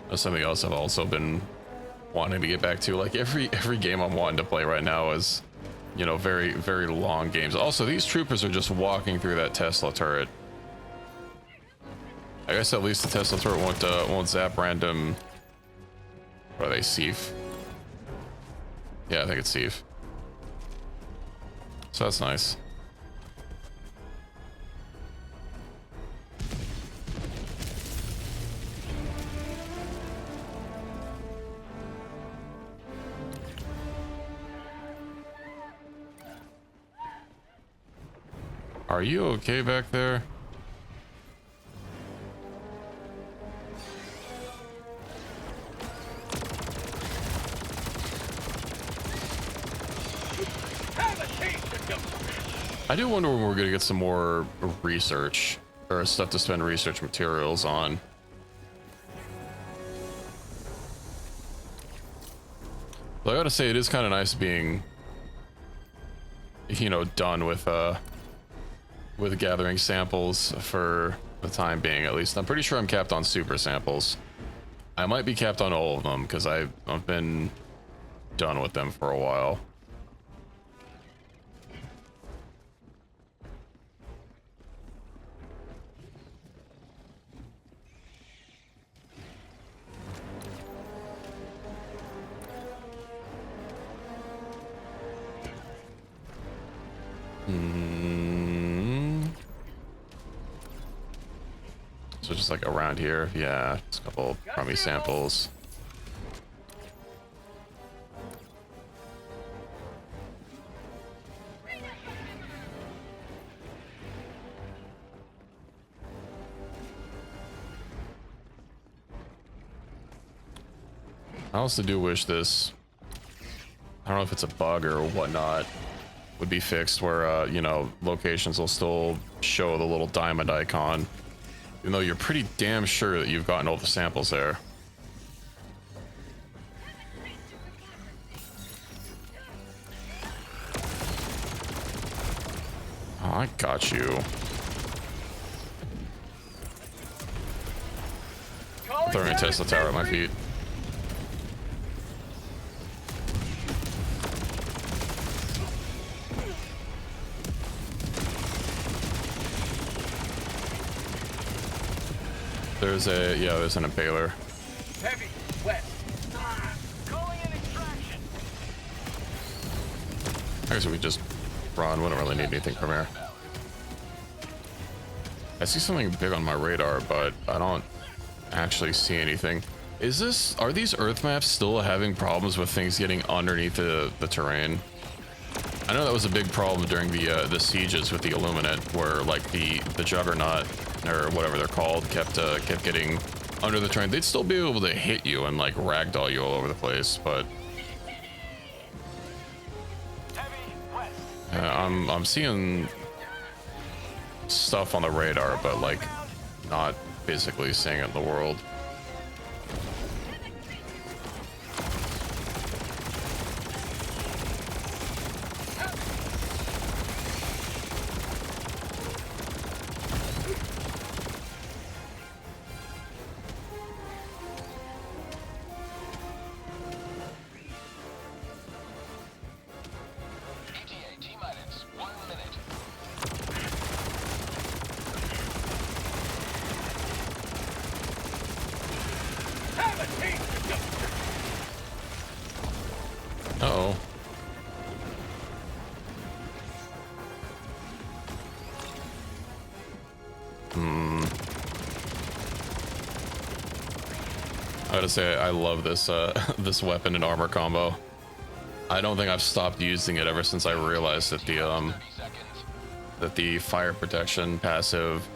That's something else I've also been wanting to get back to. Like every game I'm wanting to play right now is, you know, very, very long games. Also, these troopers are just walking through that Tesla turret. I guess at least the Tesla turret won't zap random. What are they, Seif? Yeah, I think it's Seif. So that's nice. Are you okay back there? I do wonder when we're gonna get some more research or stuff to spend research materials on. But I gotta say, it is kind of nice being, you know, done with gathering samples for the time being, at least. I'm pretty sure I'm capped on super samples. I might be capped on all of them because I've been done with them for a while. So just like around here, yeah, just a couple crummy samples. I also do wish this, I don't know if it's a bug or whatnot, would be fixed where, you know, locations will still show the little diamond icon, even though you're pretty damn sure that you've gotten all the samples there. Oh, I got you. Throwing a Tesla tower at my feet. There's an impaler. Heavy, west. Calling in extraction. I guess we just run. We don't really need anything from here. I see something big on my radar, but I don't actually see anything. Are these Earth maps still having problems with things getting underneath the terrain? I know that was a big problem during the sieges with the Illuminate, where like the Juggernaut or whatever they're called kept getting under the terrain. They'd still be able to hit you and like ragdoll you all over the place, but I'm seeing stuff on the radar, but like not physically seeing it in the world. ETA T-minus 1 minute. Have a taste of your Uh-oh. I gotta say, I love this this weapon and armor combo. I don't think I've stopped using it ever since I realized that 30 seconds. the fire protection passive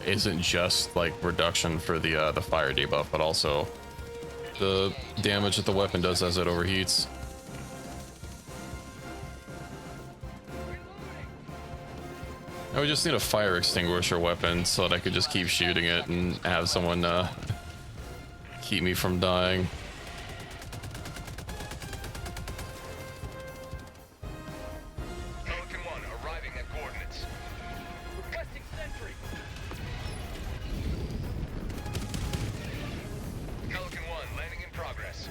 isn't just like reduction for the fire debuff, but also the damage that the weapon does as it overheats. I would just need a fire extinguisher weapon so that I could just keep shooting it and have someone keep me from dying. Pelican 1 arriving at coordinates. Requesting sentry. Pelican 1 landing in progress.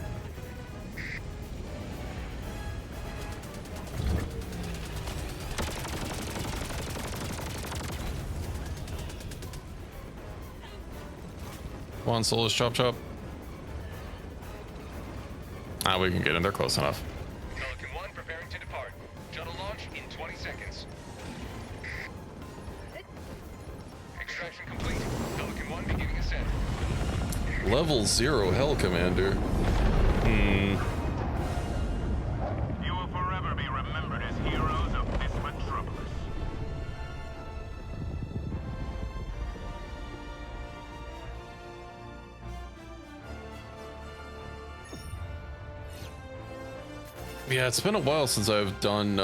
Come on, Solus, chop chop. Ah, we can get in there close enough. Pelican 1 preparing to depart. Shuttle launch in 20 seconds. Extraction complete. Pelican 1 beginning ascent. Level 0 Hell Commander. You will forever be remembered as heroes of this metropolis. Yeah, it's been a while since I've done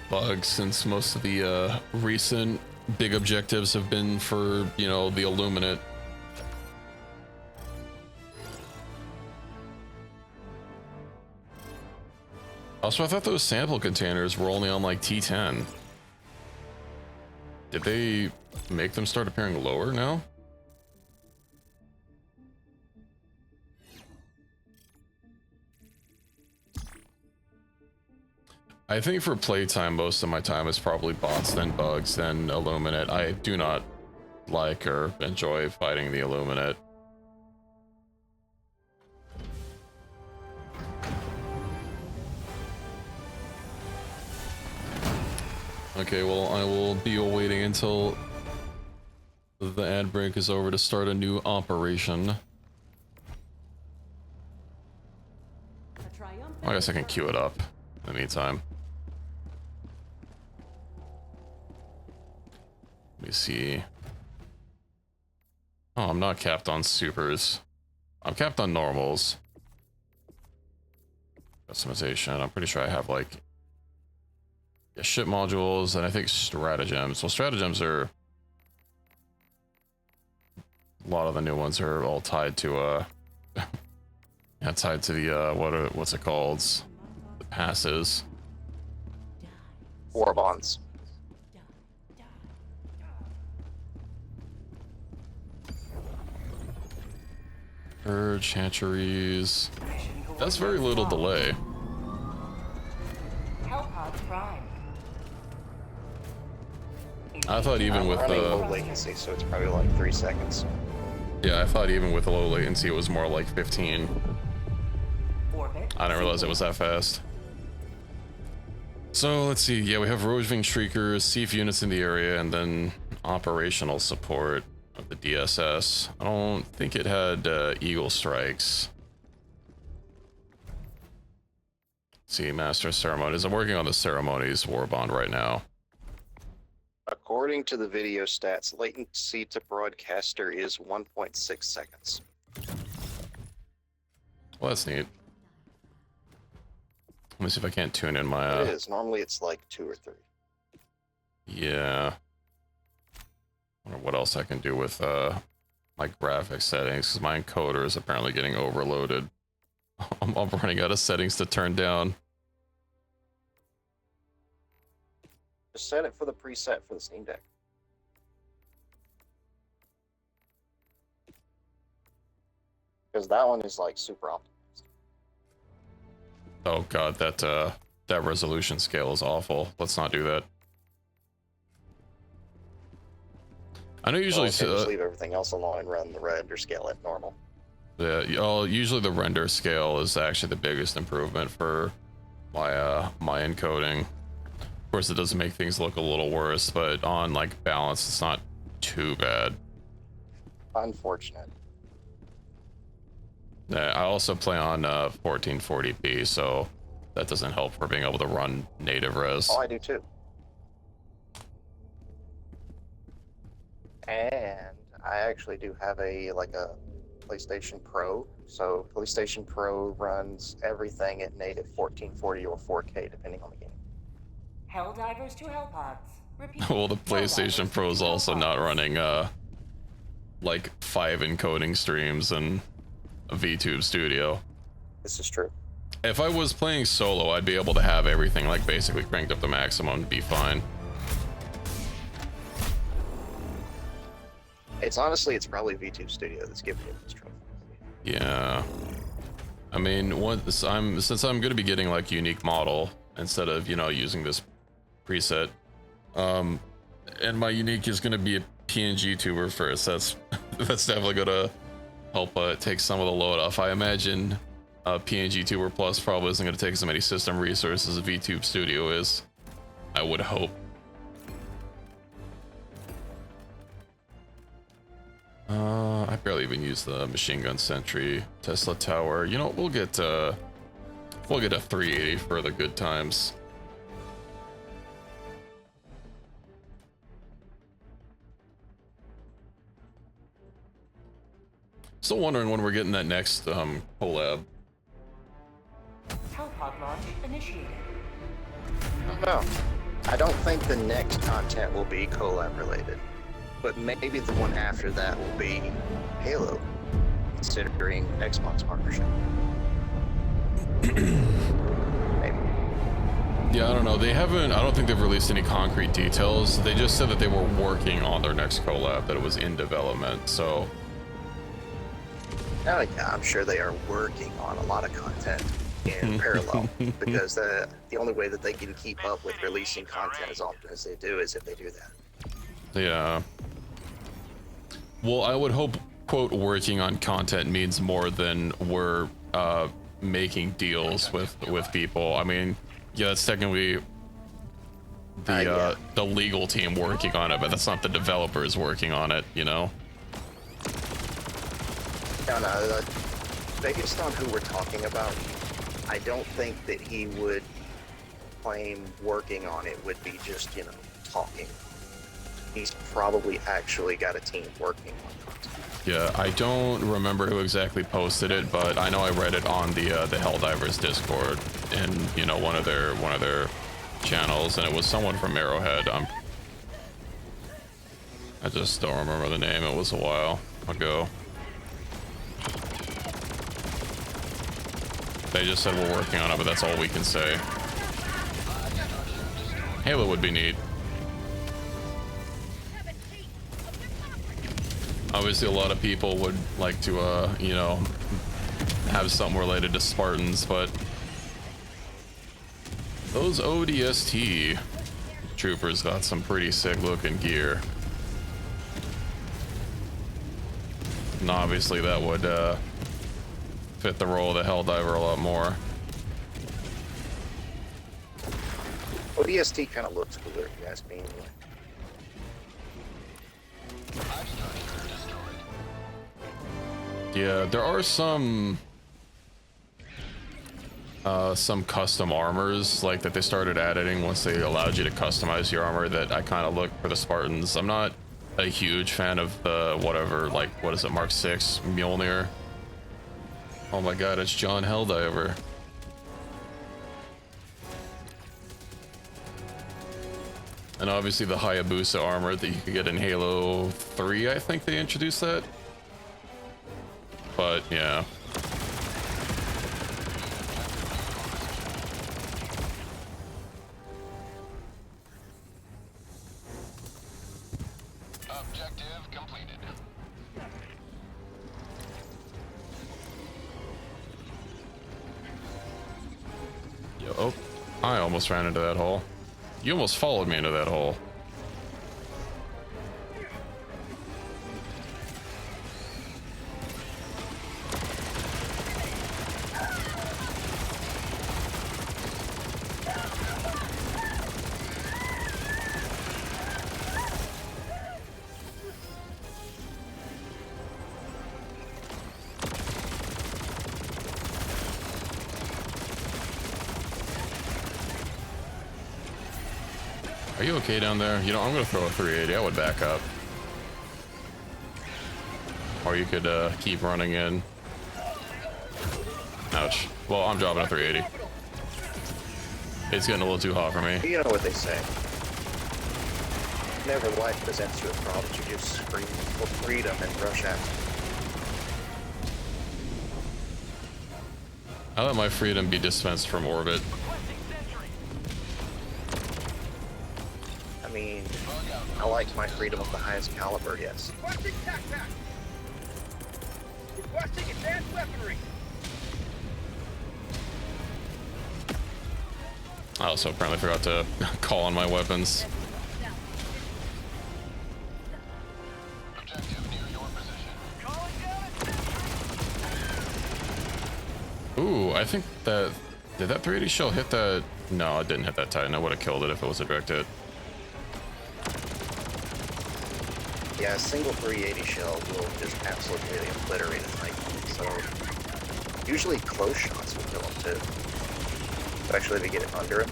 bugs, since most of the recent big objectives have been for, you know, the Illuminate. Also, I thought those sample containers were only on like T10. Did they make them start appearing lower now? I think for playtime, most of my time is probably bots, then bugs, then Illuminate. I do not like or enjoy fighting the Illuminate. Okay, well, I will be awaiting until the ad break is over to start a new operation. I guess I can queue it up in the meantime. Let me see. Oh, I'm not capped on supers. I'm capped on normals. Customization. I'm pretty sure I have like ship modules and I think stratagems. Well, stratagems are a lot of the new ones are all tied to yeah, tied to the what's it called? The passes. War bonds. Purge, hatcheries. That's very little delay. Hellpod Prime. I thought even with running low the latency, so it's probably like 3 seconds. yeah, I thought even with the low latency it was more like 15. Orbit. I didn't realize it was that fast. So let's see. Yeah, we have Roving Shriekers, Thief units in the area, and then operational support of the DSS. I don't think it had Eagle Strikes. Let's see, Master Ceremonies. I'm working on the Ceremonies War Bond right now. According to the video stats, latency to broadcaster is 1.6 seconds. Well, that's neat. Let me see if I can't tune in my. It is. Normally it's like 2 or 3. Yeah. Wonder what else I can do with my graphic settings, because my encoder is apparently getting overloaded. I'm running out of settings to turn down. Just set it for the preset for the Steam Deck. Because that one is like super optimized. Oh god, that resolution scale is awful. Let's not do that. I know usually So just leave everything else alone and run the render scale at normal. yeah, usually the render scale is actually the biggest improvement for my encoding. Of course, it does make things look a little worse, but on like balance, it's not too bad. Unfortunate. Yeah, I also play on 1440p, so that doesn't help for being able to run native res. Oh, I do too. And I actually do have a PlayStation Pro. So PlayStation Pro runs everything at native 1440 or 4K depending on the game. Helldivers to Hellpods. Repeat. Well, the PlayStation Pro is also not running like 5 encoding streams and a VTube Studio. This is true. If I was playing solo, I'd be able to have everything like basically cranked up to maximum and be fine. It's probably VTube Studio that's giving you this trouble. Yeah. I mean, since I'm going to be getting like unique model instead of, using this preset, and my unique is going to be a PNG tuber first. That's definitely going to help take some of the load off. I imagine PNG tuber plus probably isn't going to take as many system resources as VTube Studio is. I would hope. I barely even use the machine gun sentry Tesla tower. We'll get a 380 for the good times. Still wondering when we're getting that next collab. Hellpod launch initiated. No, I don't think the next content will be collab related, but maybe the one after that will be Halo, considering Xbox partnership. Maybe. Yeah, I don't know. I don't think they've released any concrete details. They just said that they were working on their next collab, that it was in development, so. Yeah, I'm sure they are working on a lot of content in parallel, because the only way that they can keep up with releasing content as often as they do is if they do that. Yeah. Well, I would hope, quote, working on content means more than we're making deals with people. I mean, yeah, that's technically the legal team working on it, but that's not the developers working on it, No, based on who we're talking about, I don't think that he would claim working on it would be just, talking. He's probably actually got a team working on it. Yeah, I don't remember who exactly posted it, but I know I read it on the Helldivers Discord in one of their channels, and it was someone from Arrowhead. I just don't remember the name. It was a while ago. They just said we're working on it, but that's all we can say. Halo would be neat. Obviously, a lot of people would like to, have something related to Spartans, but those ODST troopers got some pretty sick looking gear. And obviously, that would fit the role of the Helldiver a lot more. ODST kind of looks cooler, if you ask me. Yeah, there are some custom armors like that they started adding once they allowed you to customize your armor that I kind of look for the Spartans. I'm not a huge fan of the what is it, Mark 6 Mjolnir. Oh my god, it's John Helldiver. And obviously the Hayabusa armor that you could get in Halo 3, I think they introduced that. But yeah. Objective completed. Yo, oh, I almost ran into that hole. You almost followed me into that hole. Are you okay down there? You know, I'm gonna throw a 380. I would back up. Or you could keep running in. Ouch. Well, I'm dropping a 380. It's getting a little too hot for me. You know what they say. Whenever life presents you with problems, you just scream for freedom and rush out. I let my freedom be dispensed from orbit. I mean, I like my freedom of the highest caliber, yes. Requesting tac-tac. Requesting advanced weaponry. I also apparently forgot to call on my weapons. Objective near your position. Calling down a Ooh, I think that... Did that 380 shell hit that? No, it didn't hit that Titan. I would have killed it if it was a direct hit. Yeah, a single 380 shell will just absolutely obliterate a Titan. So, usually close shots will kill him too. Especially if they get it under him.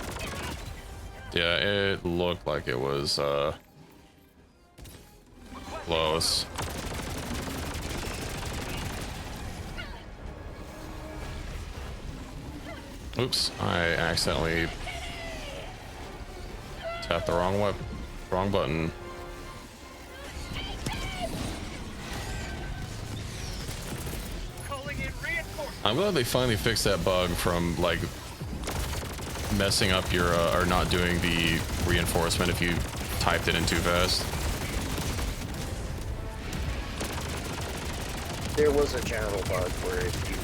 Yeah, it looked like it was close. Oops, I accidentally tapped the wrong button. calling in reinforcements. I'm glad they finally fixed that bug from like messing up your or not doing the reinforcement if you typed it in too fast. There was a general bug where if you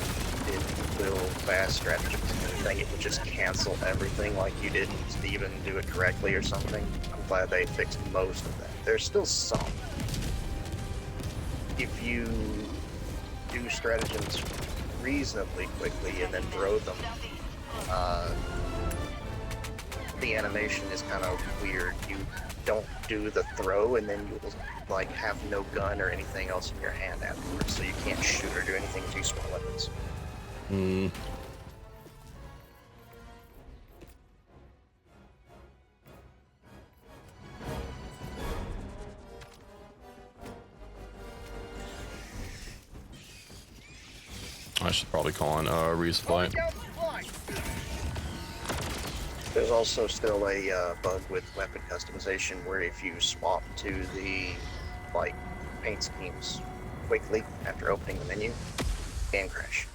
did little fast stratagems and everything, it would just cancel everything like you didn't even do it correctly or something. I'm glad they fixed most of that. There's still some. If you do stratagems reasonably quickly and then throw them, the animation is kind of weird. You don't do the throw and then you'll like have no gun or anything else in your hand afterwards, so you can't shoot or do anything with useful weapons. Hmm. I should probably call in resupply. Down supply. There's also still a bug with weapon customization where if you swap to the like paint schemes quickly after opening the menu, game crash.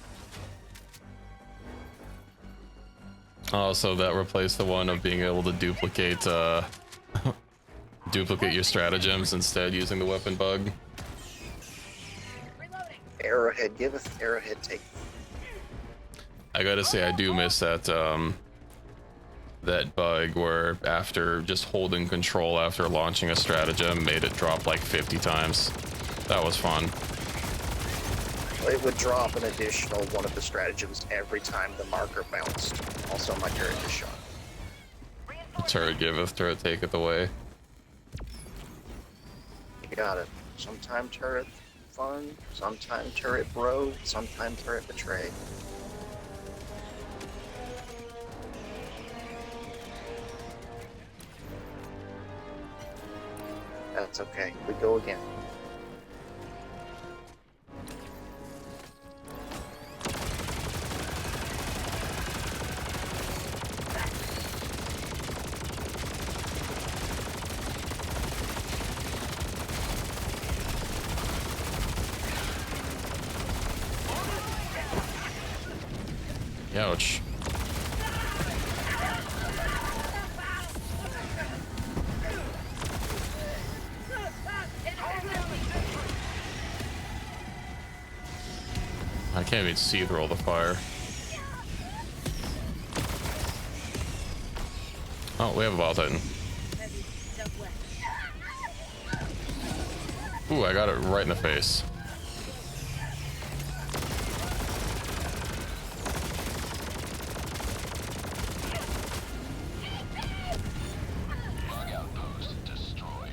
Oh, so that replaced the one of being able to duplicate duplicate your stratagems instead using the weapon bug. Arrowhead giveth, arrowhead taketh. I gotta say, I do miss that that bug where after just holding control after launching a stratagem made it drop like 50 times. That was fun. It would drop an additional one of the stratagems every time the marker bounced. Also, my turret is shot. Turret giveth, turret taketh away. You got it. Sometime turret fun, sometime turret bro, sometime turret betray. That's okay. We go again. Ouch. I can't even see through all the fire. Oh, we have a Bile Titan. Ooh, I got it right in the face. Bug outpost destroyed.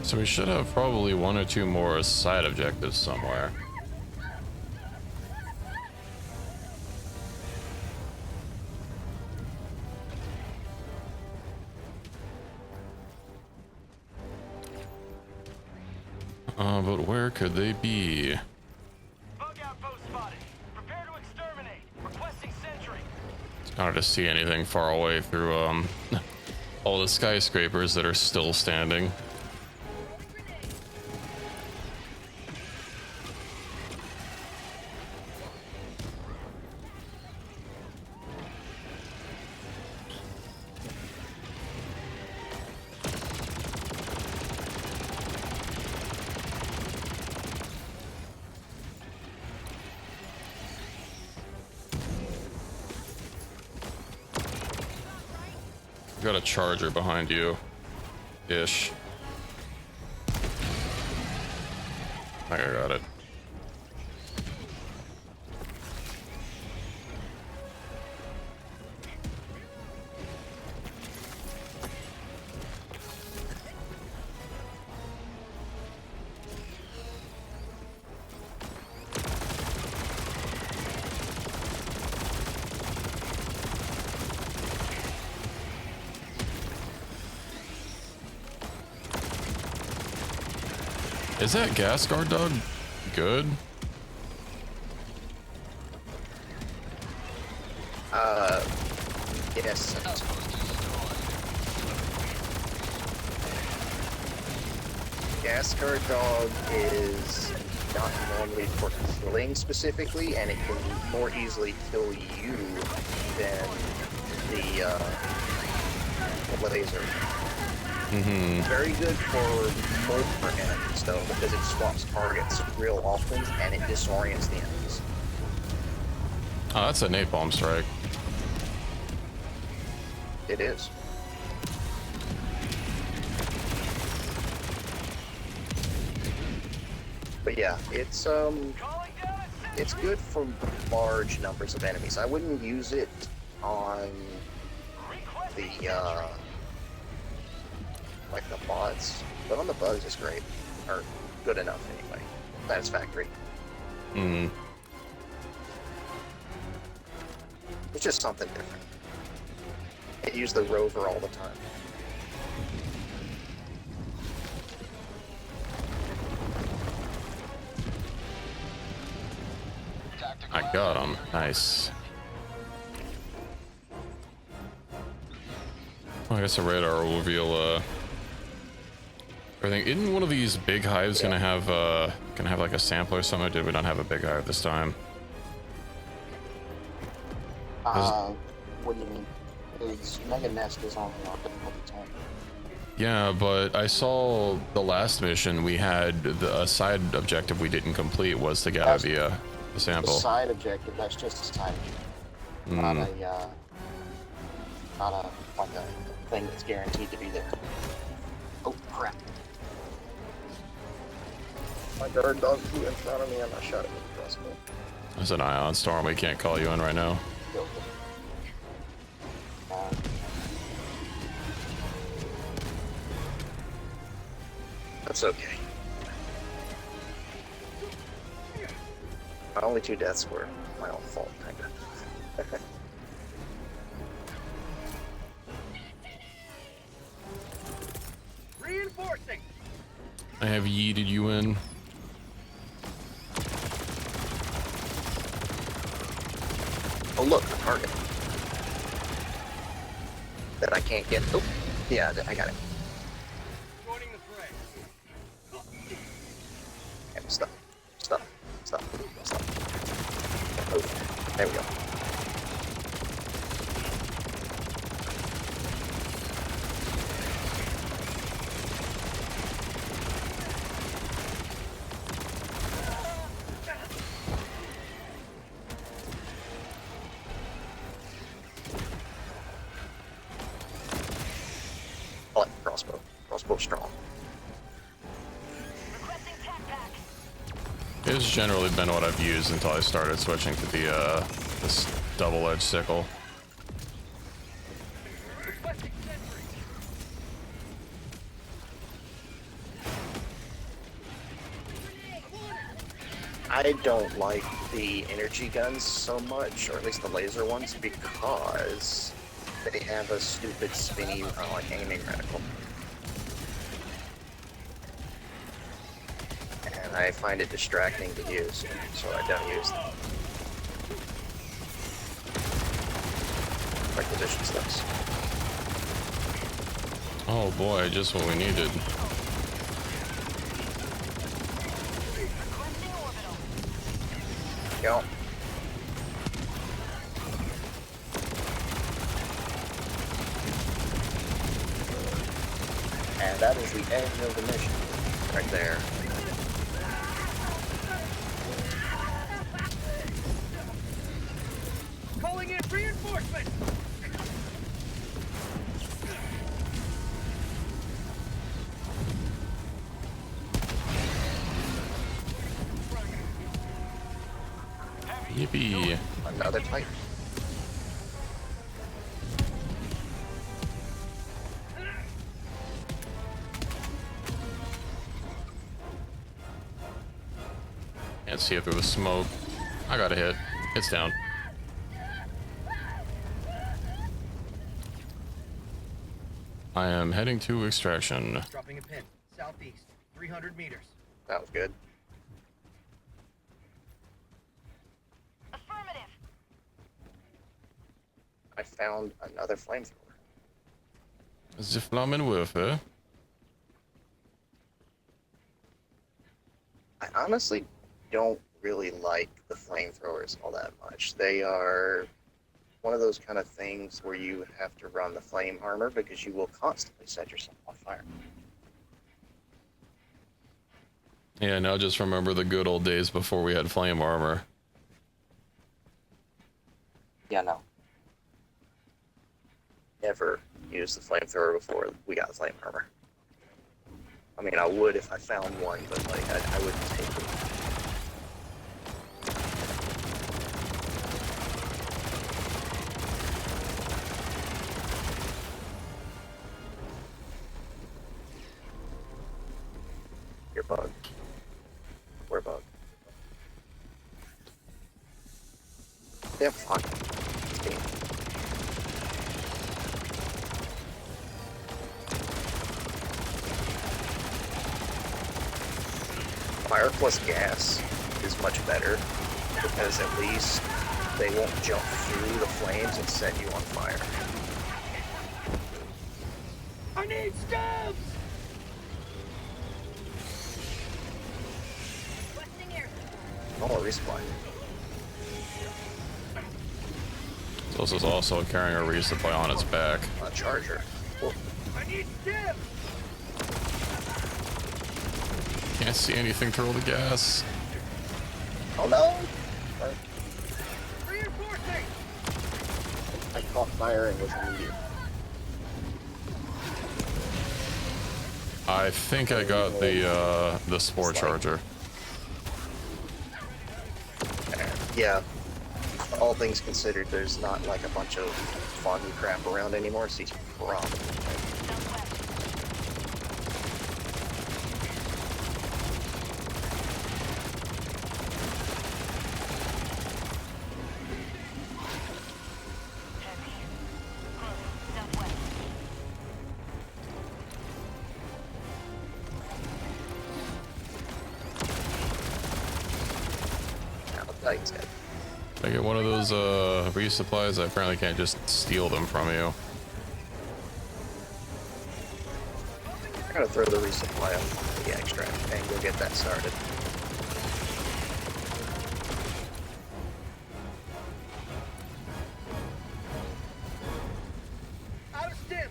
So we should have probably one or two more side objectives somewhere. But where could they be? Bug outpost spotted. Prepare to exterminate. Requesting sentry. It's hard to see anything far away through all the skyscrapers that are still standing. Got a charger behind you, ish. I got it. Is that gas guard dog good? Yes. Gas guard dog is not normally for killing specifically, and it can more easily kill you than the laser. Very good for multiple enemies though, because it swaps targets real often and it disorients the enemies. Oh, that's a napalm strike. It is. But yeah, it's good for large numbers of enemies. I wouldn't use it on the like the bots, but on the bugs it's great, or good enough anyway. Satisfactory. It's just something different. I use the rover all the time. I got him. Nice. Well, I guess the radar will reveal everything. Isn't one of these big hives gonna have like a sample or something? Or did we not have a big hive this time? What do you mean? His Mega Nest is only on difficulty 10. Yeah, but I saw the last mission we had a side objective we didn't complete was to gather the sample. The side objective, that's just a side objective. Not a like a thing that's guaranteed to be there. Oh crap. My guard dog flew in front of me and I shot it with a crossbow. There's an ion storm. We can't call you in right now. That's okay. My only 2 deaths were my own fault, kinda. Reinforcing. I have yeeted you in. Oh look, a target. That I can't get. Oh, yeah, I got it. Joining the fray. Yeah, stop. Stop. little strong. It's generally been what I've used until I started switching to the this double-edged sickle. I don't like the energy guns so much, or at least the laser ones, because they have a stupid spinny like aiming reticle. And I find it distracting to use, so I don't use them. Like position sticks. Oh boy, just what we needed. Go. And that is the end of the mission, right there. Calling in reinforcements! Yippee. Another Titan. Can't see if it was smoke. I got a hit. It's down. I am heading to extraction. Dropping a pin. Southeast. 300 meters. That was good. Affirmative. I found another flamethrower. The Flammenwerfer. I honestly don't really like the flamethrowers all that much. They are one of those kind of things where you have to run the flame armor because you will constantly set yourself on fire. Yeah, now just remember the good old days before we had flame armor. Yeah, no. Never used the flamethrower before we got the flame armor. I mean, I would if I found one, but like, I wouldn't take it. You're bugged. We're bugged. Yeah, fuck. Damn. Fire plus gas is much better because at least they won't jump through the flames and set you on fire. I need stabs! Oh, resupply. So this is also carrying a resupply on its back. A charger. Whoa. I need stabs! Can't see anything through all the gas. Oh no! Reinforcing! I caught fire and was immediate. I think I got the spore charger. Yeah, all things considered, there's not like a bunch of foggy crap around anymore, so he's probably. Titans head. If I get one of those resupplies, I apparently can't just steal them from you. I'm gonna throw the resupply on the extract and go get that started. Out of stims!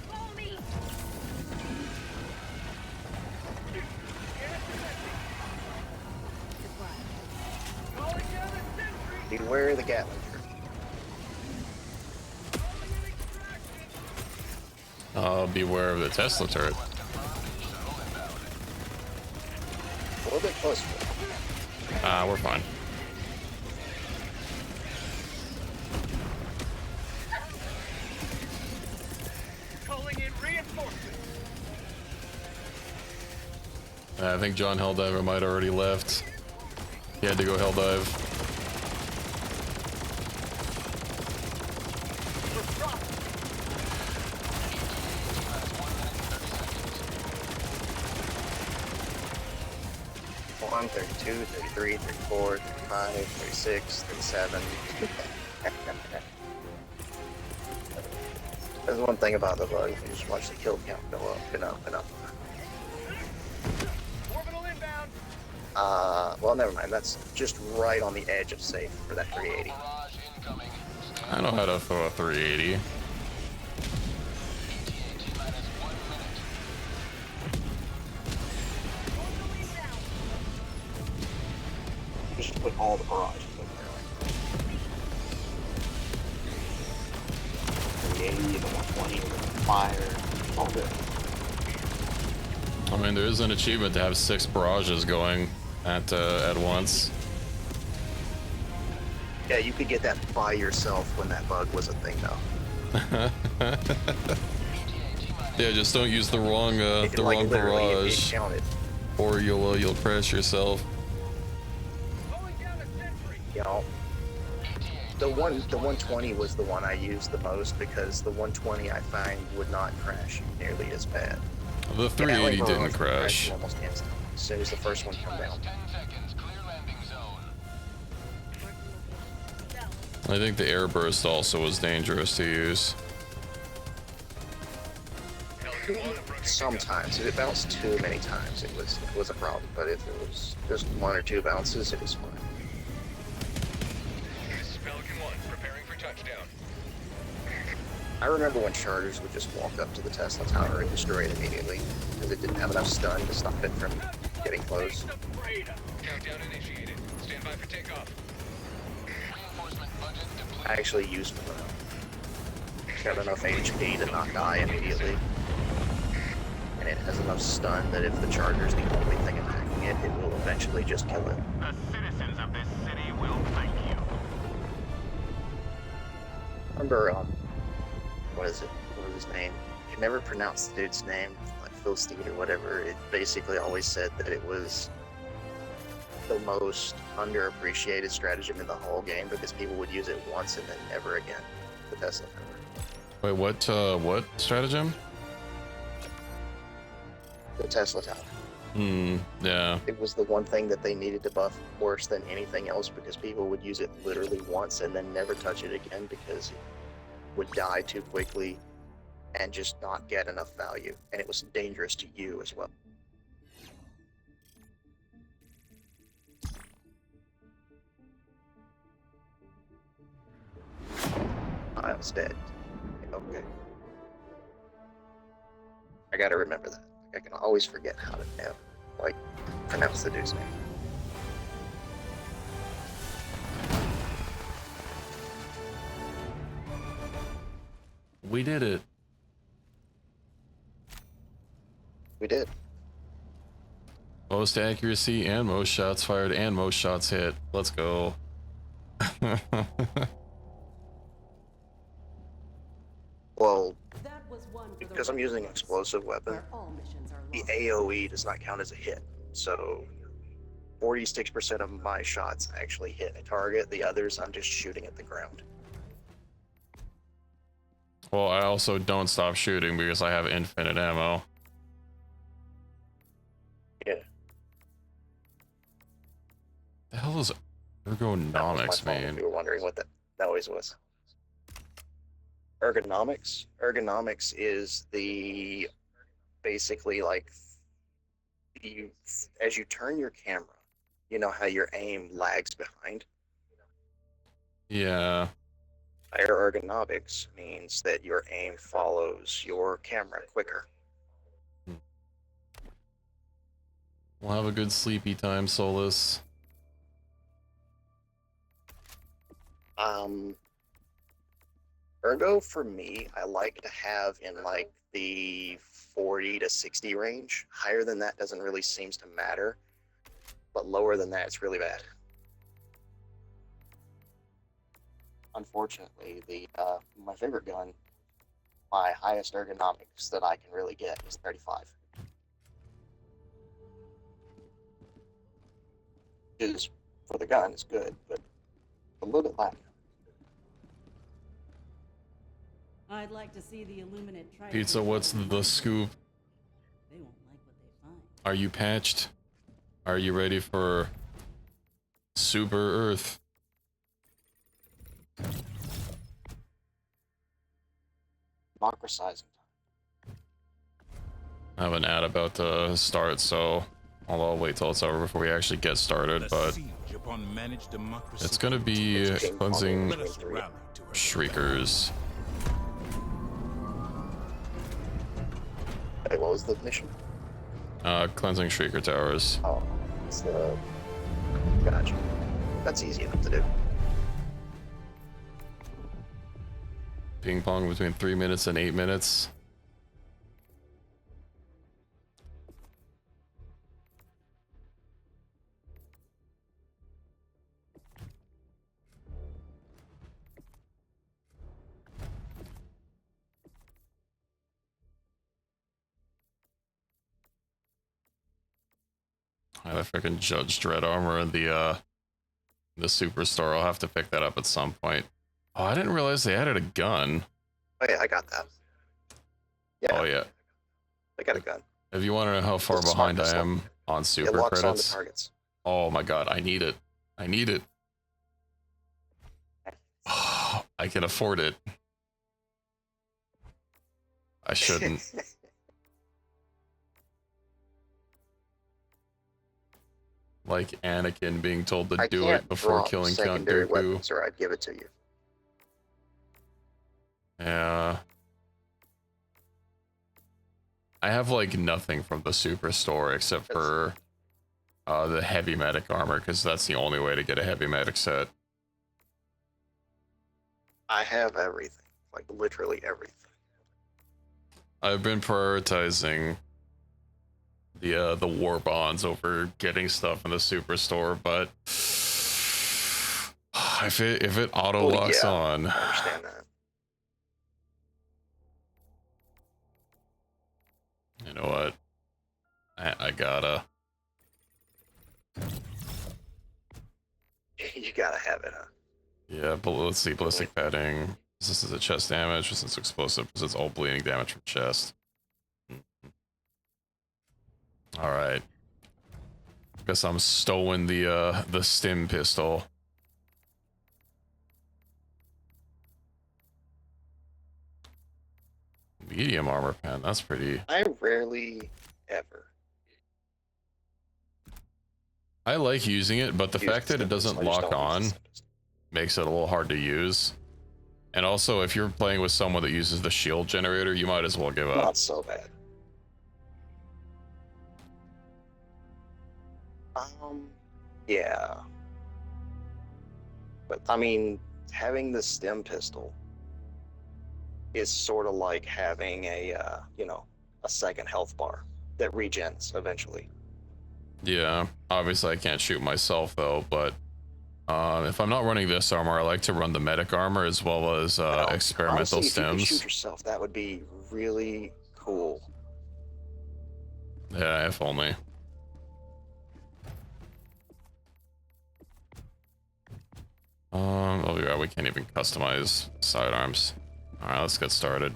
Follow me. Calling down a sentry! Beware the Gatling. Beware of the Tesla turret. A little bit closer. We're fine. Calling in reinforcements. I think John Helldiver might already left. He had to go Helldive. One, 32, 33, 34, 35, 36, 37. There's one thing about the bug, you just watch the kill count go up and up and up. Orbital inbound. Well, never mind. That's just right on the edge of safe for that 380. Barrage incoming. I know how to throw a 380. T-minus 1 minute. Just put all the barrages in there. 380, the 120, the fire, all good. I mean, there is an achievement to have 6 barrages going at once. Yeah, you could get that by yourself when that bug was a thing, though. Yeah, just don't use the wrong It, like, literally, barrage, it counted. or you'll crash yourself. Calling down a sentry. You know, the 120 was the one I used the most because the 120 I find would not crash nearly as bad. The Yeah, 380 like, didn't barrage crash. almost instantly as soon as the first one come down. 10 seconds. Clear landing zone. I think the airburst also was dangerous to use. Sometimes if it bounced too many times, it was a problem. But if it was just 1 or 2 bounces, it was fine. This is Pelican 1, preparing for touchdown. I remember when charters would just walk up to the Tesla tower and destroy it immediately because it didn't have enough stun to stop it from getting close. Countdown initiated. Stand by for takeoff. Reinforcement budget depleted. I actually used one. Got enough HP to not die immediately, and it has enough stun that if the charger's the only thing attacking it, it will eventually just kill it. The citizens of this city will thank you. Remember, what is it? What was his name? I can never pronounce the dude's name, like Phil Steed or whatever. It basically always said that it was the most underappreciated stratagem in the whole game because people would use it once and then never again. The Tesla tower. Wait, what stratagem? The Tesla tower. Yeah. It was the one thing that they needed to buff worse than anything else because people would use it literally once and then never touch it again because it would die too quickly and just not get enough value. And it was dangerous to you as well. I was dead. Okay. I gotta remember that. I can always forget how to pronounce the dude's name. We did it. We did. Most accuracy and most shots fired and most shots hit. Let's go. Well, That was one for the because I'm using records, explosive weapon, where all missions are the lost. AoE does not count as a hit. So 46% of my shots actually hit a target. The others, I'm just shooting at the ground. Well, I also don't stop shooting because I have infinite ammo. Yeah. The hell is That was ergonomics, my fault if man? you were wondering what that noise was. Ergonomics? Ergonomics is the basically like as you turn your camera, you know how your aim lags behind? Yeah. Higher ergonomics means that your aim follows your camera quicker. We'll have a good sleepy time, Solus. Ergo, for me, I like to have in like the 40 to 60 range. Higher than that doesn't really seem to matter, but lower than that, it's really bad. Unfortunately, my favorite gun, my highest ergonomics that I can really get is 35. Is for the gun is good, but a little bit lacking. I'd like to see the Illuminate try. Pizza, what's the scoop? They won't like what they find. Are you patched? Are you ready for Super Earth? Democratizing. I have an ad about to start, so I'll wait till it's over before we actually get started, The but siege upon managed democracy. it's gonna be cleansing Let us rally to her. shriekers. Hey, what was the mission? Cleansing shrieker towers. Oh, it's the. Gotcha. That's easy enough to do. Ping pong between 3 minutes and 8 minutes. I have a freaking Judge Dread armor in the superstore. I'll have to pick that up at some point. Oh, I didn't realize they added a gun. Oh yeah, I got that. Yeah. Oh yeah. I got a gun. If you want to know how far It's a behind smart I am pistol. on It super locks on the credits. targets. Oh my god, I need it. I need it. I can afford it. I shouldn't. Like Anakin being told to I do can't it before drop killing Count secondary Dooku. weapons, or I'd give it to you. Yeah. I have like nothing from the superstore except for the heavy medic armor, because that's the only way to get a heavy medic set. I have everything, like literally everything. I've been prioritizing the war bonds over getting stuff in the superstore, but if it auto Well, locks yeah, on, I understand that. you know what? I gotta. You gotta have it, huh? Yeah, but let's see. Ballistic padding. This is a chest damage. This is explosive because it's all bleeding damage from chest. All right. Guess I'm stowing the stim pistol. Medium armor pen. That's pretty. I rarely ever. I like using it, but the use fact that it stim pistol. doesn't I just lock don't on use the stim pistol. makes it a little hard to use. And also, if you're playing with someone that uses the shield generator, you might as well give up. Not so bad. Yeah. But I mean, having the stim pistol is sort of like having a a second health bar that regens eventually. Yeah, obviously I can't shoot myself though, but if I'm not running this armor, I like to run the medic armor as well as experimental Honestly, if you could stims. shoot yourself, that would be really cool. Yeah, if only. Oh yeah, we can't even customize sidearms. All right, let's get started.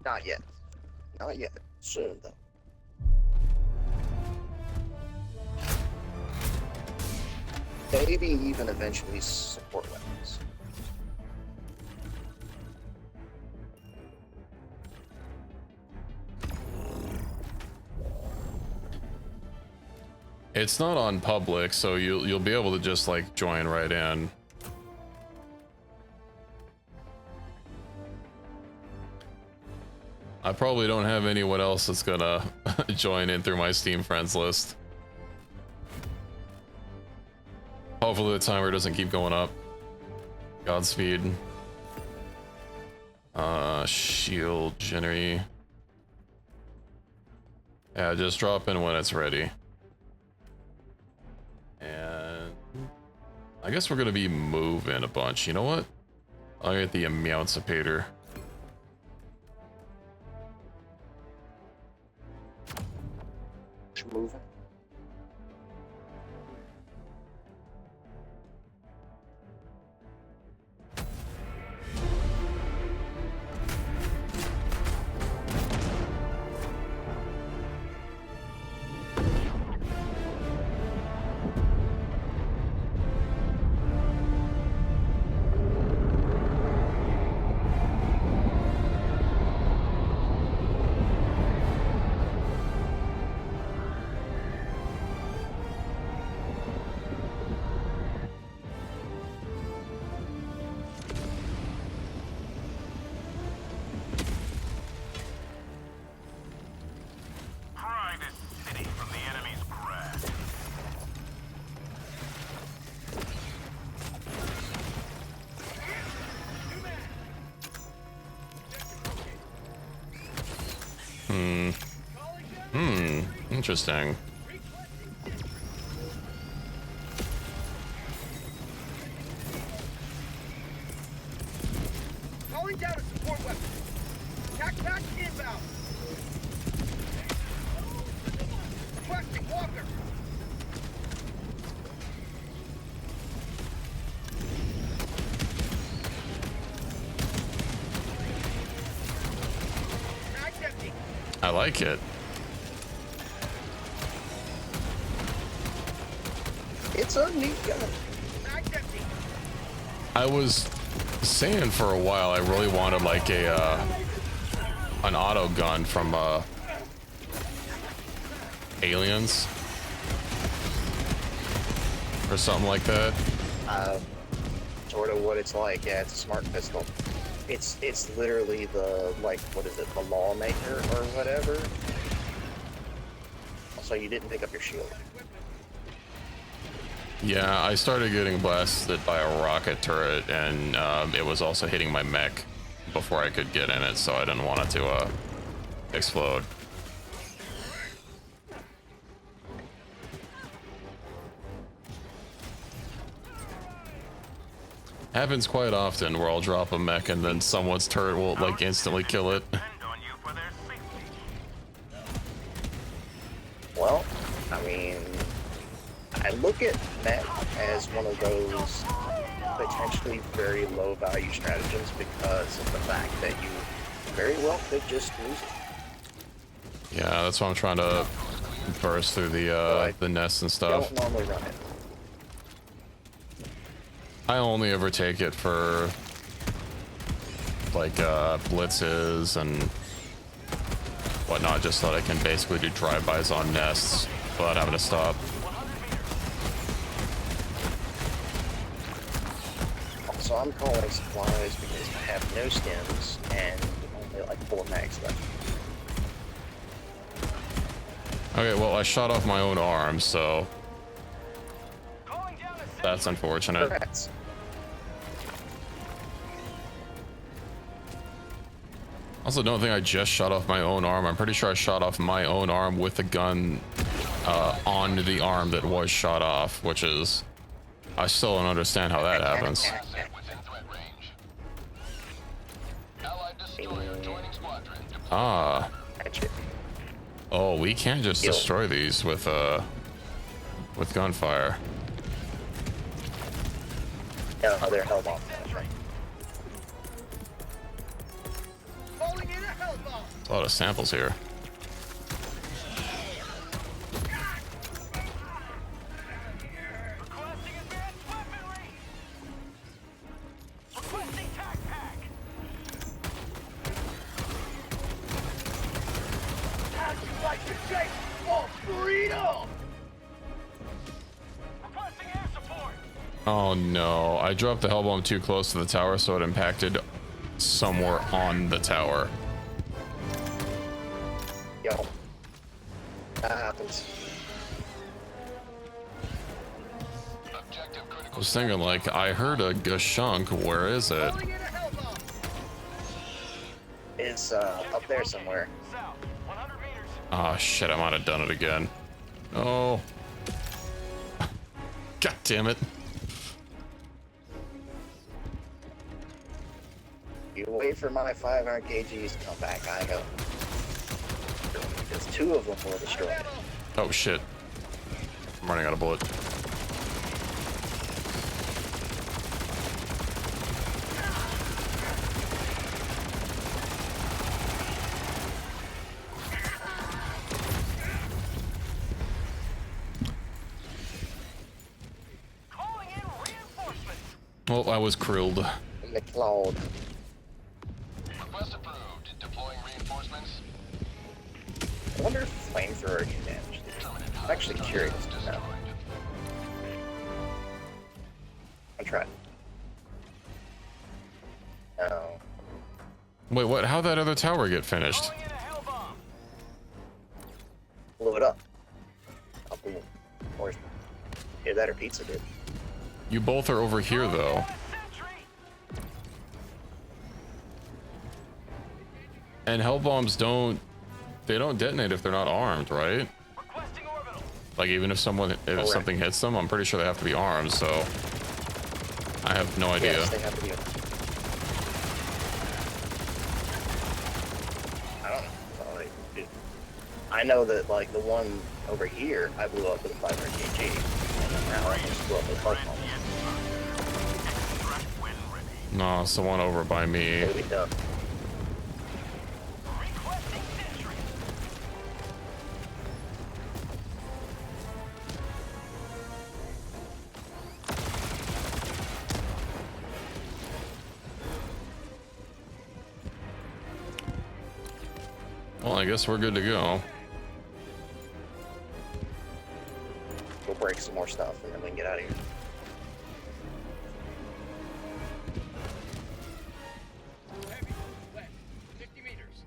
Not yet. Not yet. Soon though. Maybe even eventually support weapons. It's not on public, so you'll be able to just like join right in. I probably don't have anyone else that's gonna join in through my Steam friends list. Hopefully the timer doesn't keep going up. Godspeed. Shield Jenny. Yeah, just drop in when it's ready. And I guess we're gonna be moving a bunch. You know what? I'll get the Emancipator. Moving. Pry this city from the enemy's grasp. Interesting. Calling down a support weapon. Tac inbound. Requesting Walker. Mag's empty. I like it. It's a neat gun. Mag's empty. I was saying for a while I really wanted like a an auto gun from Aliens or something like that. Sort of what it's like. Yeah, it's a smart pistol. It's literally the, like, what is it, the lawmaker or whatever. Also, you didn't pick up your shield. Yeah, I started getting blasted by a rocket turret, and it was also hitting my mech before I could get in it, so I didn't want it to explode. Happens quite often where I'll drop a mech and then someone's turret will like instantly kill it. Depend on you for their safety. Well, I mean, I look at mech as one of those potentially very low value stratagems because of the fact that you very well could just lose it. Yeah, that's why I'm trying to burst through the nests and stuff. Don't normally run it. I only ever take it for like blitzes and whatnot, just so that I can basically do drive-bys on nests without having to stop. Also, I'm calling supplies because I have no stems and only like 4 mags left. Okay, well, I shot off my own arm, so that's unfortunate. Congrats. Also, don't think I just shot off my own arm. I'm pretty sure I shot off my own arm with the gun on the arm that was shot off, which is... I still don't understand how that happens. Within threat range. Allied destroyer joining squadron. Ah. Gotcha. Oh, we can't just destroy these with gunfire. No, they're held off. That's right. Calling in a hellbomb. A lot of samples here. Requesting advanced weaponry. Requesting tac pack. How'd you like to shake for freedom? Requesting air support. Oh no, I dropped the hellbomb too close to the tower, so it impacted somewhere on the tower. Yo. That happens. Objective critical was thinking, like, I heard a gashunk. Where is it? It's up there somewhere. South, 100 meters. Oh shit, I might have done it again. Oh. God damn it. You wait for my 500 kgs to come back. I know. Because 2 of them were destroyed. Oh shit. I'm running out of bullet. Calling in reinforcements. Well, I was krilled. The cloud. Request approved. Deploying reinforcements. I wonder if flamethrower can damage these. I'm actually curious to know. I'll try. No. Wait, what? How'd that other tower get finished? Calling in a hell bomb. Blow it up. I'll boom. Or either that or pizza did. You both are over here, though. Sentry. And hell bombs don't detonate if they're not armed, right? Requesting orbital. Like even if something hits them, I'm pretty sure they have to be armed, so I have no idea. Yes, they have to be. I don't know. Like, I know that like the one over here, I blew up with a 500 kg, and then now I just blew up with a bug bomb. Extract when ready. No, it's the one over by me. It'll be done. Requesting sentry. Well, I guess we're good to go. We'll break some more stuff, and then we can get out of here. Heavy. West. 50 meters.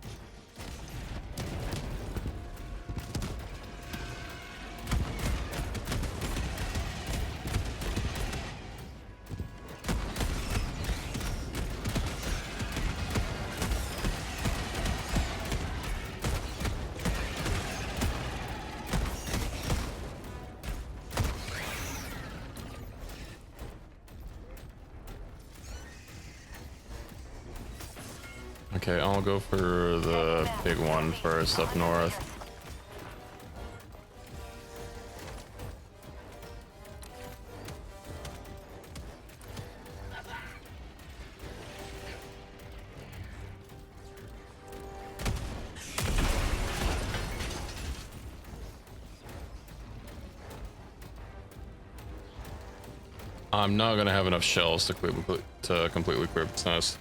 Okay, I'll go for the big one first up north. I'm not gonna have enough shells to completely clear this nest.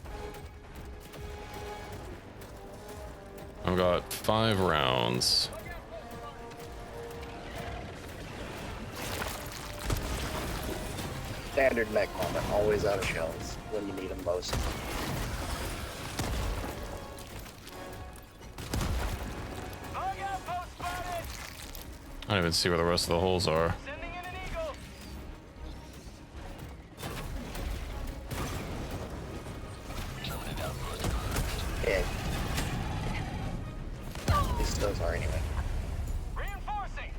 I've got 5 rounds. Standard mech moment, always out of shells when you need them most. Bug outpost spotted. I don't even see where the rest of the holes are. Sending in an eagle. Yeah. At least those are anyway. Reinforcing.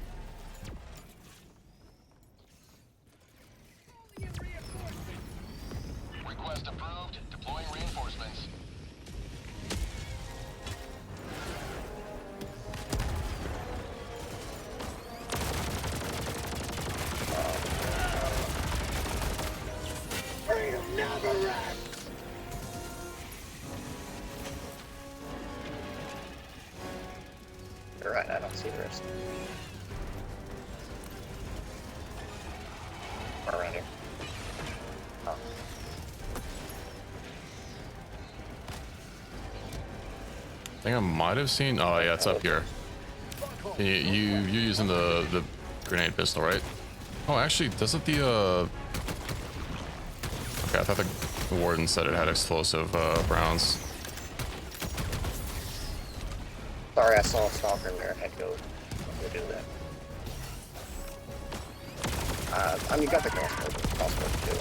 Request approved. Deploying reinforcements. You're right, I don't see the rest. Or around here. Oh. I think I might have seen. Oh yeah, it's up here. You're using the grenade pistol, right? Oh, actually, doesn't the Okay, I thought the warden said it had explosive rounds. Sorry, I saw a stalker there. I had to go do that. I mean, you got the crossbow too.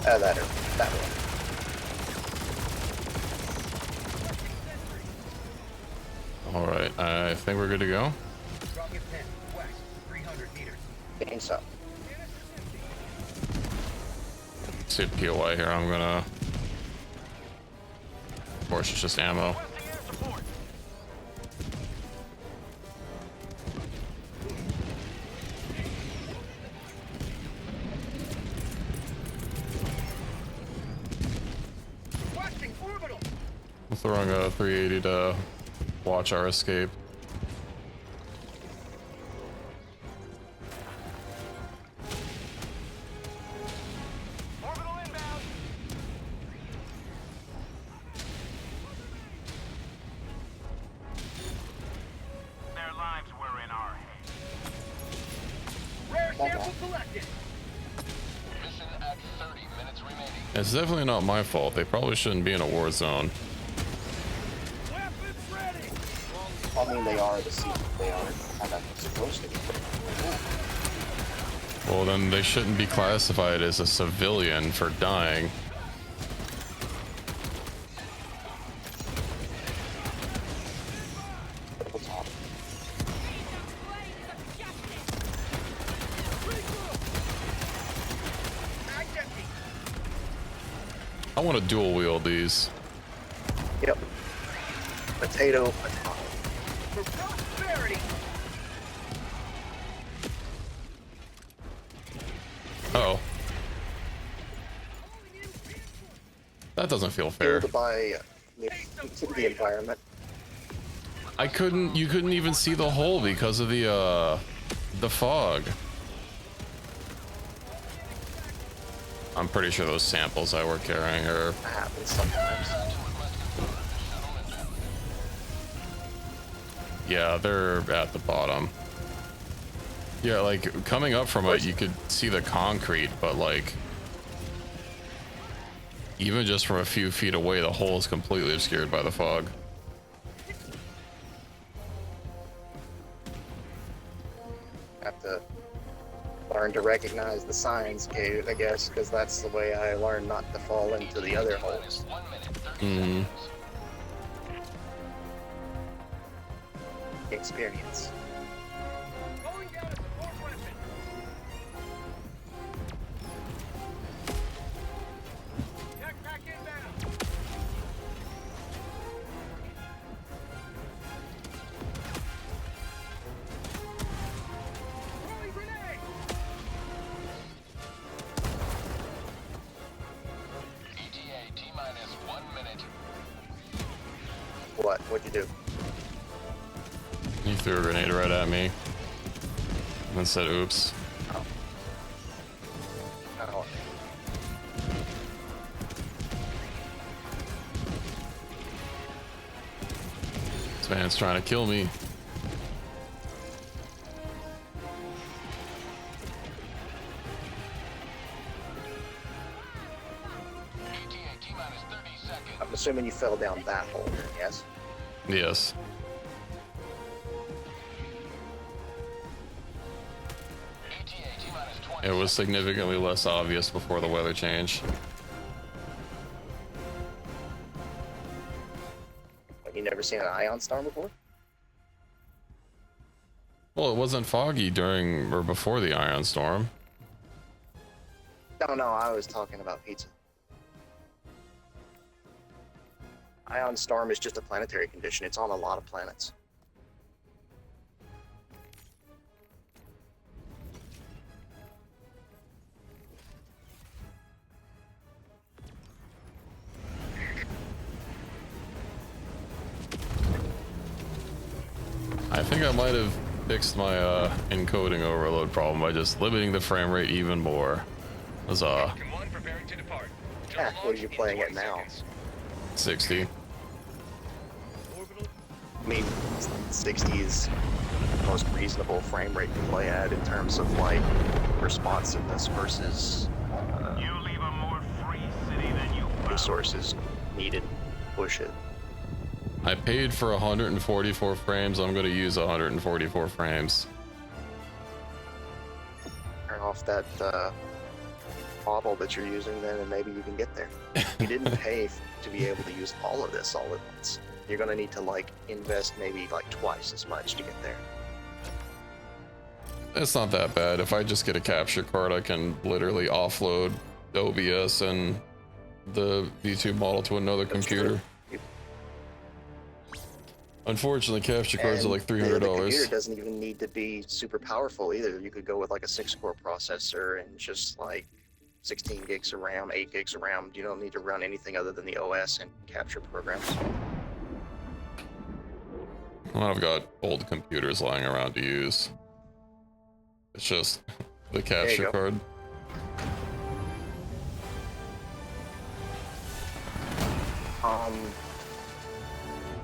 That one. All right, I think we're good to go. Dropping a pin. West, 300 meters. Game so. See POI here. I'm gonna. Of course, it's just ammo. Watching orbital. I'm throwing a 380 to watch our escape. Orbital inbound. Their lives were in our hands. Rare sample collected. Mission at 30 minutes remaining. It's definitely not my fault. They probably shouldn't be in a war zone. Weapons ready. I mean, they are the season. They are kind of supposed to be. Well, then they shouldn't be classified as a civilian for dying. Triple top. Mag's empty. I want to dual wield these. Yep. Potato. For prosperity. Uh-oh. That doesn't feel fair. Killed by the environment. You couldn't even see the hole because of the fog. I'm pretty sure those samples I were carrying are... That happens sometimes. Yeah, they're at the bottom. Yeah, like, coming up from it, you could see the concrete, but, like... even just from a few feet away, the hole is completely obscured by the fog. Have to learn to recognize the signs, Kate, I guess, because that's the way I learned not to fall into the other holes. 1 minute, 30 Mm-hmm. seconds. Experience. Going down a support weapon. Backpack inbound. Throwing grenade. ETA T-minus 1 minute. What? What'd you do? He threw a grenade right at me. And then said, oops. Oh. This man's trying to kill me. ETA T-minus 30 seconds. I'm assuming you fell down that hole, yes? Yes. ETA T-minus 20 It was significantly less obvious before the weather change. You never seen an ion storm before? Well, it wasn't foggy during or before the ion storm. No, I was talking about pizza. Ion storm is just a planetary condition. It's on a lot of planets. I think I might have fixed my encoding overload problem by just limiting the frame rate even more. Huzzah. Falcon 1 preparing to depart. Yeah, what are you playing at now? 60. Orbital. I mean, 60 is the most reasonable frame rate to play at in terms of like responsiveness versus You leave a more free city than you found. resources needed. Push it. I paid for 144 frames. I'm going to use 144 frames. Turn off that bottle that you're using then, and maybe you can get there. You didn't pay to be able to use all of this all at once. You're gonna need to like invest maybe like twice as much to get there. It's not that bad. If I just get a capture card, I can literally offload OBS and the V2 model to another computer. Unfortunately, capture cards are like $300. The computer doesn't even need to be super powerful either. You could go with like a 6-core processor and just like 16 gigs of RAM, 8 gigs of RAM. You don't need to run anything other than the OS and capture programs. Well, I've got old computers lying around to use. It's just the capture card.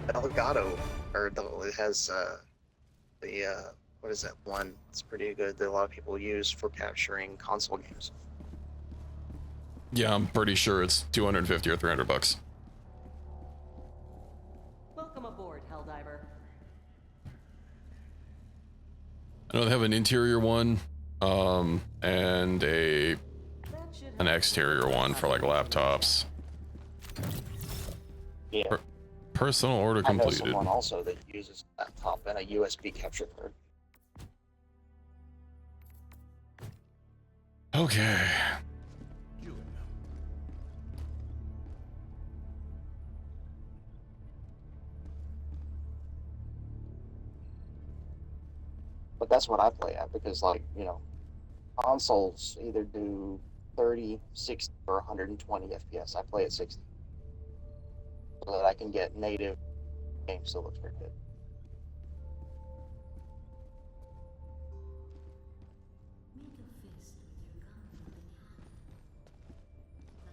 Elgato, or it has the what is that one? It's pretty good that a lot of people use for capturing console games. Yeah, I'm pretty sure it's 250 or $300. Welcome aboard, Helldiver. I know they have an interior one, and an exterior one for like laptops. Yeah. Personal order I know completed. someone also that uses a laptop and a USB capture card. Okay. But that's what I play at because, like, you know, consoles either do 30, 60, or 120 FPS. I play at 60. So that I can get native games that looks pretty good.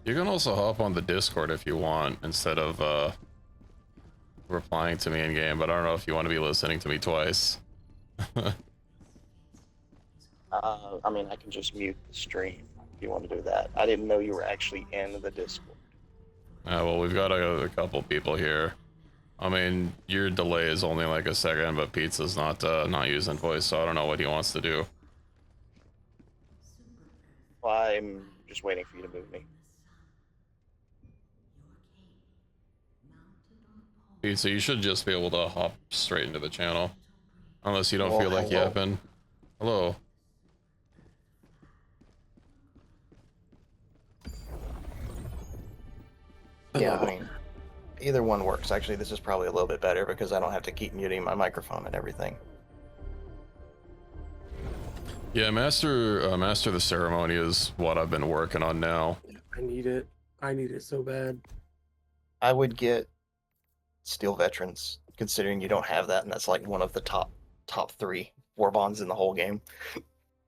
You can also hop on the Discord if you want instead of replying to me in game, but I don't know if you want to be listening to me twice. I mean, I can just mute the stream if you want to do that. I didn't know you were actually in the Discord. Well, we've got a couple people here. I mean, your delay is only like a second, but Pizza's not using voice, so I don't know what he wants to do. Well, I'm just waiting for you to move me. Pizza, you should just be able to hop straight into the channel. Unless you don't Well, feel like hello. yapping. Hello. Yeah, I mean, either one works. Actually, this is probably a little bit better because I don't have to keep muting my microphone and everything. Yeah, Master the Ceremony is what I've been working on now. I need it. I need it so bad. I would get Steel Veterans, considering you don't have that, and that's like one of the top 3 war bonds in the whole game.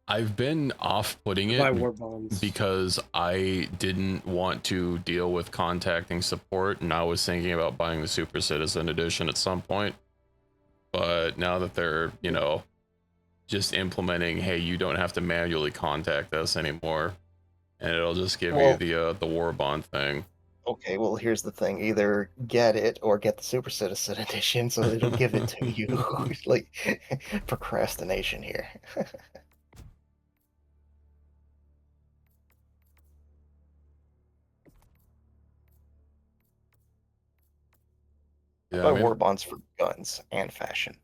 I've been off-putting Buy it war bonds. because I didn't want to deal with contacting support, and I was thinking about buying the Super Citizen Edition at some point. But now that they're, you know, just implementing, hey, you don't have to manually contact us anymore, and it'll just give you the war bond thing. Okay, well, here's the thing. Either get it or get the Super Citizen Edition so it'll give it to you. Like, procrastination here. Yeah, Buy I mean, war bonds for guns and fashion.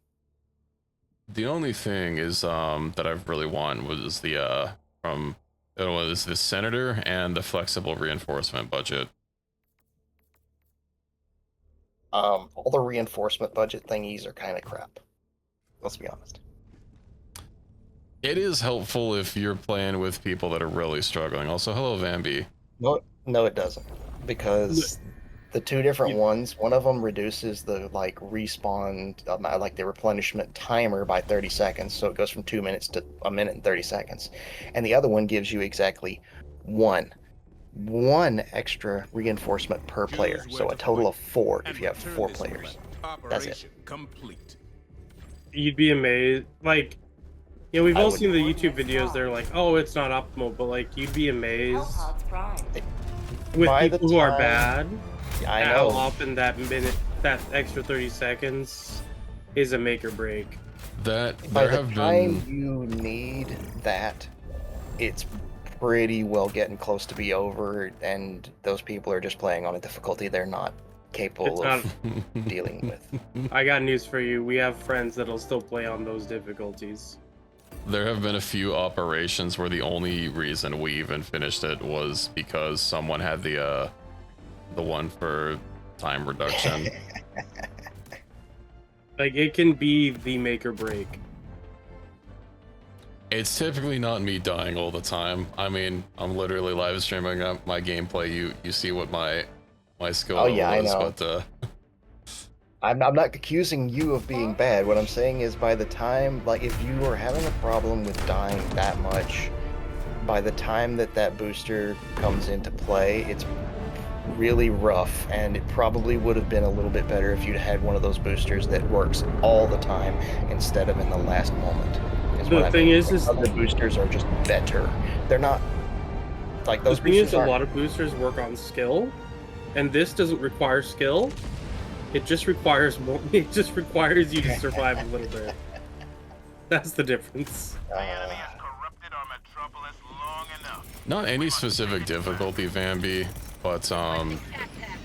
the only thing is that I really want was the was the Senator and the flexible reinforcement budget. All the reinforcement budget thingies are kind of crap. Let's be honest. It is helpful if you're playing with people that are really struggling. Also, hello, Vambi. No, it doesn't, because the 2 different ones, one of them reduces the like respawn, like the replenishment timer by 30 seconds, so it goes from 2 minutes to 1 minute and 30 seconds, and the other one gives you exactly one extra reinforcement per player, so a total of 4 if you have 4 players. That's it. Complete. You'd be amazed. Like, yeah, we've I all would- seen the YouTube videos. They're like, oh, it's not optimal, but like, you'd be amazed Hellhogs Prime. with By the people who are time- bad. I How know. often that extra 30 seconds is a make or break. That By there the have time been you need that, it's pretty well getting close to be over, and those people are just playing on a difficulty they're not capable of dealing with. I got news for you. We have friends that'll still play on those difficulties. There have been a few operations where the only reason we even finished it was because someone had the one for time reduction. Like, it can be the make or break. It's typically not me dying all the time. I mean, I'm literally live streaming up my gameplay. You see what my skill level is, I know. but I'm not accusing you of being bad. What I'm saying is, by the time, like, if you are having a problem with dying that much, by the time that booster comes into play, it's really rough, and it probably would have been a little bit better if you'd had one of those boosters that works all the time instead of in the last moment. The thing is other boosters are just better. They're not like those. The thing is, a lot of boosters work on skill, and this doesn't require skill. It just requires more. It just requires you to survive a little bit. That's the difference. not any specific difficulty, Vanby, but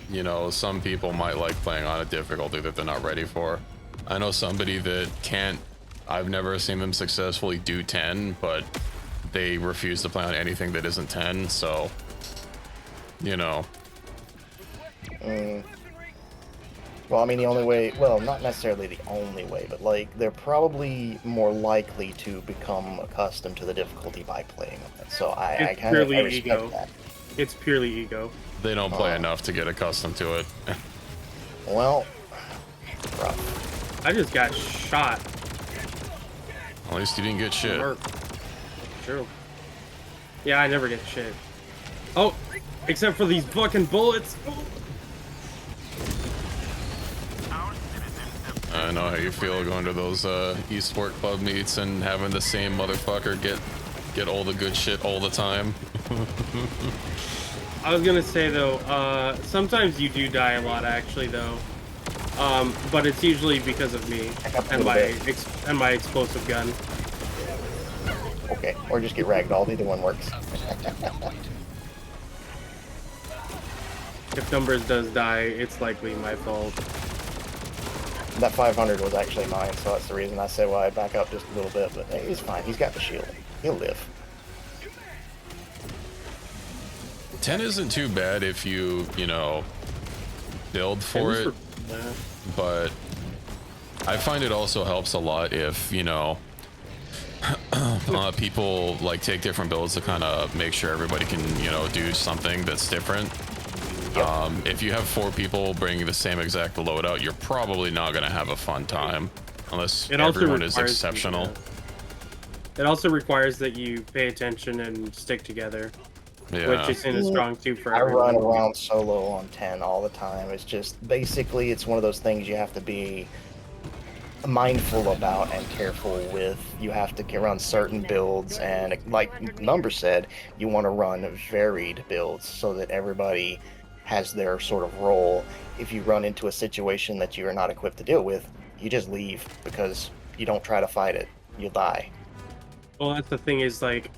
you know, some people might like playing on a difficulty that they're not ready for. I know somebody that can't. I've never seen them successfully do 10, but they refuse to play on anything that isn't 10, so, you know. Well, I mean, the only way, well, not necessarily the only way, but like, they're probably more likely to become accustomed to the difficulty by playing on it. So I kind of respect that. It's purely ego. They don't play enough to get accustomed to it. Well, rough. I just got shot. At least you didn't get shit. True. Yeah, I never get shit. Oh, except for these fucking bullets. I know how you feel going to those eSport club meets and having the same motherfucker get all the good shit all the time. I was gonna say though, sometimes you do die a lot actually though, but it's usually because of me and my explosive gun. Okay, or just get ragdolled. Either one works. If Numbers does die, it's likely my fault. That 500 was actually mine, so that's the reason I said why I back up just a little bit. But hey, he's fine. He's got the shield. He'll live. 10 isn't too bad if you know, build for it, but I find it also helps a lot if, you know, people like take different builds to kind of make sure everybody can, you know, do something that's different. If you have 4 people bringing the same exact loadout, you're probably not going to have a fun time unless everyone is exceptional. It also requires that you pay attention and stick together, which isn't a strong suit for everyone. I run around solo on 10 all the time. It's just basically it's one of those things you have to be mindful about and careful with. You have to run certain builds, and like Number said, you want to run varied builds so that everybody has their sort of role. If you run into a situation that you are not equipped to deal with, you just leave because you don't try to fight it. You'll die. Well, that's the thing is, like,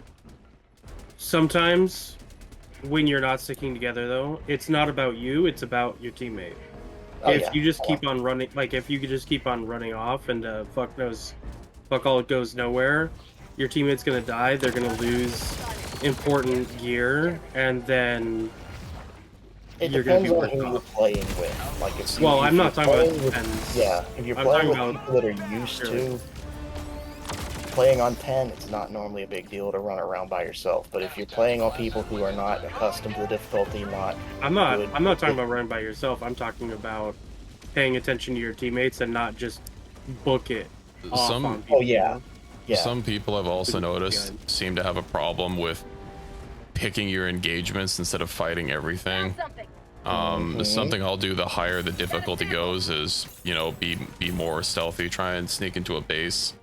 sometimes when you're not sticking together though, it's not about you, it's about your teammate. If you just keep on running, like if you could just keep on running off and fuck all, it goes nowhere, your teammate's gonna die, they're gonna lose important gear, and then you're gonna be on who you're playing with. Like if I'm not talking about defense. Yeah, if you're playing with people that are used to playing on 10, it's not normally a big deal to run around by yourself. But if you're playing on people who are not accustomed to the difficulty, I'm not talking about running by yourself. I'm talking about paying attention to your teammates and not just book it off on people. Some people I've also noticed seem to have a problem with picking your engagements instead of fighting everything. Something I'll do the higher the difficulty goes is, you know, be more stealthy, try and sneak into a base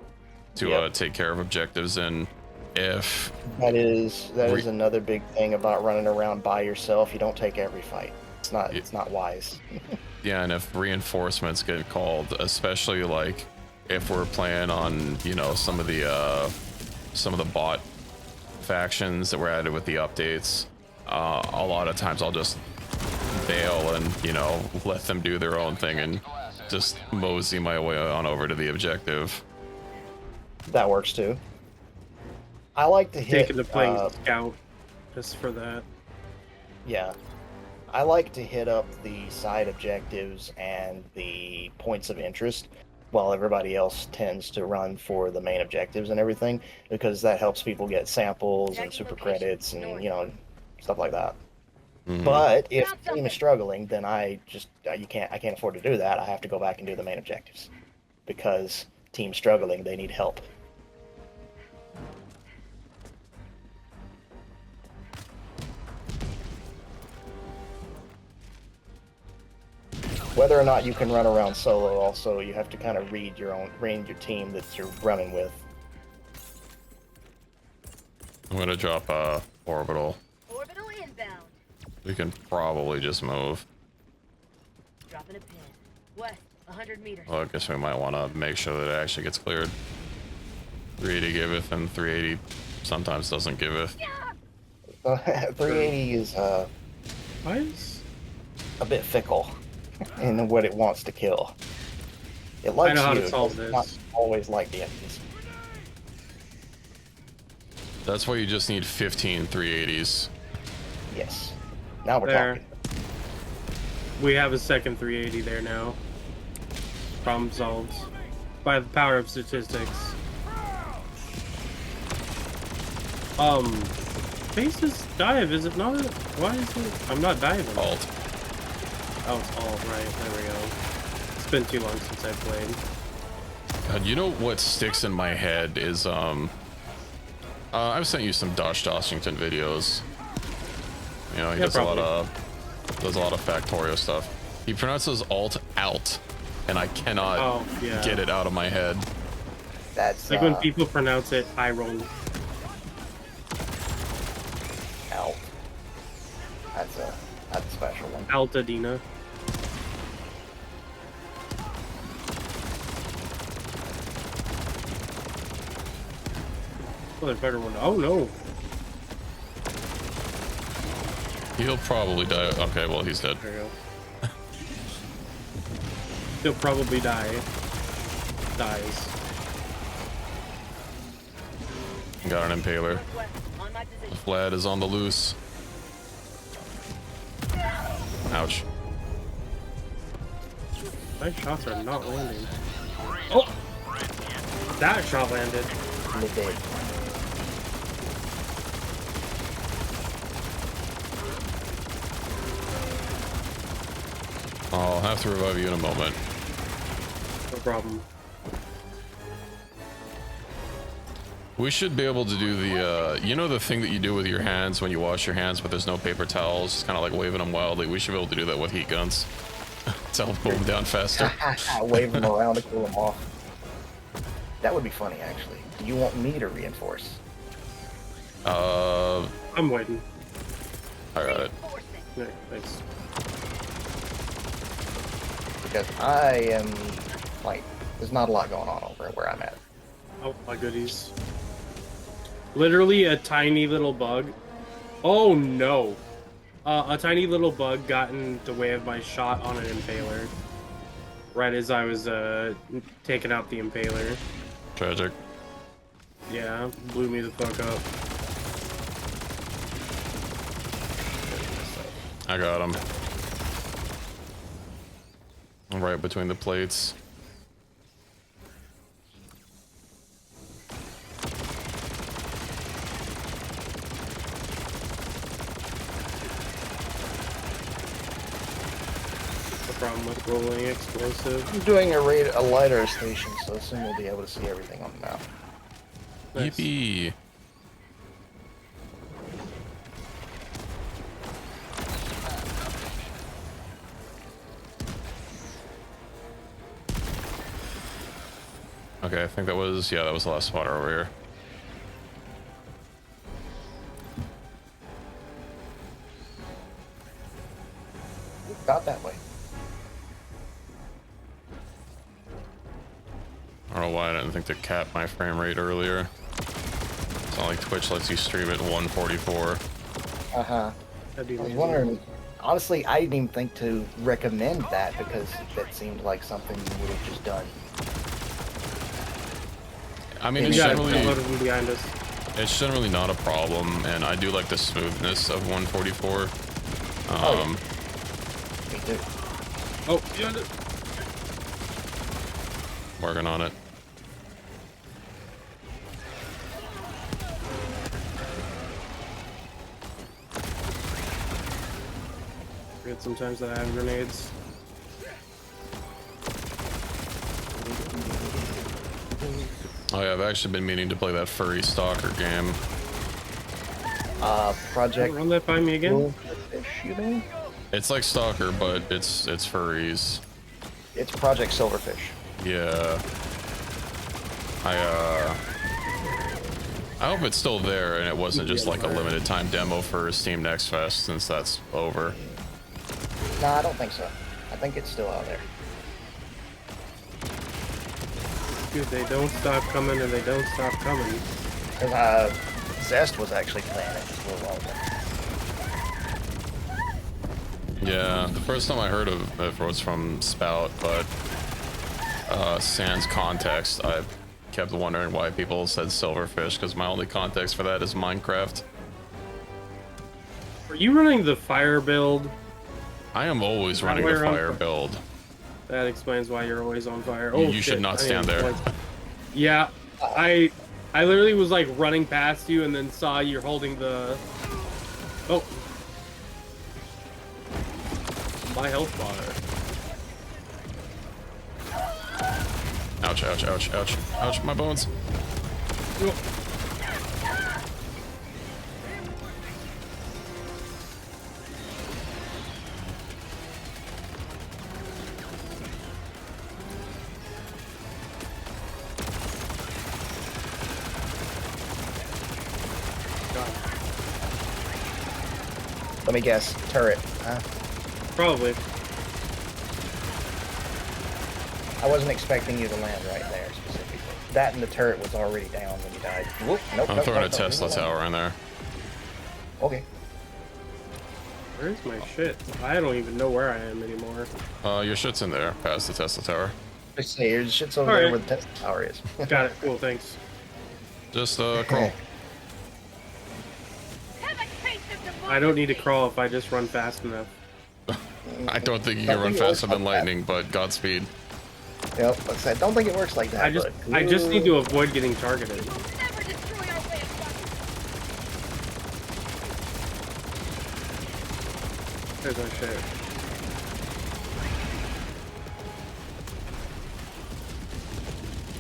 to take care of objectives. And if that is another big thing about running around by yourself, you don't take every fight. It's not wise. Yeah, and if reinforcements get called, especially like if we're playing on, you know, some of the bot factions that were added with the updates, a lot of times I'll just bail and, you know, let them do their own thing and just mosey my way on over to the objective. That works too. I like to hit. Taking the playing scout just for that. Yeah. I like to hit up the side objectives and the points of interest while everybody else tends to run for the main objectives and everything, because that helps people get samples and super credits and, you know, stuff like that. But if the team is struggling, then I can't afford to do that. I have to go back and do the main objectives because team's struggling, they need help. Whether or not you can run around solo, also you have to kind of read your team that you're running with. I'm gonna drop a orbital. Orbital inbound. We can probably just move. Dropping a pin. West, 100 meters. Well, I guess we might want to make sure that it actually gets cleared. 380 giveth and 380 sometimes doesn't giveth. 380 is a bit fickle in what it wants to kill. It likes I know how you, to solve it's not this. always like the enemies. That's why you just need 15 380s. Yes. Now we're There. talking. We have a second 380 there now. Problem solved. By the power of statistics. Face's dive, is it not? Why is it? I'm not diving. Alt. Oh, it's alt, right. There we go. It's been too long since I played. God, you know what sticks in my head is, I've sent you some Dosh Doshington videos. You know, he does probably. a lot of Factorio stuff. He pronounces alt out, and I cannot get it out of my head. That's like when people pronounce it iron. Out. That's a special one. Altadena. Motherfucker one. Oh no. He'll probably die. Okay, well, he's dead. There you go. He'll probably die. Dies. Got an impaler. Vlad is on the loose. Ouch. My shots are not landing. Oh! That shot landed. It did. I'll have to revive you in a moment. No problem. We should be able to do the, you know, the thing that you do with your hands when you wash your hands, but there's no paper towels, just kind of like waving them wildly. We should be able to do that with heat guns. To help pull them down faster. Wave them around to cool them off. That would be funny, actually. Do you want me to reinforce? I'm waiting. Alright. Yeah, thanks. Because I am, like, there's not a lot going on over where I'm at. Oh, my goodies. Literally a tiny little bug. Oh no. A tiny little bug got in the way of my shot on an impaler. Right as I was taking out the impaler. Tragic. Yeah, blew me the fuck up. I got him. Right between the plates. Problem with rolling explosive. I'm doing a LiDAR station, so soon we'll be able to see everything on the map. Nice. Yippee. Okay, I think that was, yeah, that was the last spotter over here. Got that way. I don't know why I didn't think to cap my frame rate earlier. It's not like Twitch lets you stream at 144. Uh-huh. I was wondering, honestly, I didn't even think to recommend that because that seemed like something you would have just done. I mean, it's generally not a problem, and I do like the smoothness of 144. Me too. Oh, behind it. Working on it. Forget sometimes that I have grenades. Oh yeah, I've actually been meaning to play that furry stalker game. Project. Run that by me again. You mean? It's like Stalker, but it's furries. It's Project Silverfish. Yeah. I hope it's still there and it wasn't just like a limited time demo for Steam Next Fest since that's over. No, I don't think so. I think it's still out there. Dude, they don't stop coming and they don't stop coming. Because Zest was actually playing it just a little while ago. Yeah, the first time I heard of it was from Spout, but sans context, I kept wondering why people said Silverfish, because my only context for that is Minecraft. Are you running the fire build? I am always running the fire build. That explains why you're always on fire. Oh, you should not stand there. Yeah, I literally was like running past you and then saw you're holding the... Oh. My health bar. Ouch, ouch, ouch, ouch, ouch, my bones. Oh. Let me guess. Turret. Probably. I wasn't expecting you to land right there specifically. That and the turret was already down when you died. Whoop, nope, I'm throwing a Tesla tower in there. Okay. Where's my shit? I don't even know where I am anymore. Your shit's in there, past the Tesla tower. I say your shit's over there where the Tesla tower is. Got it. Cool, thanks. Just crawl. I don't need to crawl if I just run fast enough. I don't think you can run faster than lightning, but Godspeed. Yep, I don't think it works like that. I just need to avoid getting targeted. There's my shit.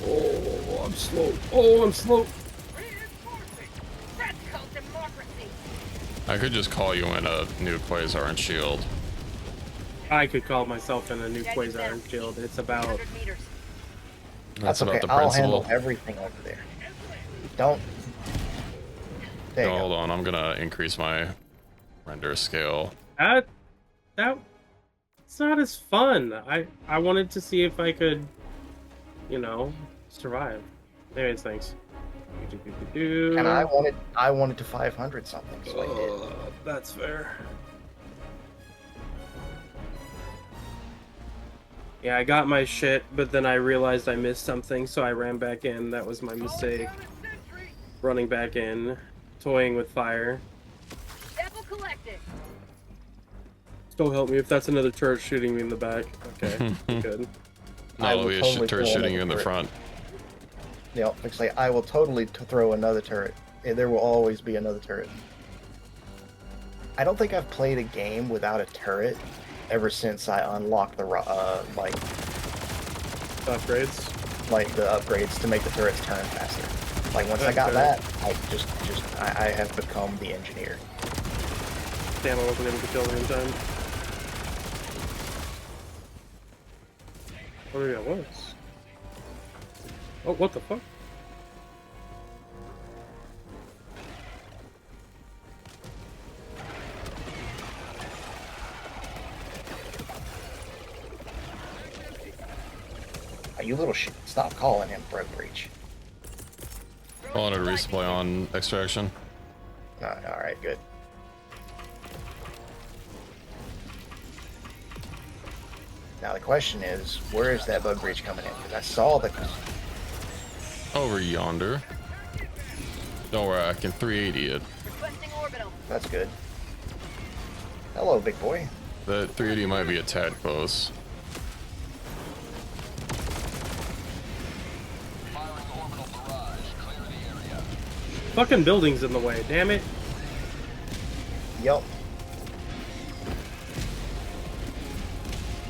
Oh, I'm slow. Oh, I'm slow. I could just call you in a new Quasar and Shield. I could call myself in a new Quasar and Shield. It's about... That's okay. about the I'll principle. handle everything over there. Don't... There you Hold on, I'm gonna increase my render scale. It's not as fun. I wanted to see if I could, you know, survive. Anyways, thanks. And I wanted to 500 something, so I did. That's fair. Yeah, I got my shit, but then I realized I missed something, so I ran back in. That was my mistake. Running back in, toying with fire. Still help me if that's another turret shooting me in the back. Okay, good. No, it'll be a turret shooting you in the front. Yep, looks like I will totally throw another turret. There will always be another turret. I don't think I've played a game without a turret ever since I unlocked the upgrades. Like the upgrades to make the turrets turn faster. Like once I got that, I have become the engineer. Damn, I wasn't able to kill him in time. Oh yeah, it was. Oh, what the fuck? You little shit. Stop calling him Broke Breach. Calling it a resupply on extraction. All right, good. Now the question is, where is that bug breach coming in? Because I saw the. Over yonder. Don't worry, I can 380 it. Requesting orbital. That's good. Hello, big boy. That 380 might be a tad close. Firing orbital barrage. Clear the area. Fucking building's in the way, damn it. Yup.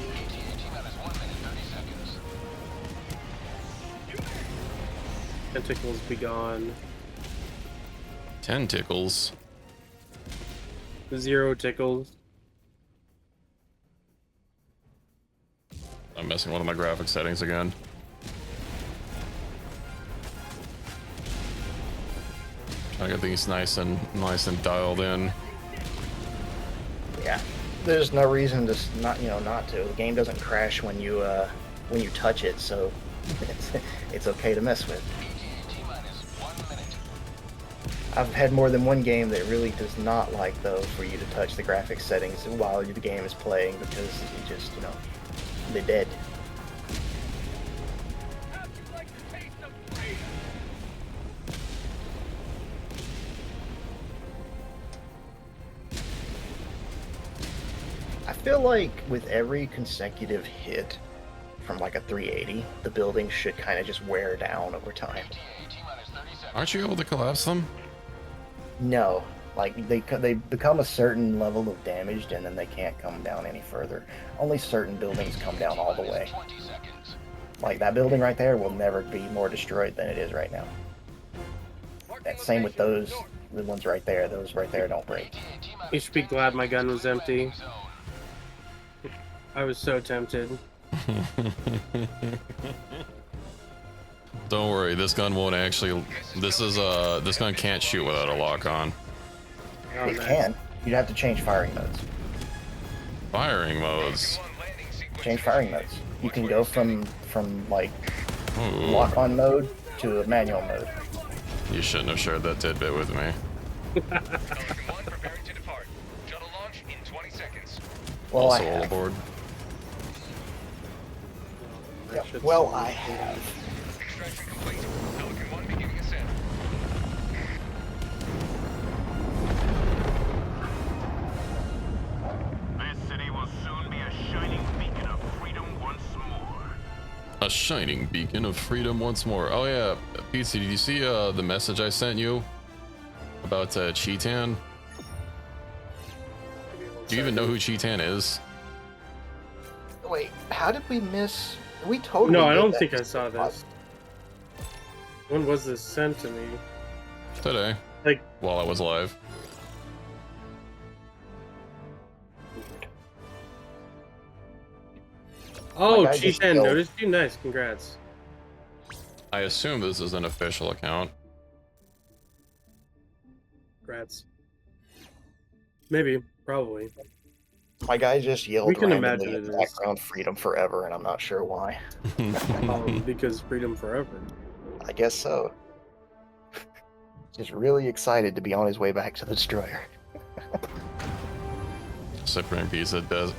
AT-AT-minus 1 minute, 30 seconds. Tentacles be gone. 10 tickles. 0 tickles. I'm messing one of my graphic settings again. Trying to get things nice and dialed in. Yeah. There's no reason to not to. The game doesn't crash when you touch it, so it's okay to mess with. AT-AT-minus 1 minute. I've had more than one game that really does not like, though, for you to touch the graphics settings while the game is playing, because you just, they're dead. I feel like with every consecutive hit from like a 380, the building should kind of just wear down over time. AT-AT-minus 30 seconds. Aren't you able to collapse them? No, like they become a certain level of damage and then they can't come down any further. Only certain buildings come down all the way. 20 seconds. Like that building right there will never be more destroyed than it is right now. That same with those, the ones right there. Those right there don't break. You should be glad my gun was empty. I was so tempted. Don't worry, this gun won't actually. This gun can't shoot without a lock on. Oh, It nice. can. You'd have to change firing modes. Firing modes. Change firing modes. You can go from like Ooh, lock-on mode to a manual mode. you shouldn't have shared that tidbit with me. Falcon 1 preparing to depart. Shuttle launch in 20 seconds. Well, Also I all have. aboard. Yeah, should well, say- I have. Extraction complete. Falcon 1 beginning ascent. This city will soon be a shining beacon of freedom once more. A shining beacon of freedom once more. Oh yeah, Pizza, did you see the message I sent you about Cheetan? Do you even know who Cheetan is? Wait, how did we miss? We totally. No, I did don't that. think I saw this. When was this sent to me? Today, Like, while I was live. oh, Like, I just Cheetan killed- noticed you? Nice, congrats. I assume this is an official account. Congrats. Maybe, probably. My guy just yelled We can randomly imagine in it the is. background "Freedom Forever," and I'm not sure why. Because freedom forever. I guess so. Just really excited to be on his way back to the destroyer. Supreme Pizza does.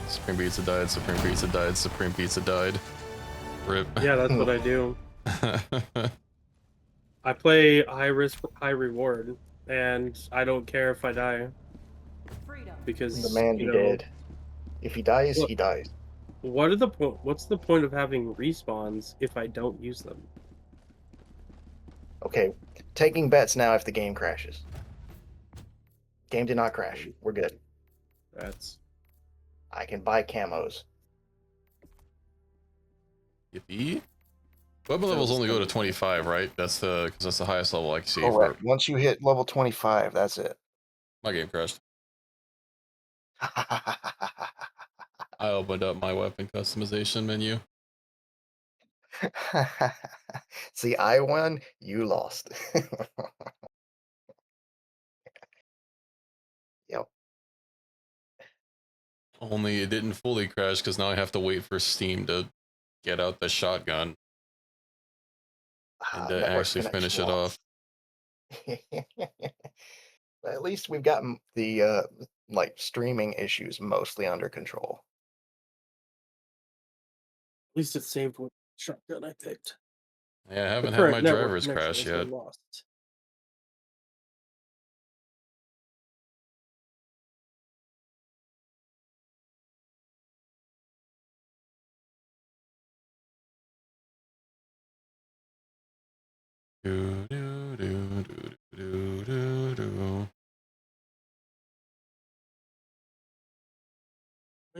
Supreme Pizza died. Supreme Pizza died. Supreme Pizza died. Rip. Yeah, that's what I do. I play high risk, high reward, and I don't care if I die Freedom. because The man be dead. If he dies, Look. he dies. What are the What's the point of having respawns if I don't use them? Okay, taking bets now if the game crashes. Game did not crash. We're good. That's I can buy camos. Yippee. Weapon levels only go to 25, right? That's because that's the highest level I can see. For Correct. Once you hit level 25, that's it. my game crashed. I opened up my weapon customization menu. See, I won, you lost. Yep. Only it didn't fully crash because now I have to wait for Steam to get out the shotgun and Network actually finish connection it lost. off. At least we've gotten the like streaming issues mostly under control. At least it's saved with shotgun I picked. Yeah, I The haven't had current my network drivers connection crash has yet. been lost. Do, do, do, do, do, do, do.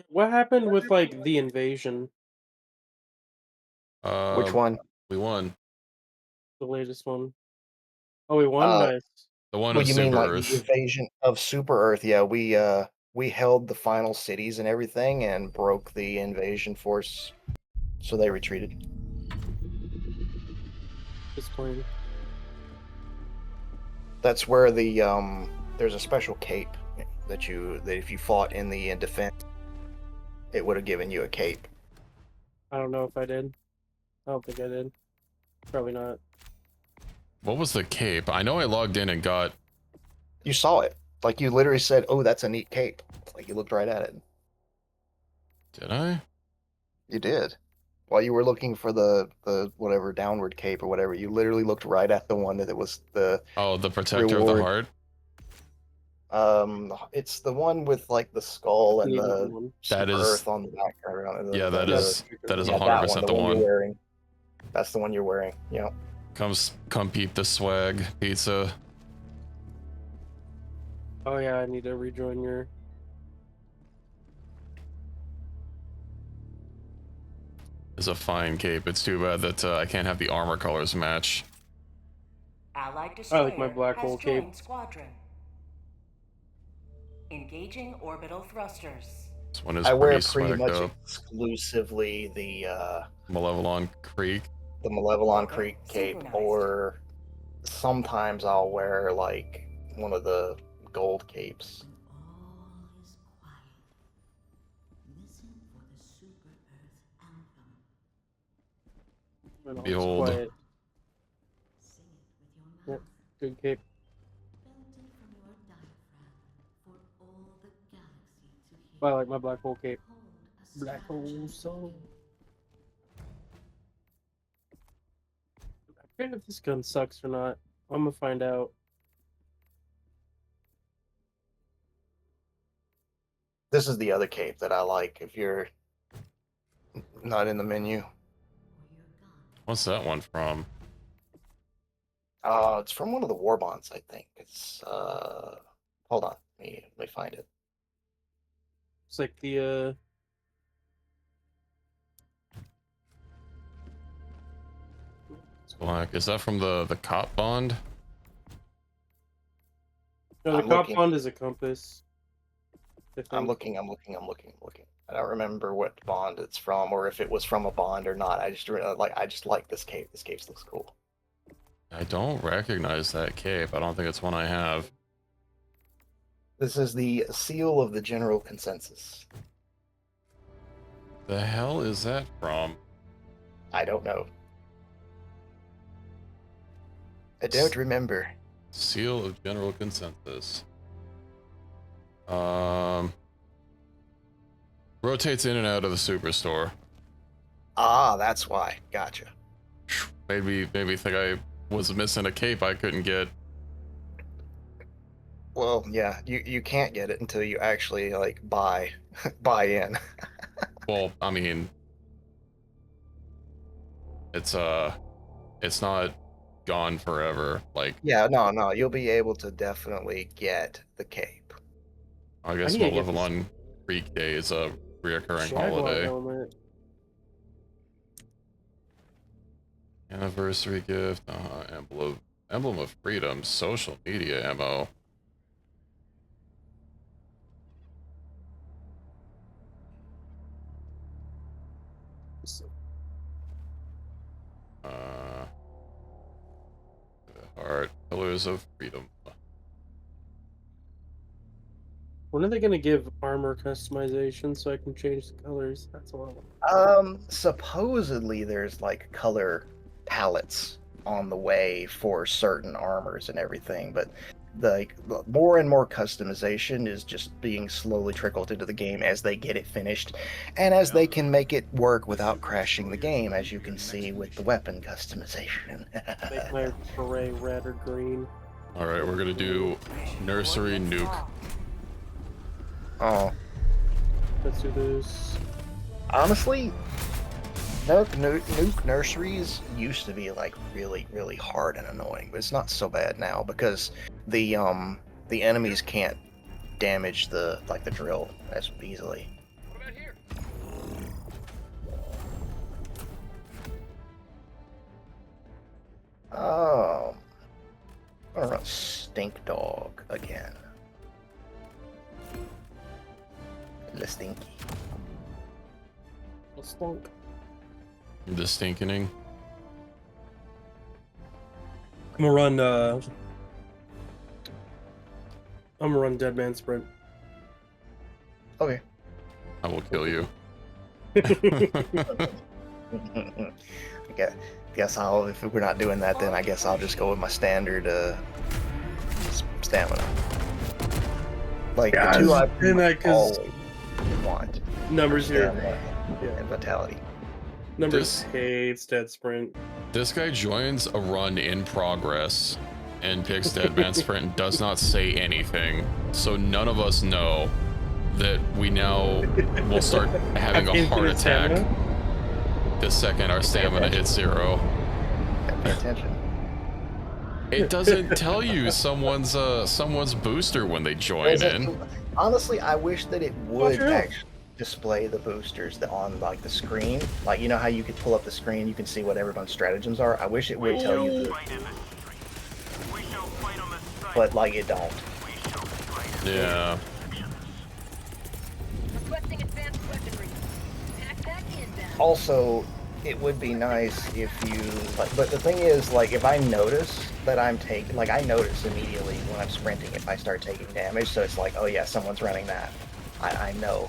What happened with like the invasion, Which Um, one? we won. the latest one? Oh, we won. Uh, Nice. The one well, of you mean Super like the Earth. invasion of Super Earth? Yeah, we held the final cities and everything and broke the invasion force, so they retreated. Disappointing. That's where the there's a special cape that if you fought in the defense, it would have given you a cape. I don't know if I did. I don't think I did. Probably not. What was the cape? I know I logged in and got. You saw it. Like you literally said, "Oh, that's a neat cape." Like you looked right at it. Did I? You did. While you were looking for the whatever downward cape or whatever, you literally looked right at the one that it was the Oh, the Protector of the reward. Heart? It's the one with like the skull and The the one. That Super is. Earth on the background. Yeah, that is Yeah, that 100% one, the the one you're one. wearing. That's the one you're wearing. Yeah. Come peep the swag pizza. Oh yeah, I need to rejoin your. It's a fine cape. It's too bad that I can't have the armor colors match. Allied I destroyer like my black has hole joined cape. squadron. Engaging orbital thrusters. This one is I wear pretty pretty swagged much up. exclusively Malevolon Creek. the Malevolon Okay, Creek cape, synchronized. or sometimes I'll wear like one of the gold capes. All is quiet. Listen for the Super Earth anthem. When all is Behold. quiet. Sing it with your Yep, mouth. good cape. Belt it from your diaphragm for all the galaxy to hear. I like my black hole cape. Hold a Black star hole just soul. beginning. I forget if this gun sucks or not. I'm gonna find out. This is the other cape that I like if you're not in the menu. Or you're gone. What's that one from? It's from one of the war bonds, I think. It's hold on, let me find it. It's like the It's black. Is that from the cop bond? no, the I'm cop looking. bond is a compass. I think. I'm looking. I don't remember what bond it's from, or if it was from a bond or not. I just like this cape. This cape looks cool. I don't recognize that cape. I don't think it's one I have. This is the seal of the general consensus. The hell is that from? I don't know. I don't remember. Seal of General Consensus. Rotates in and out of the superstore. Ah, that's why. Gotcha. Maybe think I was missing a cape I couldn't get. Well, yeah, you can't get it until you actually like buy in. Well, I mean, it's not gone forever. Like, Yeah, no, you'll be able to definitely get the cape. I guess I need to get Malevolon Creek Day is a reoccurring Jaguar holiday. helmet. Anniversary gift, emblem of freedom, social media ammo. Heart, pillars of freedom. When are they gonna give armor customization so I can change the colors? That's a lot. Supposedly there's like color palettes on the way for certain armors and everything, but like more and more customization is just being slowly trickled into the game as they get it finished and as they can make it work without crashing the game, as you can see with the weapon customization. Make my beret red or green. All right, we're gonna do nursery nuke. Oh, Let's do this. honestly, nuke nurseries used to be like really, really hard and annoying, but it's not so bad now because the enemies can't damage the drill as easily. What about here? Oh, I'm gonna run Stink Dog again. The Stinky. Stunk. The stinkening. I'm gonna run Dead Man Sprint. Okay. I will kill you. Guess I'll, if we're not doing that, then I guess I'll just go with my standard stamina. Like the two I always want. Numbers here. Stamina and vitality. Numbers hates Dead Sprint. This guy joins a run in progress and picks Dead Man Sprint and does not say anything, so none of us know that we now will start having a heart attack the second our stamina hits 0. Pay attention. It doesn't tell you someone's booster when they join in. Honestly, I wish that it would actually display the boosters on like the screen. Like, you know how you could pull up the screen, you can see what everyone's stratagems are. I wish it would tell you but like it don't. Yeah. Requesting advanced weaponry. Pack that inbound. Also, it would be nice if you like, but the thing is, like, if I notice that I'm taking, like, I notice immediately when I'm sprinting if I start taking damage, so it's like, oh yeah, someone's running that. I know.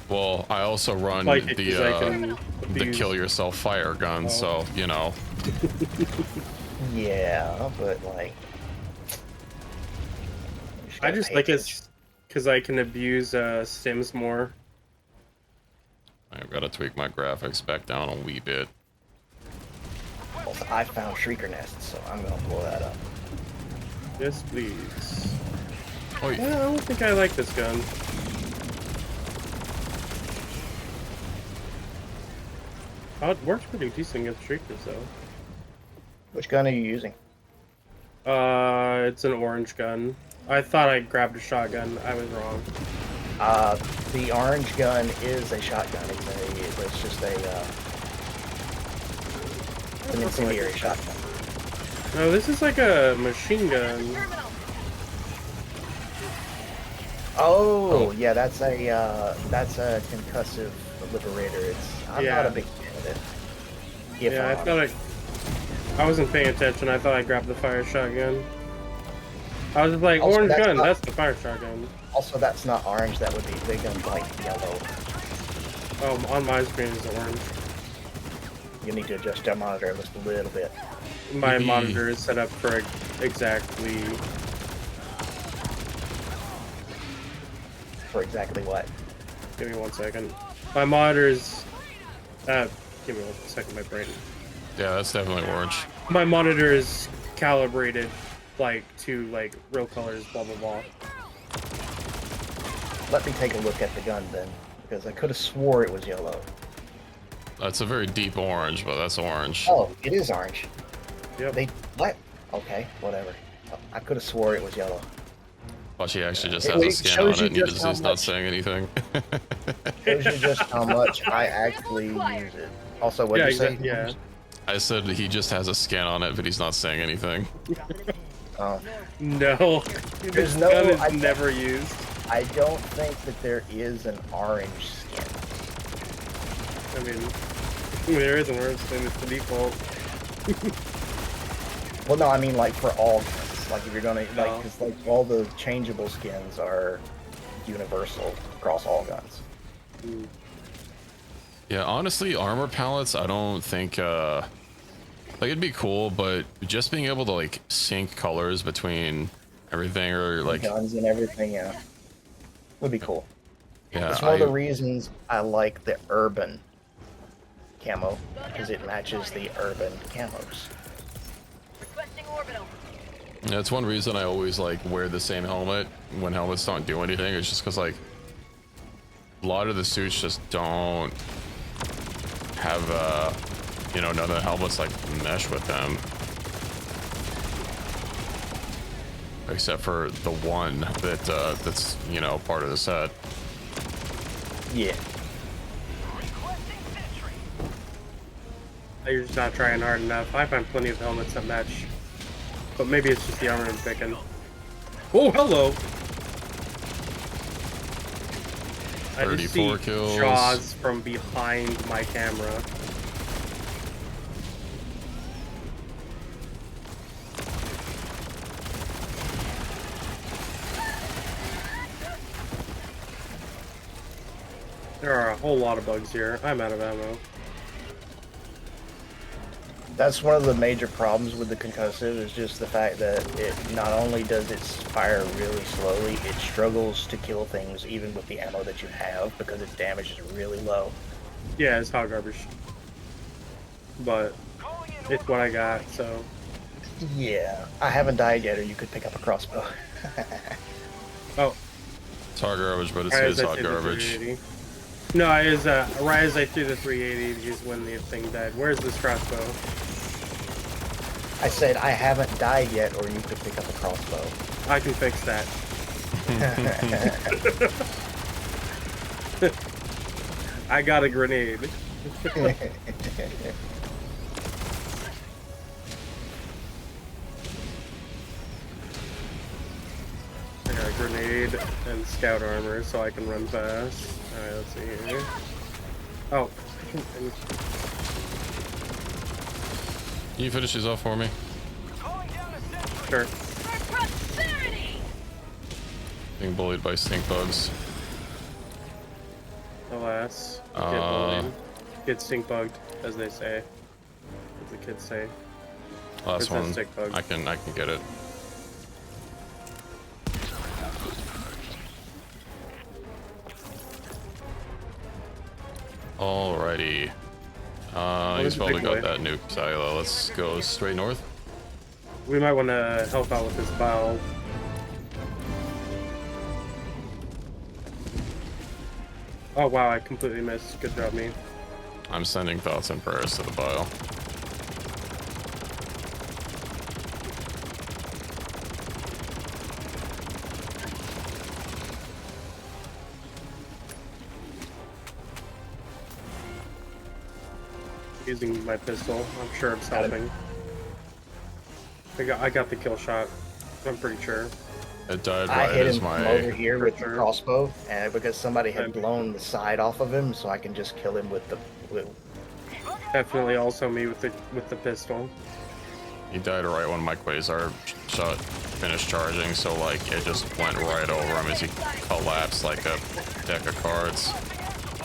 Well, I also run the kill yourself fire gun, so you know. Yeah, but like, I just like it because I can abuse Sims more. I've got to tweak my graphics back down a wee bit. Also, I found Shrieker nests, so I'm gonna blow that up. Yes, please. Oh, yeah, I don't think I like this gun. Oh, it works pretty decent against Shriekers, though. Which gun are you using? It's an orange gun. I thought I grabbed a shotgun. I was wrong. The orange gun is a shotgun. It's just an incendiary shotgun. No, this is like a machine gun. Oh, yeah, that's a concussive liberator. I'm not a big fan of it. Yeah, I thought I wasn't paying attention. I thought I grabbed the fire shotgun. I was just like, also, orange gun, that's the fire shotgun. Also, that's not orange, that would be big gun like yellow. On my screen is orange. You need to adjust your monitor just a little bit. My monitor is set up for exactly... For exactly what? Give me 1 second. My monitor is... give me 1 second, my brain. Yeah, that's definitely orange. My monitor is calibrated, like, to, like, real colors, blah, blah, blah. Let me take a look at the gun, then, because I could have swore it was yellow. That's a very deep orange, but that's orange. Oh, it is orange. Yep. What? Okay, whatever. I could have swore it was yellow. Well, she actually just has a scan on it, and he's not saying anything. Shows you just how much I actually use it. Also, what did you say? Yeah. I said he just has a scan on it, but he's not saying anything. Oh. No. There's this no... gun is never used. I don't think that there is an orange skin. I mean, there is an orange skin, it's the default. Well, no, I mean, like, for all guns. Like, if you're gonna, like, because, like, all the changeable skins are universal across all guns. Yeah, honestly, armor palettes, I don't think Like, it'd be cool, but just being able to like sync colors between everything, or like guns and everything, yeah, would be cool. Yeah, It's one of the reasons I like the urban camo, because it matches the urban camos. Requesting orbital. That's one reason I always like wear the same helmet when helmets don't do anything. It's just because like a lot of the suits just don't have you know, none of the helmets like mesh with them, except for the one that that's, you know, part of the set. Yeah. You're just not trying hard enough. I find plenty of helmets that match, but maybe it's just the armor I'm picking. Oh, hello! I just see 34 kills. Jaws from behind my camera. There are a whole lot of bugs here. I'm out of ammo. That's one of the major problems with the concussive, is just the fact that it not only does it fire really slowly, it struggles to kill things even with the ammo that you have, because its damage is really low. Yeah, it's hot garbage. But it's what I got, so. Yeah, I haven't died yet, or you could pick up a crossbow. Oh. It's hot garbage, but it's hot garbage. No, it is right as I threw the 380 is when the thing died. Where's this crossbow? I said I haven't died yet, or you could pick up a crossbow. I can fix that. I got a grenade. I got a grenade and scout armor so I can run fast. Alright, let's see here. Oh. Can you finish these off for me? Sure. Being bullied by stink bugs. Alas. Get bullied. Get stink bugged, as they say. As the kids say. Last one. Stink bug. I can get it. Alrighty. He's probably got that nuke silo. Let's go straight north. We might want to help out with this bow. Oh wow, I completely missed. Good job, me. I'm sending thoughts and prayers to the bile. Using my pistol, I'm sure it's helping. I got the kill shot. I'm pretty sure. It died I right hit as him my... from over here with the crossbow, and because somebody had blown the side off of him, so I can just kill him with the. Definitely also me with the pistol. He died right when my quasar shot finished charging, so like it just went right over him as he collapsed like a deck of cards.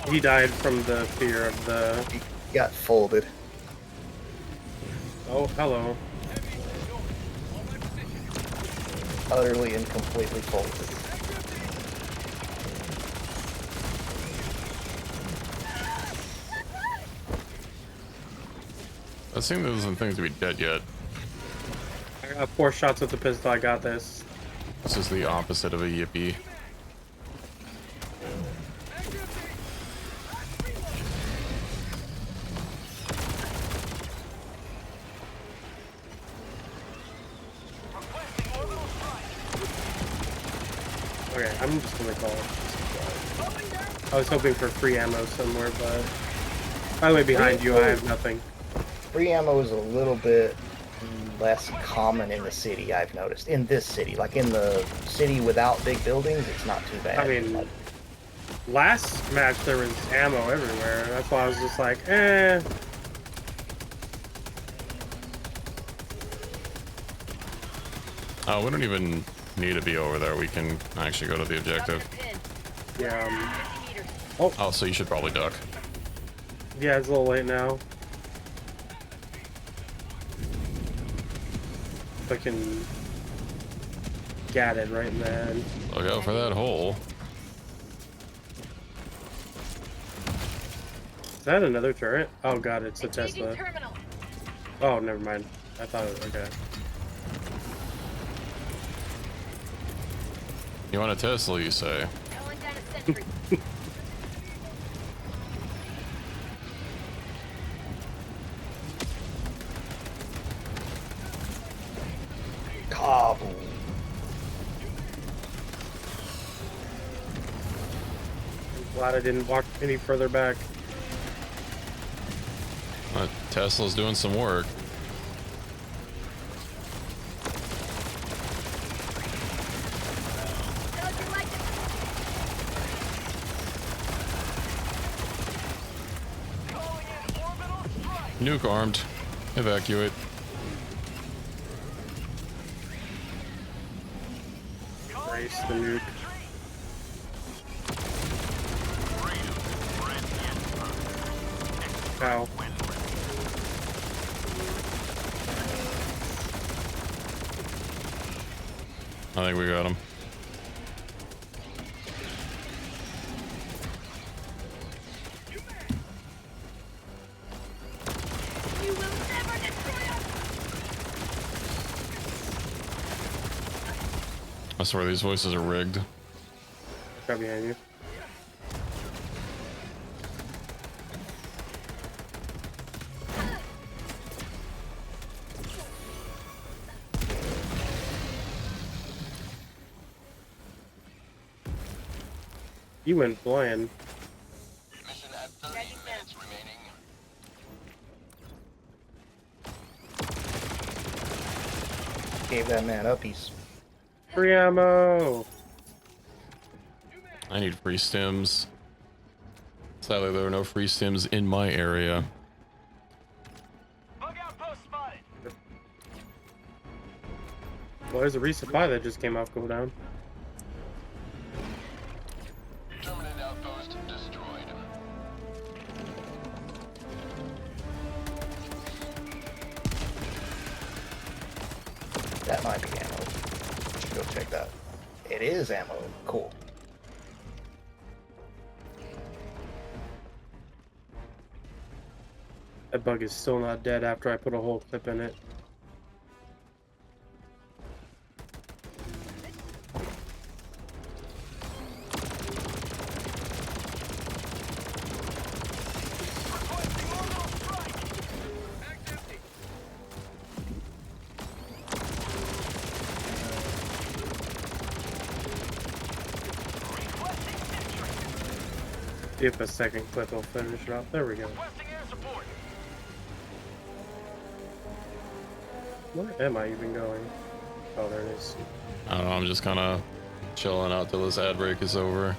He died from the fear of the. He got folded. Oh, hello. Utterly and completely folded. I think there doesn't seem to be dead yet. I got 4 shots with the pistol. I got this. This is the opposite of a yippee. Okay, I'm just gonna call it. I was hoping for free ammo somewhere, but by the way, behind you, I have nothing. Free ammo is a little bit less common in the city, I've noticed. In this city, like in the city without big buildings, it's not too bad. I mean, last match there was ammo everywhere. That's why I was just like, eh. We don't even need to be over there. We can actually go to the objective. Yeah. Oh, so you should probably duck. Yeah, it's a little late now. fucking gatted right in the head. Look out for that hole. Is that another turret? Oh god, it's a Engaging Tesla. terminal. Oh, never mind. I thought it was okay. You want a Tesla, you say? Calling down a sentry. Kaboom. I'm glad I didn't walk any further back. Tesla's doing some work. Nuke armed. Evacuate. Brace the nuke. Ow. I think we got him. You will never destroy us. I swear these voices are rigged. Got behind you. You went flying. Mission at 30 minutes remaining. Gave that man up. He's Free ammo. I need free stims. Sadly, there are no free stims in my area. Bug outpost spotted. Well, there's a resupply that just came off cooldown. Terminated outpost destroyed. that might be ammo. Should go check that. It is ammo. Cool. That bug is still not dead after I put a whole clip in it. See if a second clip will finish it off. There we go. Where am I even going? Oh, there it is. I don't know, I'm just kind of chilling out till this ad break is over.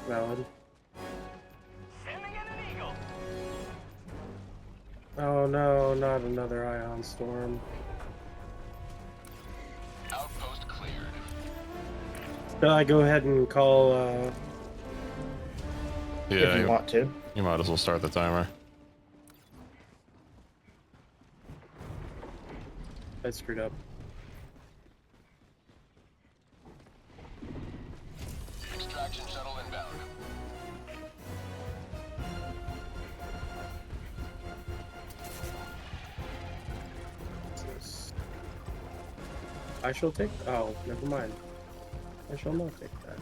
Valid. Oh no, not another ion storm. Outpost cleared. Should I go ahead and call, Yeah, If you want to. You might as well start the timer. I screwed up. Extraction shuttle inbound. What's this? I shall take. Oh, never mind. I shall not take that.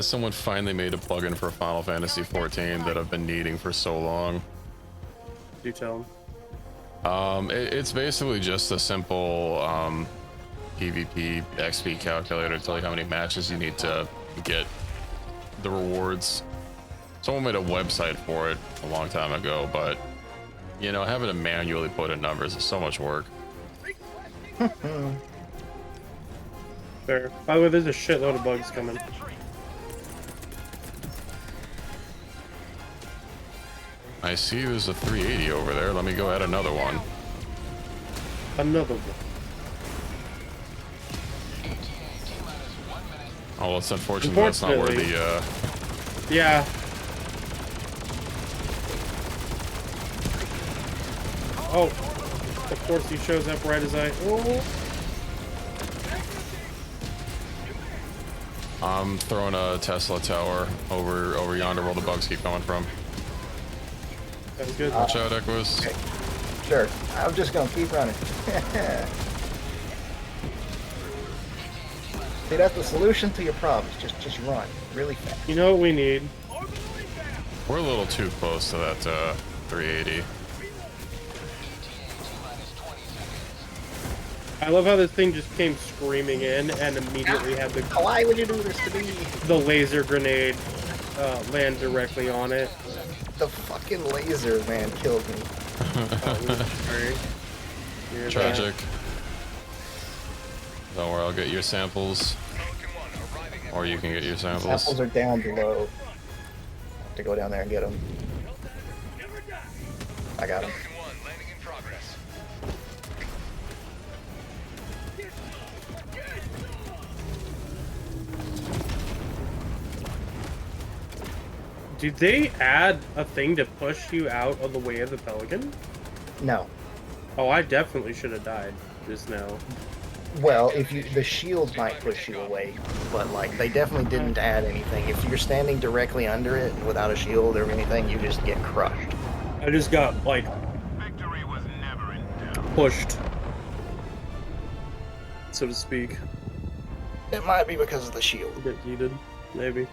Someone finally made a plugin for Final Fantasy XIV that I've been needing for so long. Do tell them. It's basically just a simple PvP XP calculator to tell you how many matches you need to get the rewards. Someone made a website for it a long time ago, but you know, having to manually put in numbers is so much work. Fair. By the way, there's a shitload of bugs coming. I see there's a 380 over there. Let me go add another one. Another one. Oh, well, it's unfortunate that's not where the, Yeah. Oh, of course he shows up right as I. Oh. I'm throwing a Tesla tower over yonder where the bugs keep coming from. That's good. Watch out, Equus. Okay. Sure. I'm just gonna keep running. See, that's the solution to your problems. Just run really fast. You know what we need? We're a little too close to that 380. I love how this thing just came screaming in and immediately had the. Why would you do this to me? The laser grenade land directly on it. The fucking laser, man, killed me. Sorry. Tragic. Don't worry, I'll get your samples. Or you can get your samples. Samples are down below. To go down there and get them. I got them. Did they add a thing to push you out of the way of the Pelican? No. Oh, I definitely should have died just now. Well, if you the shield might push you away, but like they definitely didn't add anything. If you're standing directly under it without a shield or anything, you just get crushed. I just got like pushed, so to speak. It might be because of the shield. A bit heated, maybe.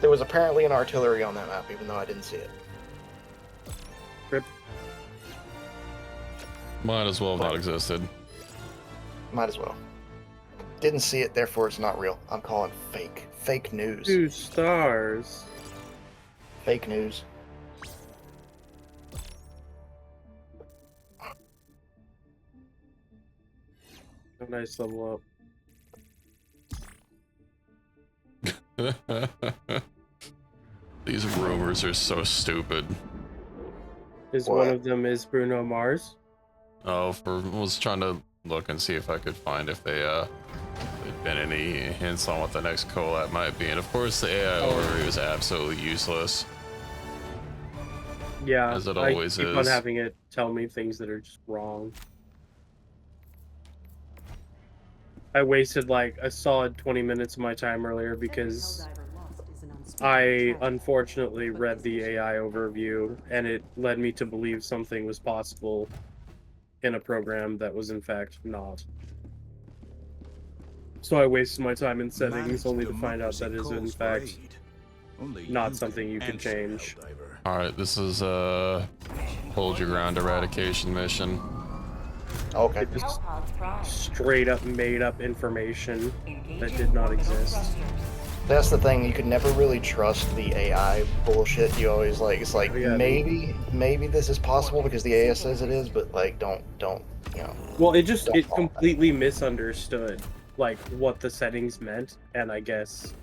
There was apparently an artillery on that map, even though I didn't see it. Rip. Might as well have not existed. Might as well. Didn't see it, therefore it's not real. I'm calling fake. Fake news. 2 stars. Fake news. A nice level up. These rumors are so stupid. Is one of them is Bruno Mars? Oh, was trying to look and see if I could find if there'd been any hints on what the next collab might be, and of course the AI overview is absolutely useless. Yeah, as it always I keep is. on having it tell me things that are just wrong. I wasted like a solid 20 minutes of my time earlier because I unfortunately read the AI overview and it led me to believe something was possible in a program that was in fact not. So I wasted my time in settings only to find out that is in fact not something you can change. Alright, this is a hold your ground eradication mission. Okay. It just straight up made up information that did not exist. That's the thing, you could never really trust the AI bullshit. You always like, it's like, maybe this is possible because the AI says it is, but like, don't, you know. Well, it completely misunderstood, like, what the settings meant, and I guess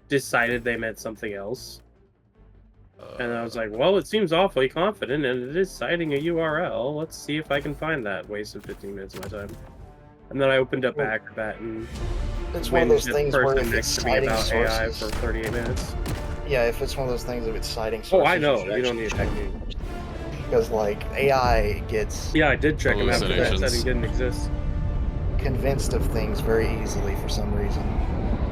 decided they meant something else. And I was like, well, it seems awfully confident, and it is citing a URL. Let's see if I can find that. Wasted 15 minutes of my time. And then I opened up Acrobat and it's one of those things where if it's next to me citing about AI sources, for 38 minutes. Yeah, if it's one of those things if it's citing Oh, sources. I know. should You don't actually need to check check me. because like AI gets Yeah, I did check them out, but that Hallucinations. setting didn't exist. convinced of things very easily for some reason.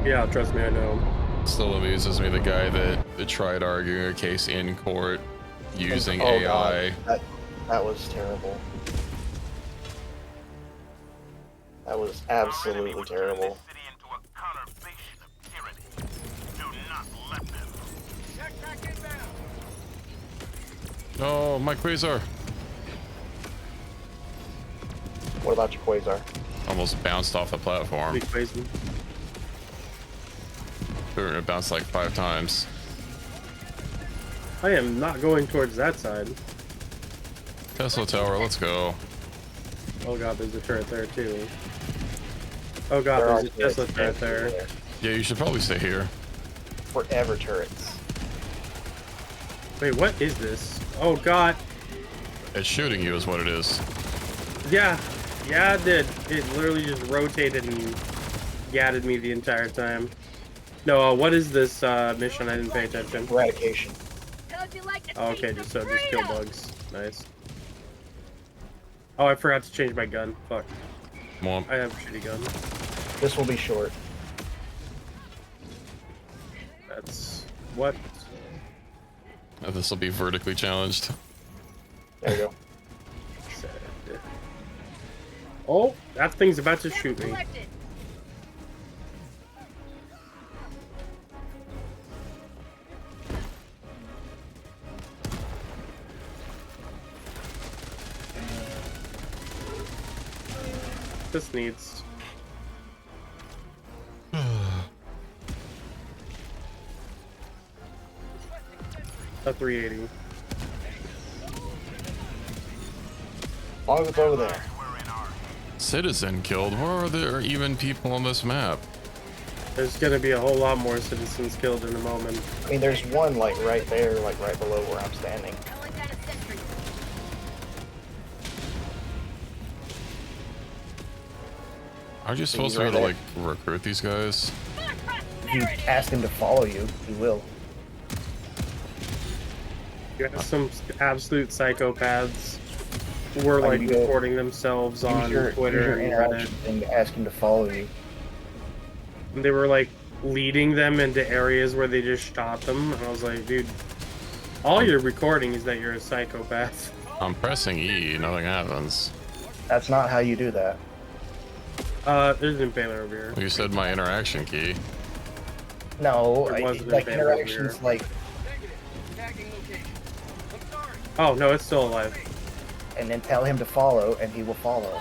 Yeah, trust me, I know. Still amuses me the guy that tried arguing a case in court using Oh, AI. God. That was terrible. That was absolutely terrible. Oh, my Quasar. What about your Quasar? Almost bounced off the platform. Big crazy. It bounced like 5 times. I am not going towards that side. Tesla Tower, let's go. Oh god, there's a turret there too. Oh god, There there's are a Tesla turret turrets there. Yeah, you should probably stay here. Forever turrets. Wait, what is this? Oh god. It's shooting you is what it is. Yeah. Yeah, it did. It literally just rotated and gatted me the entire time. No, what is this mission? I didn't pay attention. Eradication. Oh, okay, just kill bugs. Nice. Oh, I forgot to change my gun. Fuck. Womp. I have a shitty gun. This will be short. That's what? This will be vertically challenged. There you go. Oh, that thing's about to shoot me. This needs. A 380. As long as it's over there. Citizen killed. Where are there even people on this map? There's gonna be a whole lot more citizens killed in a moment. I mean, there's one like right there, like right below where I'm standing. Aren't you supposed to be able to like recruit these guys? If you ask him to follow you, he will. You have some absolute psychopaths who are like reporting themselves on Twitter and Reddit. And ask him to follow you. And they were like leading them into areas where they just shot them. And I was like, dude, all you're recording is that you're a psychopath. I'm pressing E, nothing happens. That's not how you do that. There's an impaler over here. Well, you said my interaction key. No, like interactions like. Oh no, it's still alive. And then tell him to follow, and he will follow.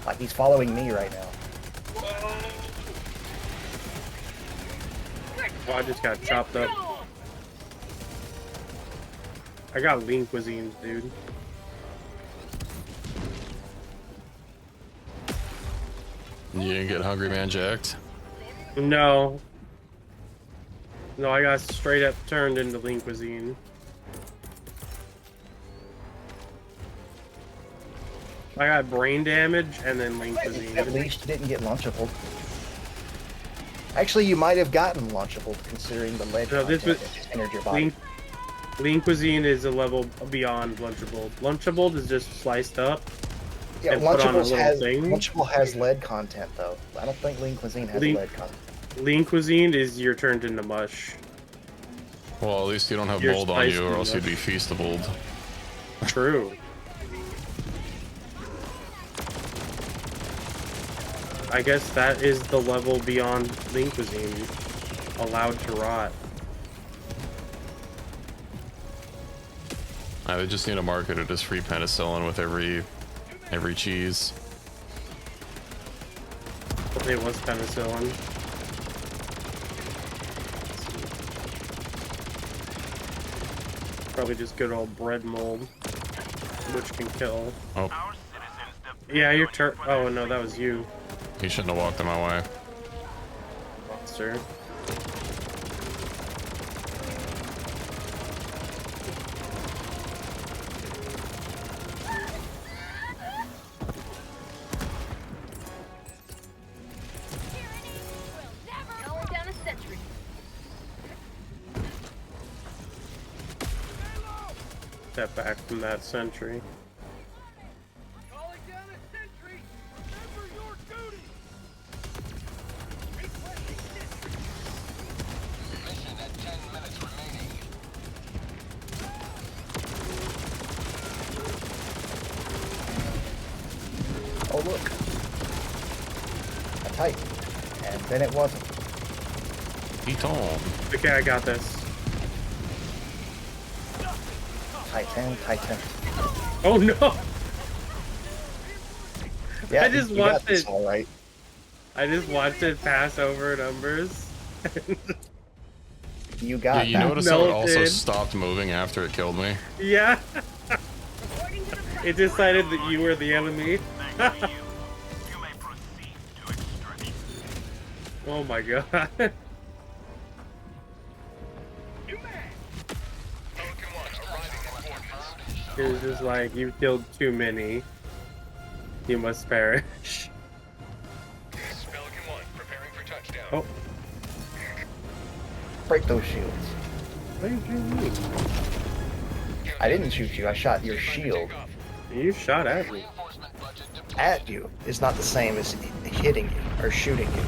Like he's following me right now. Oh, I just got chopped up. I got lean cuisines, dude. You didn't get Hungry Man jacked? No. No, I got straight up turned into lean cuisine. I got brain damage and then lean cuisine. At least you didn't get Lunchable. Actually, you might have gotten Lunchable considering the lead content that just entered your body. Lean cuisine is a level beyond Lunchable. Lunchable is just sliced up. Yeah, and put on a Lunchable has lead content though. I don't think Lean Cuisine has lead content. Lean cuisine is you're turned into mush. Well, at least you don't have mold on you, or else you'd be feastable. True. I guess that is the level beyond lean cuisine. Allowed to rot. They just need to market it as free penicillin with every cheese. It was penicillin. Probably just good old bread mold, which can kill. Oh. Yeah, your turn. Oh no, that was you. He shouldn't have walked in my way. Monster. Step back from that sentry. Oh look, a Titan, and then it wasn't. He told. Okay, I got this. Titan. Oh no! Yeah, I just watched it. All right. I just watched it pass over numbers. You got. Yeah, you notice how it also stopped moving after it killed me? Yeah. It decided that you were the enemy. Oh my god. It was just like, you killed too many. You must perish. Pelican 1, preparing for touchdown. Oh. Break those shields. What did you mean? I didn't shoot you. I shot your shield. You shot at me. At you is not the same as hitting you or shooting you.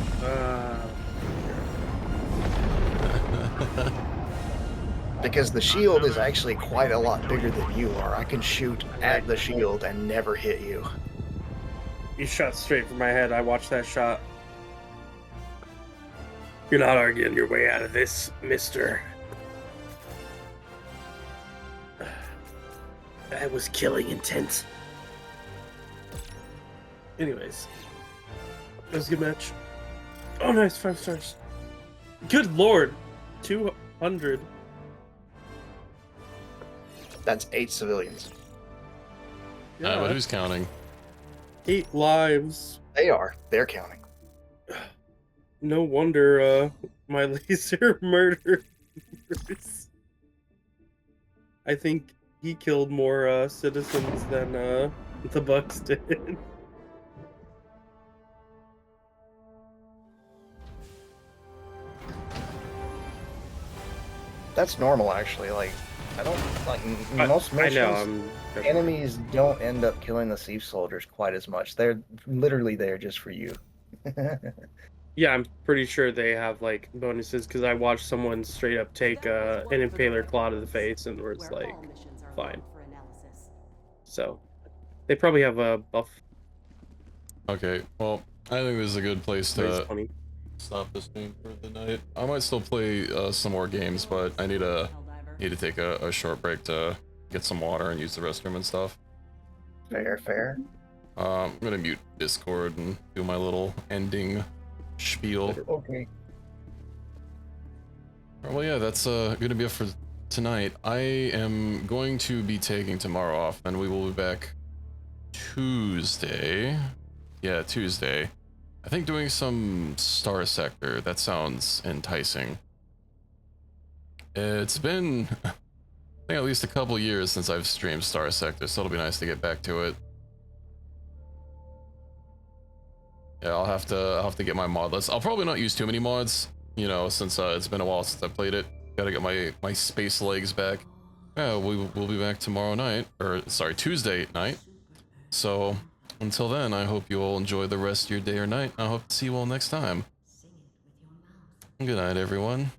Because the shield is actually quite a lot bigger than you are. I can shoot at the shield and never hit you. You shot straight for my head. I watched that shot. You're not arguing your way out of this, mister. That was killing intent. Anyways. That was a good match. Oh, nice. 5 stars. Good lord. 200. That's 8 civilians. Yeah, but who's counting? 8 lives. They are. They're counting. No wonder my laser murdered. I think he killed more citizens than the Bucks did. That's normal, actually. Like, I don't like most missions. Enemies don't end up killing the siege soldiers quite as much. They're literally there just for you. Yeah, I'm pretty sure they have like bonuses because I watched someone straight up take an impaler claw to the face and was like, fine. So they probably have a buff. Okay, well, I think this is a good place to stop this stream for the night. I might still play some more games, but I need to take a short break to get some water and use the restroom and stuff. Fair. I'm gonna mute Discord and do my little ending spiel. Okay. Well, yeah, that's gonna be it for tonight. I am going to be taking tomorrow off, and we will be back Tuesday. Yeah, Tuesday. I think doing some Star Sector. That sounds enticing. It's been, I think, at least a couple years since I've streamed Star Sector, so it'll be nice to get back to it. Yeah, I'll have to get my mod list. I'll probably not use too many mods, you know, since it's been a while since I played it. Gotta get my space legs back. Yeah, we'll be back tomorrow night, or sorry, Tuesday night. So until then, I hope you all enjoy the rest of your day or night. I hope to see you all next time. Good night, everyone.